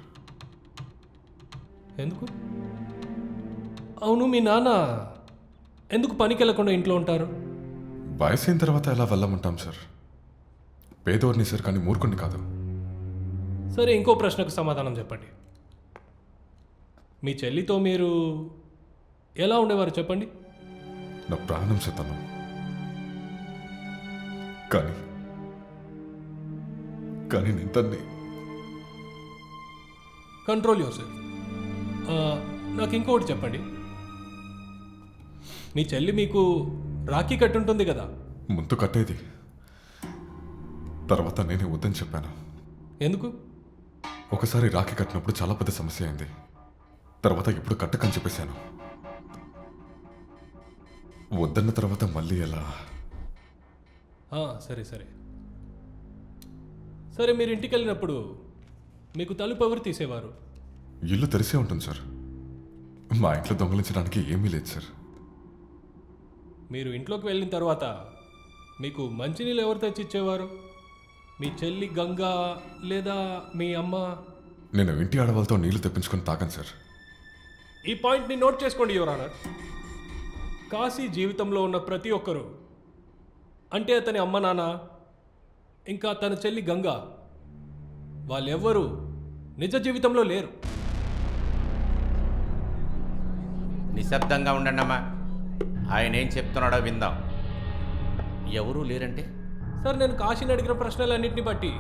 Speaker 4: ఎందుకు? అవును, మీ నాన్న ఎందుకు పనికి వెళ్ళకుండా ఇంట్లో ఉంటారు?
Speaker 5: వయసు అయిన తర్వాత ఎలా వెళ్ళమంటాం సార్. పేదోడిని సార్, కానీ మూర్ఖుడిని కాదు.
Speaker 4: సరే, ఇంకో ప్రశ్నకు సమాధానం చెప్పండి. మీ చెల్లితో మీరు ఎలా ఉండేవారు చెప్పండి?
Speaker 5: నా ప్రాణం సతనం. కానీ కానీ నేను తన్ని
Speaker 4: కంట్రోల్ యువర్ సెల్ఫ్. నాకు ఇంకొకటి చెప్పండి. మీ చెల్లి మీకు రాఖీ కట్టుంటుంది కదా?
Speaker 5: ముందు కట్టేది, తర్వాత నేనే వద్దని చెప్పాను.
Speaker 4: ఎందుకు?
Speaker 5: ఒకసారి రాఖీ కట్టినప్పుడు చాలా పెద్ద సమస్య అయింది. తర్వాత ఎప్పుడు కట్టకని చెప్పేశాను. వద్దన్న తర్వాత మళ్ళీ ఎలా?
Speaker 4: సరే సరే సరే, మీరు ఇంటికి వెళ్ళినప్పుడు మీకు తలుపు ఎవరు తీసేవారు?
Speaker 5: ఇల్లు తెరిసే ఉంటుంది సార్. మా ఇంట్లో దొంగలించడానికి ఏమీ లేదు సార్.
Speaker 4: మీరు ఇంట్లోకి వెళ్ళిన తర్వాత మీకు మంచినీళ్ళు ఎవరు తెచ్చిచ్చేవారు? మీ చెల్లి గంగా లేదా మీ అమ్మ?
Speaker 5: నేను ఇంటి ఆడవాళ్ళతో నీళ్లు తెప్పించుకొని తాగాను సార్.
Speaker 4: ఈ పాయింట్ని నోట్ చేసుకోండి యువర్ ఆనర్. కాశీ జీవితంలో ఉన్న ప్రతి ఒక్కరూ, అంటే అతని అమ్మ నాన్న ఇంకా తన చెల్లి గంగా, వాళ్ళెవ్వరూ నిజ జీవితంలో లేరు.
Speaker 11: నిశ్శబ్దంగా ఉండండి అమ్మా. ఆయన ఏం చెప్తున్నాడో విందాం. ఎవరూ లేరంటే?
Speaker 4: సార్, నేను కాశీని అడిగిన ప్రశ్నలన్నింటినీ బట్టి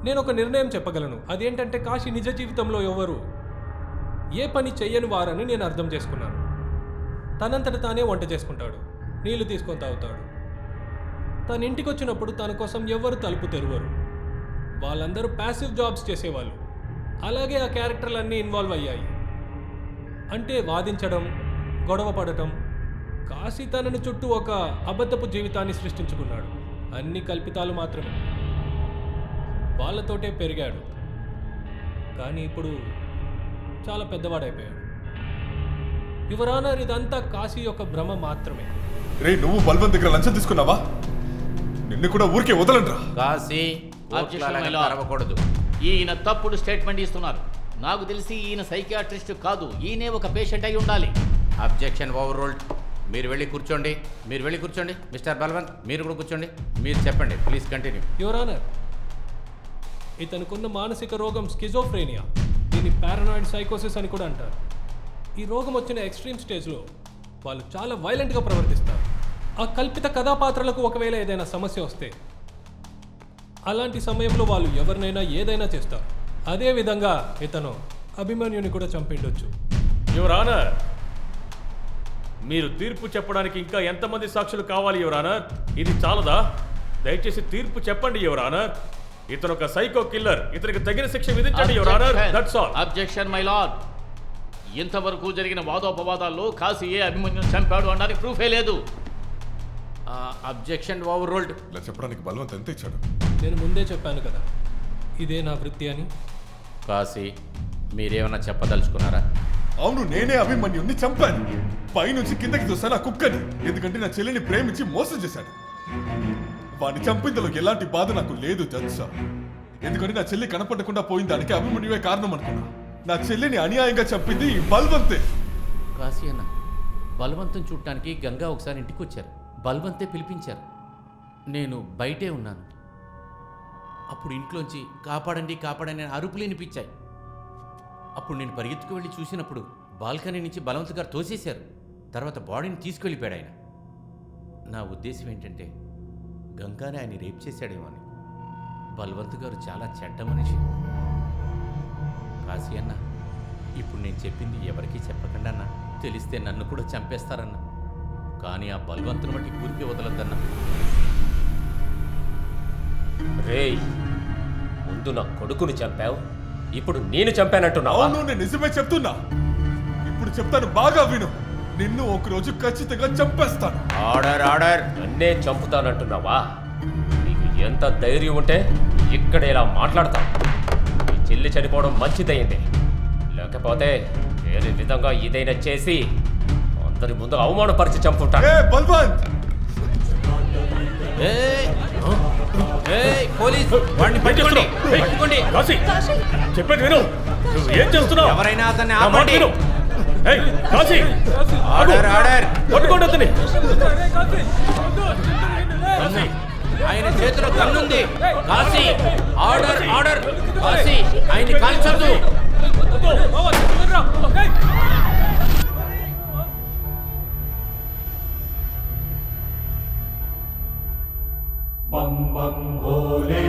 Speaker 4: నేను ఒక నిర్ణయం చెప్పగలను. అదేంటంటే కాశీ నిజ జీవితంలో ఎవరు ఏ పని చెయ్యని వారని నేను అర్థం చేసుకున్నాను. తనంతట తానే వంట చేసుకుంటాడు, నీళ్లు తీసుకొని తాగుతాడు. తన ఇంటికి వచ్చినప్పుడు తన కోసం ఎవ్వరు తలుపు తెరవరు. వాళ్ళందరూ ప్యాసివ్ జాబ్స్ చేసేవాళ్ళు. అలాగే ఆ క్యారెక్టర్లన్నీ ఇన్వాల్వ్ అయ్యాయి. అంటే వాదించడం, గొడవ పడటం. కాశీ తనని చుట్టూ ఒక అబద్ధపు జీవితాన్ని సృష్టించుకున్నాడు. అన్ని కల్పితాలు మాత్రమే. వాళ్ళతోటే పెరిగాడు. కానీ ఇప్పుడు చాలా పెద్దవాడైపోయాడు. యువర్ ఆనర్, ఇదంతా కాశీ యొక్క భ్రమ మాత్రమే.
Speaker 5: రే, నువ్వు బల్వంత్ దగ్గర లంచం తీసుకున్నావా? నిన్ను కూడా ఊరికే వదలండ్రా.
Speaker 11: కాశీ అరవకూడదు.
Speaker 3: ఈయన తప్పుడు స్టేట్మెంట్ ఇస్తున్నారు. నాకు తెలిసి ఈయన సైకియాట్రిస్ట్ కాదు, ఈయనే ఒక పేషెంట్ అయి ఉండాలి.
Speaker 11: Objection over ruled. మీరు వెళ్ళి కూర్చోండి. మిస్టర్ బల్వంత్, మీరు కూడా కూర్చోండి. మీరు చెప్పండి, ప్లీజ్ కంటిన్యూ.
Speaker 4: యువర్ ఆనర్, ఇతనుకున్న మానసిక రోగం స్కిజోఫ్రేనియా. దీన్ని పారానాయిడ్ సైకోసిస్ అని కూడా అంటారు. ఈ రోగం వచ్చిన ఎక్స్ట్రీమ్ స్టేజ్లో వాళ్ళు చాలా వైలెంట్గా ప్రవర్తిస్తారు. ఆ కల్పిత కథాపాత్రలకు ఒకవేళ ఏదైనా సమస్య వస్తే అలాంటి సమయంలో వాళ్ళు ఎవరినైనా ఏదైనా చేస్తారు. అదే విధంగా ఇతను అభిమన్యుని కూడా చంపిండొచ్చు.
Speaker 6: యువర్ ఆనర్, మీరు తీర్పు చెప్పడానికి ఇంకా ఎంతమంది సాక్షులు కావాలి యువర్ ఆనర్? ఇది చాలదా? దయచేసి తీర్పు చెప్పండి యువర్ ఆనర్. ఇతను ఒక సైకో కిల్లర్. ఇతనికి తగిన శిక్ష విధించండి your honour. That's all.
Speaker 3: Objection my lord. ఇంతవరకు జరిగిన వాదోపవాదాల్లో కాశీయే అభిమన్యుని చంపాడు అనడానికి ప్రూఫే లేదు.
Speaker 11: Objection overruled.
Speaker 5: ఇలా చెప్పడానికి బల్వంత్ ఎంత ఇచ్చాడు?
Speaker 4: నేను ముందే చెప్పాను కదా, ఇదే నా వృత్తి అని.
Speaker 11: కాశీ, మీరేమన్నా చెప్పదలుచుకున్నారా?
Speaker 5: అవును, నేనే అభిమన్యుని చంపాను. పైనుంచి కిందకి చూస్తాను ఆ కుక్కని. ఎందుకంటే నా చెల్లిని ప్రేమించి మోసం చేశాడు. వాడిని చంపిందలో ఎలాంటి బాధ నాకు లేదు తెలుసా. ఎందుకంటే నా చెల్లి కనపడకుండా పోయిన దానికి అభిమన్యువే కారణం అనుకున్నా. నా చెల్లిని అన్యాయంగా చంపింది ఈ బల్వంతే.
Speaker 11: కాశీ అన్న, బల్వంతం చూడటానికి గంగా ఒకసారి ఇంటికి వచ్చారు. బల్వంతే పిలిపించారు. నేను బయటే ఉన్నాను. అప్పుడు ఇంట్లోంచి కాపాడండి కాపాడని అరుపులు వినిపించాయి. అప్పుడు నేను పరిగెత్తుకు వెళ్ళి చూసినప్పుడు బాల్కనీ నుంచి బలవంత్ గారు తోసేశారు. తర్వాత బాడీని తీసుకెళ్ళిపోయాడు ఆయన. నా ఉద్దేశం ఏంటంటే గంగానే ఆయన రేప్ చేశాడేమో అని. బల్వంత్ గారు చాలా చెడ్డ మనిషి. కాశీ అన్న, ఇప్పుడు నేను చెప్పింది ఎవరికీ చెప్పకండి అన్న. తెలిస్తే నన్ను కూడా చంపేస్తారన్న. కానీ ఆ బల్వంతుని బట్టి ఊరికి వదలొద్దన్న.
Speaker 12: రేయ్, ముందు నా కొడుకుని చంపావు, ఇప్పుడు నేను చంపానంటున్నావా?
Speaker 5: అవును, నేను నిజమే చెప్తున్నా. ఇప్పుడు చెప్తాను, బాగా విను. నిన్ను ఒకరోజు ఖచ్చితంగా చంపేస్తాను.
Speaker 12: Order order. నన్నే చంపుతానంటున్నావా? నీకు ఎంత ధైర్యం ఉంటే ఇక్కడ ఇలా మాట్లాడతావు? నీ చెల్లి చనిపోవడం మంచిదయింది. లేకపోతే వేరే విధంగా ఏదైనా చేసి అందరి ముందు అవమానపరిచి చంపుంటాను.
Speaker 11: పోలీస్, వాడిని పట్టుకోండి. పట్టుకోండి.
Speaker 6: కాశీ, చెప్పేది విను. నువ్వు ఏం చేస్తున్నావు?
Speaker 11: ఎవరైనా అతన్ని
Speaker 6: నా మాట
Speaker 11: ఆపండి.
Speaker 6: విను. ఏయ్, కాశీ,
Speaker 11: ఆర్డర్ ఆర్డర్.
Speaker 6: పట్టుకోండి అతన్ని.
Speaker 11: కాశీ, ఆయన చేతిలో గన్నుంది. Kashi, order order. కాశీ, ఆయన్ని కాల్చొద్దు.
Speaker 13: बम बम भोले,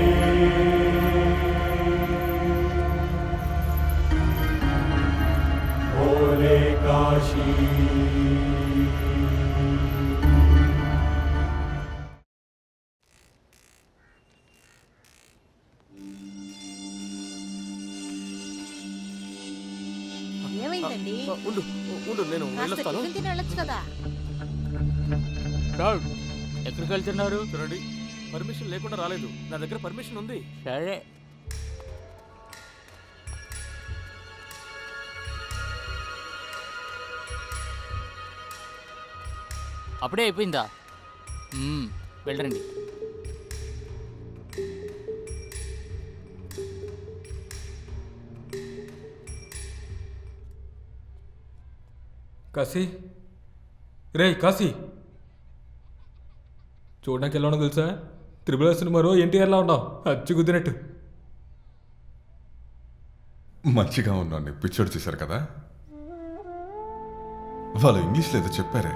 Speaker 13: भोले काशी।
Speaker 14: ఏమైందండి?
Speaker 15: ఉండు ఉండు, నేను వెళ్ళొస్తాను.
Speaker 14: టిఫిన్ తిని వెళ్ళొచ్చు కదా.
Speaker 15: ఎక్కడికి వెళ్తున్నారు? చూడండి, పర్మిషన్ లేకుండా రాలేదు. నా దగ్గర పర్మిషన్ ఉంది.
Speaker 9: సరే, అప్పుడే అయిపోయిందా? వెళ్ళండి.
Speaker 7: కాశీ, రేయ్ కాశీ, చూడడానికి ఎలా ఉన్నావు తెలుసా? త్రిబుల్ సినిమాలో ఎన్టీఆర్లా ఉన్నావు, అచ్చి కుదిరినట్టు.
Speaker 5: మంచిగా ఉన్నాను. పిక్చర్ చూశారు కదా, వాళ్ళు ఇంగ్లీష్లో ఏదో చెప్పారే,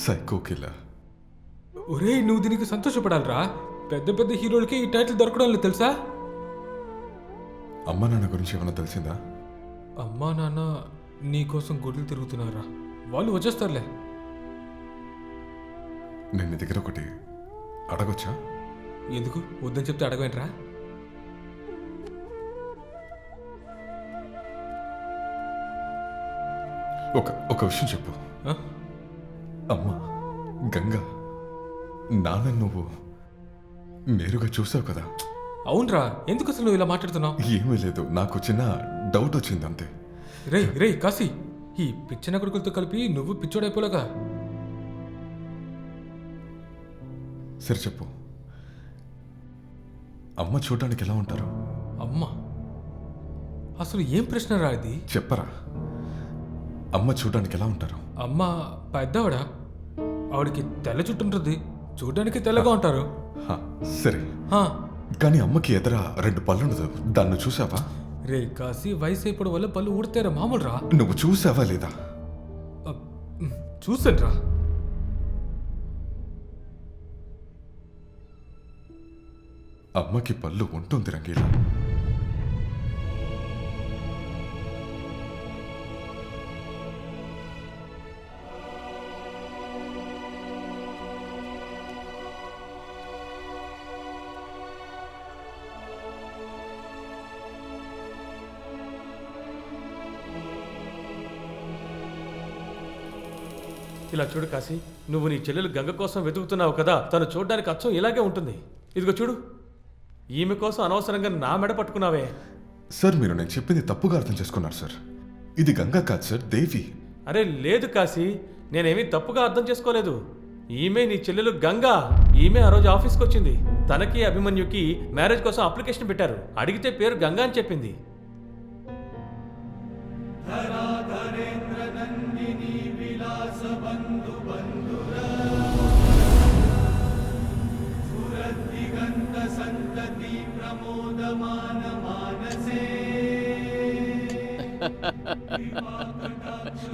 Speaker 5: సైకో కిల్లర్.
Speaker 7: ఒరే, నువ్వు దీనికి సంతోషపడాలిరా. పెద్ద పెద్ద హీరోలకి ఈ టైటిల్ దొరకడం లేదు తెలుసా?
Speaker 5: అమ్మ నాన్న గురించి ఏమైనా తెలిసిందా?
Speaker 7: అమ్మా నాన్న నీకోసం గుడ్లు తిరుగుతున్నారా, వాళ్ళు వచ్చేస్తారులే.
Speaker 5: నేను నీ దగ్గర ఒకటి అడగొచ్చా?
Speaker 7: ఎందుకు వద్దని చెప్తే అడగవేంట్రా?
Speaker 5: ఒక విషయం చెప్పు. అమ్మ, గంగా, నాన్న నువ్వు నేరుగా చూసావు కదా?
Speaker 7: అవునరా, ఎందుకు అసలు నువ్వు ఇలా మాట్లాడుతున్నావు?
Speaker 5: ఏమీ లేదు, నాకు చిన్న డౌట్ వచ్చింది అంతే.
Speaker 7: రే కాశీ, ఈ పిచ్చిన కొడుకులతో కలిపి నువ్వు పిచ్చోడైపోలేగా.
Speaker 5: సరే చెప్పు, అమ్మ చూడడానికి ఎలా ఉంటారు?
Speaker 7: అమ్మ అసలు ఏం ప్రశ్న రా ఇది?
Speaker 5: చెప్పరా, అమ్మ చూడడానికి ఎలా ఉంటారు?
Speaker 7: అమ్మ పెద్దవాడ, ఆవిడకి తెల్ల చుట్టు ఉంటుంది, చూడడానికి తెల్లగా ఉంటారు.
Speaker 5: సరే, కానీ అమ్మకి ఎదుర 2 పళ్ళు ఉండదు, దాన్ని చూసావా?
Speaker 7: రే కాశీ, వయసు అయిపోవడం వల్ల పళ్ళు ఊడితేరా మామూలు రా.
Speaker 5: నువ్వు చూసావా లేదా?
Speaker 7: చూసాను రా.
Speaker 5: అమ్మకి పళ్ళు ఉంటుంది రంగీలా.
Speaker 6: ఇలా చూడు కాశీ, నువ్వు నీ చెల్లెలు గంగ కోసం వెతుకుతున్నావు కదా, తను చూడడానికి అచ్చం ఇలాగే ఉంటుంది. ఇదిగో చూడు, ఈమె కోసం అనవసరంగా నా మెడ పట్టుకున్నావే.
Speaker 5: సార్, మీరు నేను చెప్పింది తప్పుగా అర్థం చేసుకున్నారు సార్. ఇది గంగా కాదు సార్, దేవి.
Speaker 6: అరే లేదు కాశీ, నేనేమీ తప్పుగా అర్థం చేసుకోలేదు. ఈమె నీ చెల్లెలు గంగా. ఈమె ఆ రోజు ఆఫీస్కి వచ్చింది. తనకి అభిమన్యుకి మ్యారేజ్ కోసం అప్లికేషన్ పెట్టారు. అడిగితే పేరు గంగా అని చెప్పింది.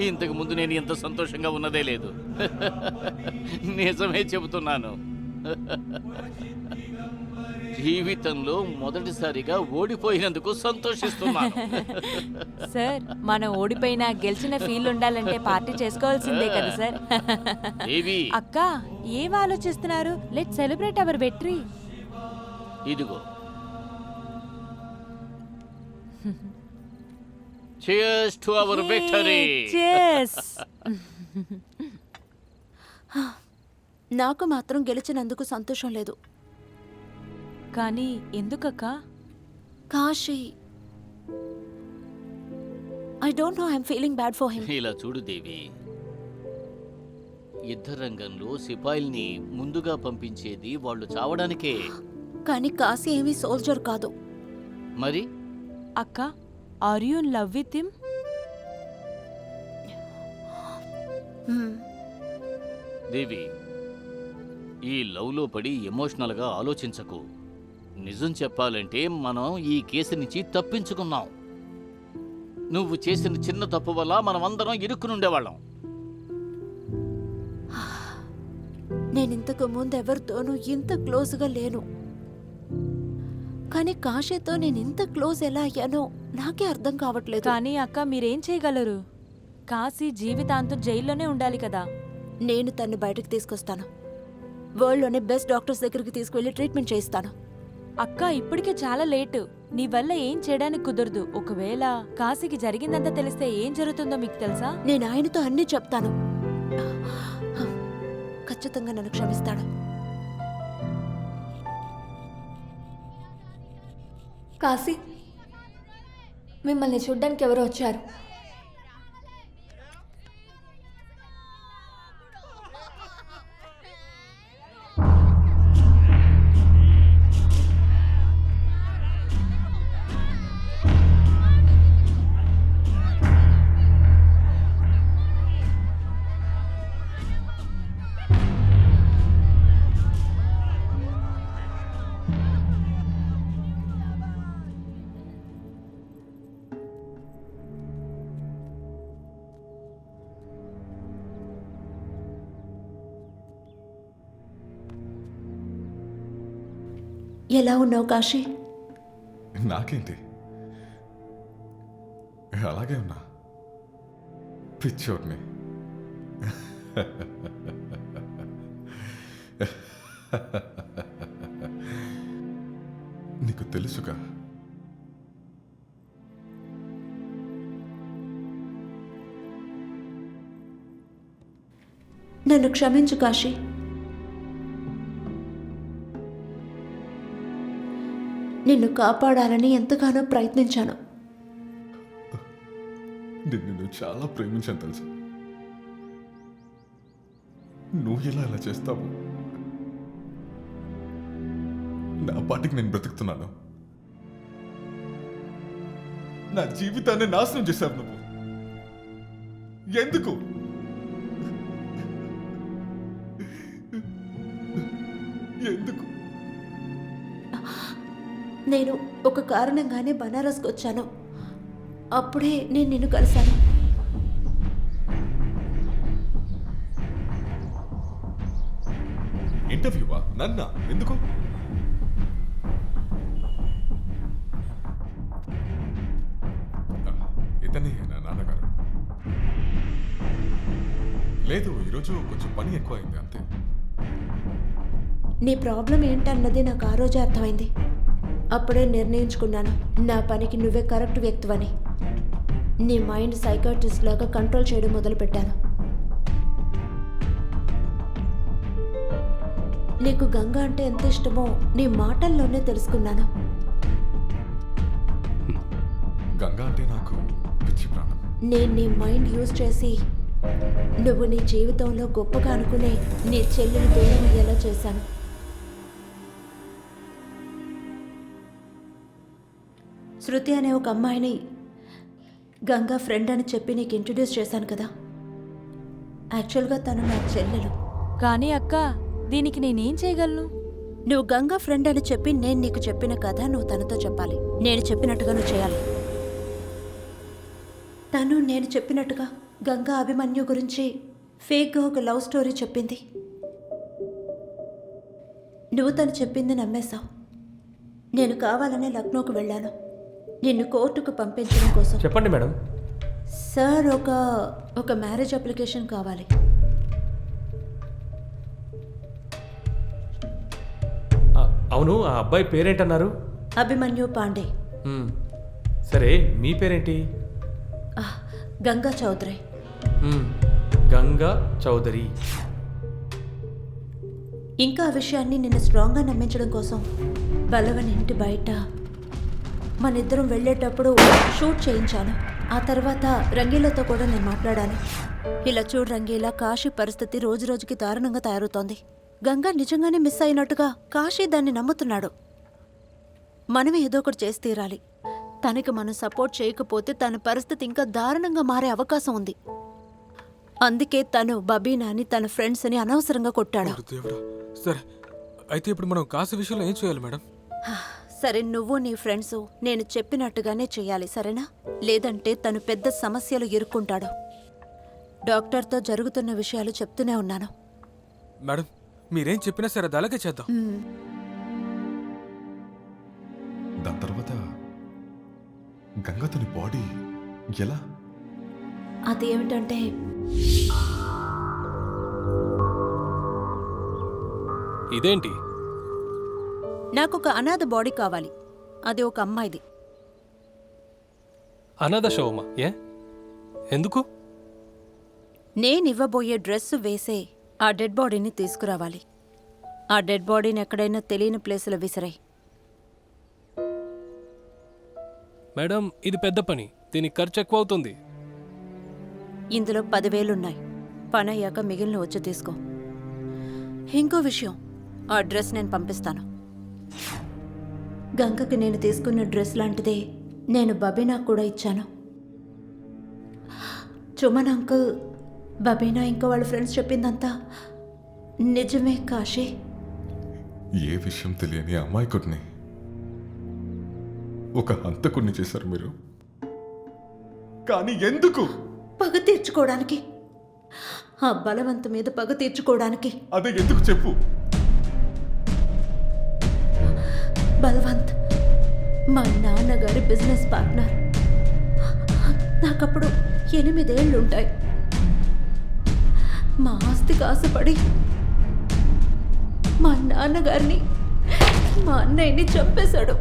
Speaker 3: ఇంతకు ముందు నేను ఎంత సంతోషంగా ఉన్నదే లేదు. నిజమే చెబుతున్నాను. జీవితంలో మొదటిసారిగా ఓడిపోయినందుకు సంతోషిస్తున్నాను.
Speaker 2: సార్, మనం ఓడిపోయినా గెలిచిన ఫీల్ ఉండాలంటే పార్టీ చేసుకోవాల్సిందే కదా సార్. అక్క, ఏం ఆలోచిస్తున్నారు? Let celebrate our victory.
Speaker 3: ఇదిగో, cheers to our victory.
Speaker 2: Cheers.
Speaker 8: నాకు మాత్రం గెలిచినందుకు సంతోషం లేదు.
Speaker 2: కానీ ఎందుకక్క?
Speaker 8: Kashi, I don't know, I'm feeling bad for him.
Speaker 3: ఇలా చూడు దేవి, యుద్ధ రంగంలో సిపాయిల్ని ముందుగా పంపించేది వాళ్ళు చావడానికే.
Speaker 8: కానీ కాశీ ఏమీ సోల్జర్ కాదు.
Speaker 3: మరి
Speaker 2: అక్క, are you in love with him?
Speaker 3: Devi, ఈ లవ్లో పడి ఎమోషనల్గా ఆలోచించకు. నిజం చెప్పాలంటే మనం ఈ కేసు నుంచి తప్పించుకున్నాం. నువ్వు చేసిన చిన్న తప్పు వల్ల మనం అందరం ఇరుక్కునుండేవాళ్ళం.
Speaker 8: నేను ఇంతకు ముందు ఎవరితోనూ ఇంత క్లోజ్గా లేను. కానీ కాశీతో నేను ఇంత క్లోజ్ ఎలా అయ్యానో నాకే అర్థం కావట్లేదు.
Speaker 2: కానీ అక్క, మీరేం చేయగలరు? కాశీ జీవితాంతం జైల్లోనే ఉండాలి కదా.
Speaker 8: నేను తన్ని బయటకు తీసుకొస్తాను. వరల్డ్లోనే బెస్ట్ డాక్టర్స్ దగ్గరికి తీసుకువెళ్ళి ట్రీట్మెంట్ చేయిస్తాను.
Speaker 2: అక్క, ఇప్పటికే చాలా లేటు. నీ వల్ల ఏం చేయడానికి కుదరదు. ఒకవేళ కాశీకి జరిగిందంతా తెలిస్తే ఏం జరుగుతుందో మీకు తెలుసా?
Speaker 8: నేను ఆయనతో అన్నీ చెప్తాను. ఖచ్చితంగా నన్ను క్షమిస్తాడు.
Speaker 10: కాశీ, మిమ్మల్ని చూడ్డానికి ఎవరో వచ్చారు.
Speaker 8: ఎలా ఉన్నావు కాశీ?
Speaker 5: నాకేంటి, అలాగే ఉన్నా. పిచ్చోడ్ని. నీకు తెలుసుగా,
Speaker 8: నన్ను క్షమించు కాశీ. నిన్ను కాపాడాలని ఎంతగానో ప్రయత్నించాను.
Speaker 5: నిన్ను చాలా ప్రేమించాను తెలుసు. నువ్వు ఇలా చేస్తావు? నా పాటికి నేను బ్రతుకుతున్నాను. నా జీవితాన్ని నాశనం చేశావు నువ్వు. ఎందుకు? ఎందుకు?
Speaker 8: నేను ఒక కారణంగానే బనారస్కి వచ్చాను. అప్పుడే నేను నిన్ను కలిశాను.
Speaker 5: ఇంటర్వ్యూవా? నన్న ఎందుకు? ఇతనే నా నాన్నగారు. లేదు, ఈరోజు కొంచెం పని ఎక్కువ అయింది అంతే.
Speaker 8: నీ ప్రాబ్లం ఏంటన్నది నాకు ఆ రోజే అర్థమైంది. అప్పుడే నిర్ణయించుకున్నాను, నా పనికి నువ్వే కరెక్ట్ వ్యక్తివని. నీ మైండ్ సైకాట్రిస్ట్ లాగా కంట్రోల్ చేయడం మొదలుపెట్టాను. నీకు గంగ అంటే ఎంత ఇష్టమో నీ మాటల్లోనే తెలుసుకున్నాను.
Speaker 5: గంగా అంటే నాకు పిచ్చి ప్రాణం.
Speaker 8: నేను నీ మైండ్ యూజ్ చేసి నువ్వు నీ జీవితంలో గొప్పగా అనుకునే నీ చెల్లిని దూరం అయ్యేలా చేశాను. శృతి అనే ఒక అమ్మాయిని గంగా ఫ్రెండ్ అని చెప్పి నీకు ఇంట్రడ్యూస్ చేశాను కదా. యాక్చువల్గా తను నా చెల్లెలు.
Speaker 2: కానీ అక్క, దీనికి నేనేం చేయగలను?
Speaker 8: నువ్వు గంగా ఫ్రెండ్ అని చెప్పి నేను నీకు చెప్పిన కథ నువ్వు తనతో చెప్పాలి. నేను చెప్పినట్టుగా నువ్వు చేయాలి. తను నేను చెప్పినట్టుగా గంగా అభిమన్యు గురించి ఫేక్గా ఒక లవ్ స్టోరీ చెప్పింది. నువ్వు తను చెప్పింది నమ్మేశావు. నేను కావాలనే లక్నోకు వెళ్ళాను, నిన్ను కోర్టుకు పంపించడం కోసం.
Speaker 6: చెప్పండి మేడం.
Speaker 8: సార్, ఒక మ్యారేజ్ అప్లికేషన్ కావాలి.
Speaker 6: అవును, ఆ అబ్బాయి పేరేంటన్నారు?
Speaker 8: అభిమన్యు పాండే.
Speaker 6: సరే, మీ పేరేంటి?
Speaker 8: గంగా చౌదరి.
Speaker 6: గంగా చౌదరి.
Speaker 8: ఇంకా ఆ విషయాన్ని నిన్ను స్ట్రాంగ్గా నమ్మించడం కోసం బలవన్ ఇంటి బయట మనిద్దరం వెళ్ళేటప్పుడు షూట్ చేయించాను. ఆ తర్వాత రంగీలతో కూడా నేను మాట్లాడాను. ఇలా చూడు రంగీలా, కాశీ పరిస్థితి రోజు రోజుకి దారుణంగా తయారవుతోంది. గంగా నిజంగానే మిస్ అయినట్టుగా కాశీ దాన్ని నమ్ముతున్నాడు. మనమే ఏదో ఒకటి చేసి తీరాలి. తనకి మనం సపోర్ట్ చేయకపోతే తన పరిస్థితి ఇంకా దారుణంగా మారే అవకాశం ఉంది. అందుకే తను బబీనాని తన ఫ్రెండ్స్ని అనవసరంగా కొట్టాడు.
Speaker 7: సరే, అయితే ఇప్పుడు మనం కాశీ విషయంలో ఏం చేయాలి మేడం?
Speaker 8: సరే, నువ్వు నీ ఫ్రెండ్స్ నేను చెప్పినట్టుగానే చేయాలి, సరేనా? లేదంటే తను పెద్ద సమస్యలు ఇరుక్కుంటాడు. డాక్టర్తో జరుగుతున్న విషయాలు చెప్తూనే ఉన్నాను.
Speaker 7: మేడం, మీరేం చెప్పినా సరే అది అలాగే చేద్దాం.
Speaker 5: దాని తర్వాత గంగాతని బాడీ ఎలా?
Speaker 8: అదేమిటంటే
Speaker 4: ఇదేంటి?
Speaker 8: నాకు ఒక అనాథ బాడీ కావాలి. అది ఒక అమ్మాయిది.
Speaker 4: అనాథ శవమా? ఎందుకు?
Speaker 8: నేనివ్వబోయే డ్రెస్ వేసే ఆ డెడ్ బాడీని తీసుకురావాలి. ఆ డెడ్ బాడీని ఎక్కడైనా తెలియని ప్లేసులో విసిరాయి.
Speaker 4: మేడం, ఇది పెద్ద పని, దీనికి ఖర్చు ఎక్కువ అవుతుంది.
Speaker 8: ఇందులో 10,000 పని అయ్యాక మిగిలిన వచ్చి తీసుకో. ఇంకో విషయం, ఆ డ్రెస్ నేను పంపిస్తాను. గంగకి నేను తీసుకున్న డ్రెస్ లాంటిదే నేను బబీనా కూడా ఇచ్చాను. చుమన్ అంకుల్, బబీనా ఇంకా వాళ్ళ ఫ్రెండ్స్ చెప్పిందంతా నిజమే కాశీ.
Speaker 5: ఏ విషయం తెలియని అమాయకుడిని ఒక హంతకుడిని చేశారు మీరు. కానీ ఎందుకు?
Speaker 8: పగ తీర్చుకోవడానికి. ఆ బలవంతు మీద పగ తీర్చుకోవడానికి.
Speaker 5: అదే ఎందుకు చెప్పు.
Speaker 8: బల్వంత్ మా నాన్నగారి బిజినెస్ పార్ట్నర్. నాకప్పుడు 8 ఏళ్ళుంటాయి. మా ఆస్తికి ఆశపడి మా నాన్నగారిని మా అన్నయ్యని చంపేశాడు.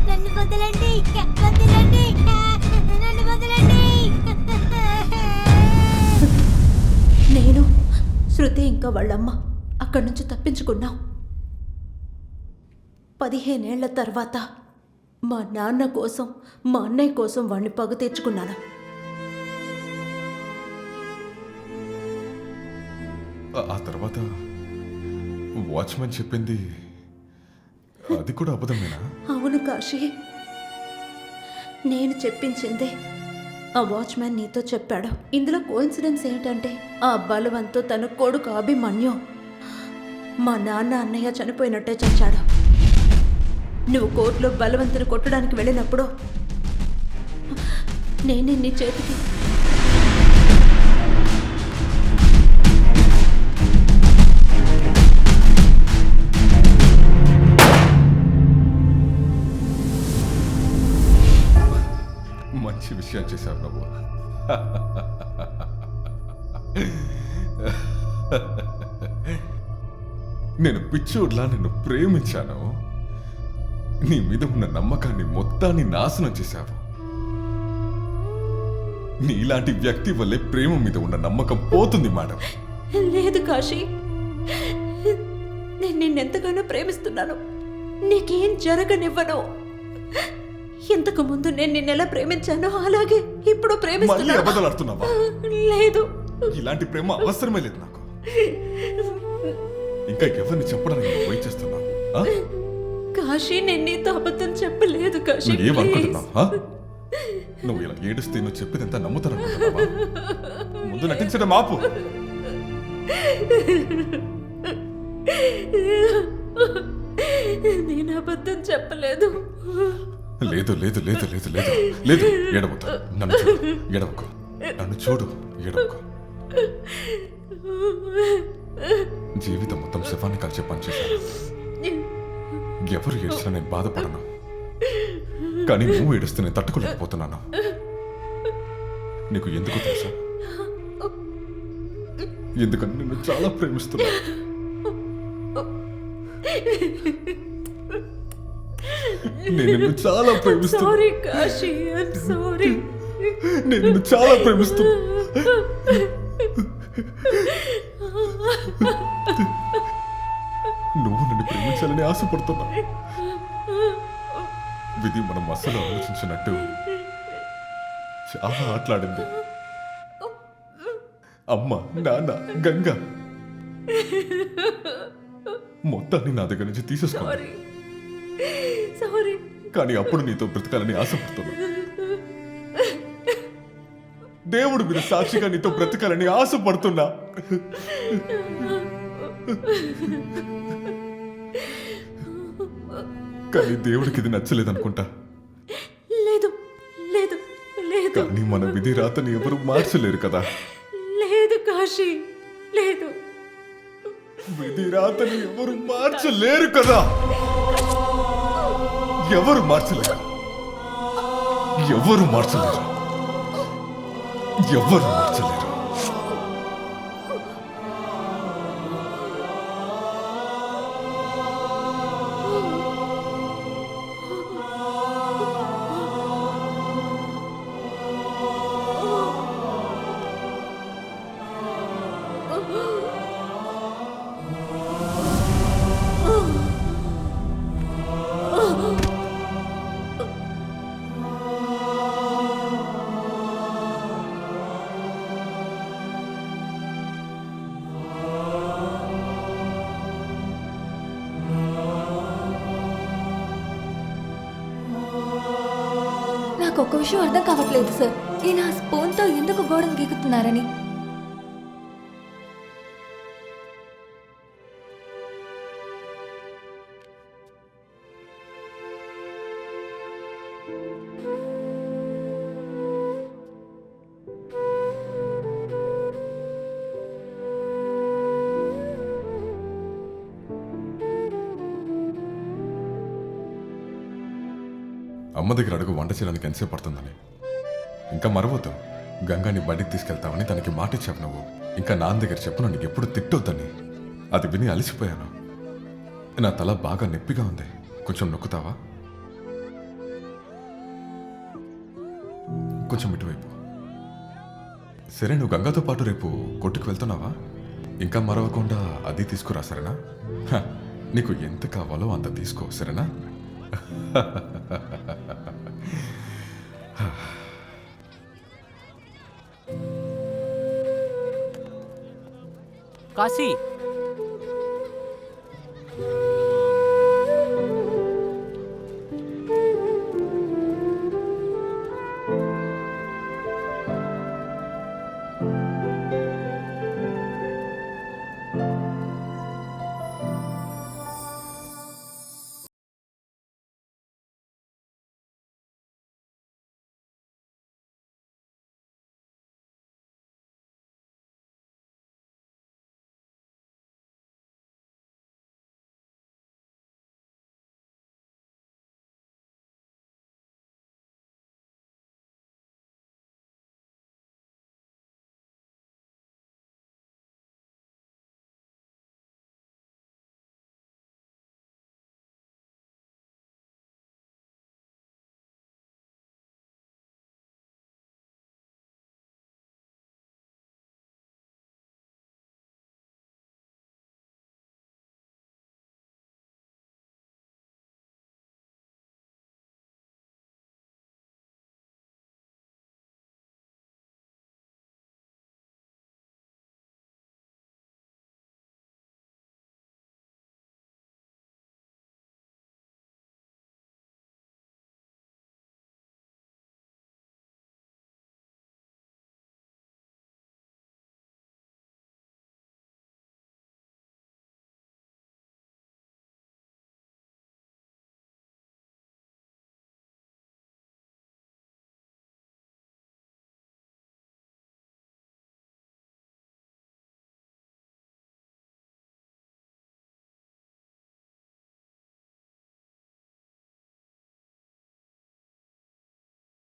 Speaker 14: నన్ను వదలండి, వదలండి, నన్ను వదలండి.
Speaker 8: నేను శృతి ఇంకా వాళ్ళమ్మ అక్కడి నుంచి తప్పించుకున్నాం. 15 ఏళ్ల తర్వాత మా నాన్న కోసం మా అన్నయ్య కోసం వాడిని పగ తీర్చుకున్నాను.
Speaker 5: ఆ తర్వాత వాచ్మెన్ చెప్పింది అది కూడా అబద్ధమేనా?
Speaker 8: అవును కాశీ, నేను చెప్పించిందే ఆ వాచ్మ్యాన్ నీతో చెప్పాడు. ఇందులో కోఇన్సిడెన్స్ ఏంటంటే ఆ బలవంతో తన కొడుకు అభిమన్యు మా నాన్న అన్నయ్య చనిపోయినట్టే చచ్చాడు. నువ్వు కోర్టులో బలవంతుని కొట్టడానికి వెళ్ళినప్పుడు నేనే నీ చేతికి
Speaker 5: మంచి విషయం చేశావు నువ్వు. నేను పిచ్చోడ్లా నిన్ను ప్రేమించాను. నీ మీద ఉన్న నమ్మకాన్ని మొత్తాన్ని నాశనం చేశావు. నీలాంటి వ్యక్తి వల్లే ప్రేమ మీద ఉన్న నమ్మకం పోతుంది మేడం.
Speaker 8: లేదు కాశీ, నేను నిన్నెంతగానో ప్రేమిస్తున్నాను. నీకేం జరగనివ్వను. ఇంతకు ముందు నేను నిన్నెలా ప్రేమించానో అలాగే ఇప్పుడు
Speaker 5: మళ్ళీ
Speaker 8: ప్రేమిస్తున్నాను.
Speaker 5: అబద్ధాలాడుతున్నావా?
Speaker 8: లేదు,
Speaker 5: ఇలాంటి ప్రేమ అవసరమే లేదు నాకు. ఇంకా ఎవరిని చెప్పడానికి నువ్వు వెయిట్ చేస్తున్నావు? ఆ?
Speaker 8: కాశీ, నేను నీతో అబద్ధం చెప్పలేదు కాశీ.
Speaker 5: నువ్వు
Speaker 8: ప్లీజ్.
Speaker 5: ఏమనుకుంటున్నావు? ఆ? నువ్వు ఇలా ఏడుస్తే నువ్వు చెప్పేదంతా నమ్ముతాననుకుంటున్నావా? ముందు నటించడం ఆపు.
Speaker 8: నేను అబద్ధం చెప్పలేదు.
Speaker 5: లేదు లేదు లేదు లేదు లేదు లేదు, ఏడవద్దు. నన్ను చూడు, ఏడవకు. నన్ను చూడు, ఏడవకు. జీవితం మొత్తం శవాన్ని కలిసి పనిచేశాను. ఎవరు ఏడ్చినా నేను బాధపడను, కానీ నువ్వు ఏడుస్తే నేను తట్టుకోలేకపోతున్నాను. నీకు ఎందుకు తెలుసా? ఎందుకంటే నిన్ను చాలా ప్రేమిస్తున్నా. నేను నిన్ను చాలా ప్రేమిస్తున్నా.
Speaker 8: Sorry Kashi, I'm sorry.
Speaker 5: నేను నిన్ను చాలా ప్రేమిస్తున్నా. నువ్వు నన్ను ప్రేమించాలని ఆశపడుతున్నా. విధి మనం అస్సలు ఆలోచించినట్టు చాలా ఆటలాడింది. అమ్మ, నాన్న, గంగ మొత్తాన్ని నా దగ్గర నుంచి తీసేసుకోవాలి.
Speaker 8: సారీ.
Speaker 5: కానీ అప్పుడు నీతో బ్రతకాలని ఆశపడుతున్నా. దేవుడి మీద సాక్షిగా నీతో బ్రతకాలని ఆశపడుతున్నా. కానీ దేవుడికి ఇది నచ్చలేదనుకుంటా.
Speaker 8: లేదు లేదు లేదు.
Speaker 5: కానీ మన విధి రాతని ఎవరు మార్చలేరు కదా.
Speaker 8: లేదు కాశీ, లేదు.
Speaker 5: విధి రాతని ఎవరు మార్చలేరు కదా. ఎవరు మార్చలేరు, ఎవరు మార్చలేరు, ఎవరు మార్చలేరు.
Speaker 10: నాకు ఒక్క విషయం అర్థం కావట్లేదు సార్. ఈయన ఆ స్పూన్తో ఎందుకు గోడను గీకుతున్నారని.
Speaker 5: అమ్మ దగ్గర అడుగు వంట చేయడానికి ఎంతసేపు పడుతుందని. ఇంకా మరవద్దు, గంగాని బడికి తీసుకెళ్తామని తనకి మాట ఇచ్చావు నువ్వు. ఇంకా నాన్న దగ్గర చెప్పు నన్ను ఎప్పుడు తిట్టొద్దని. అది విని అలసిపోయాను. నా తల బాగా నొప్పిగా ఉంది, కొంచెం నొక్కుతావా? కొంచెం ఇటువైపు. సరే, నువ్వు గంగాతో పాటు రేపు కొట్టుకు వెళ్తున్నావా? ఇంకా మరవకుండా అది తీసుకురా, సరేనా? హ, నీకు ఎంత కావాలో అంత తీసుకో, సరేనా?
Speaker 9: కాశీ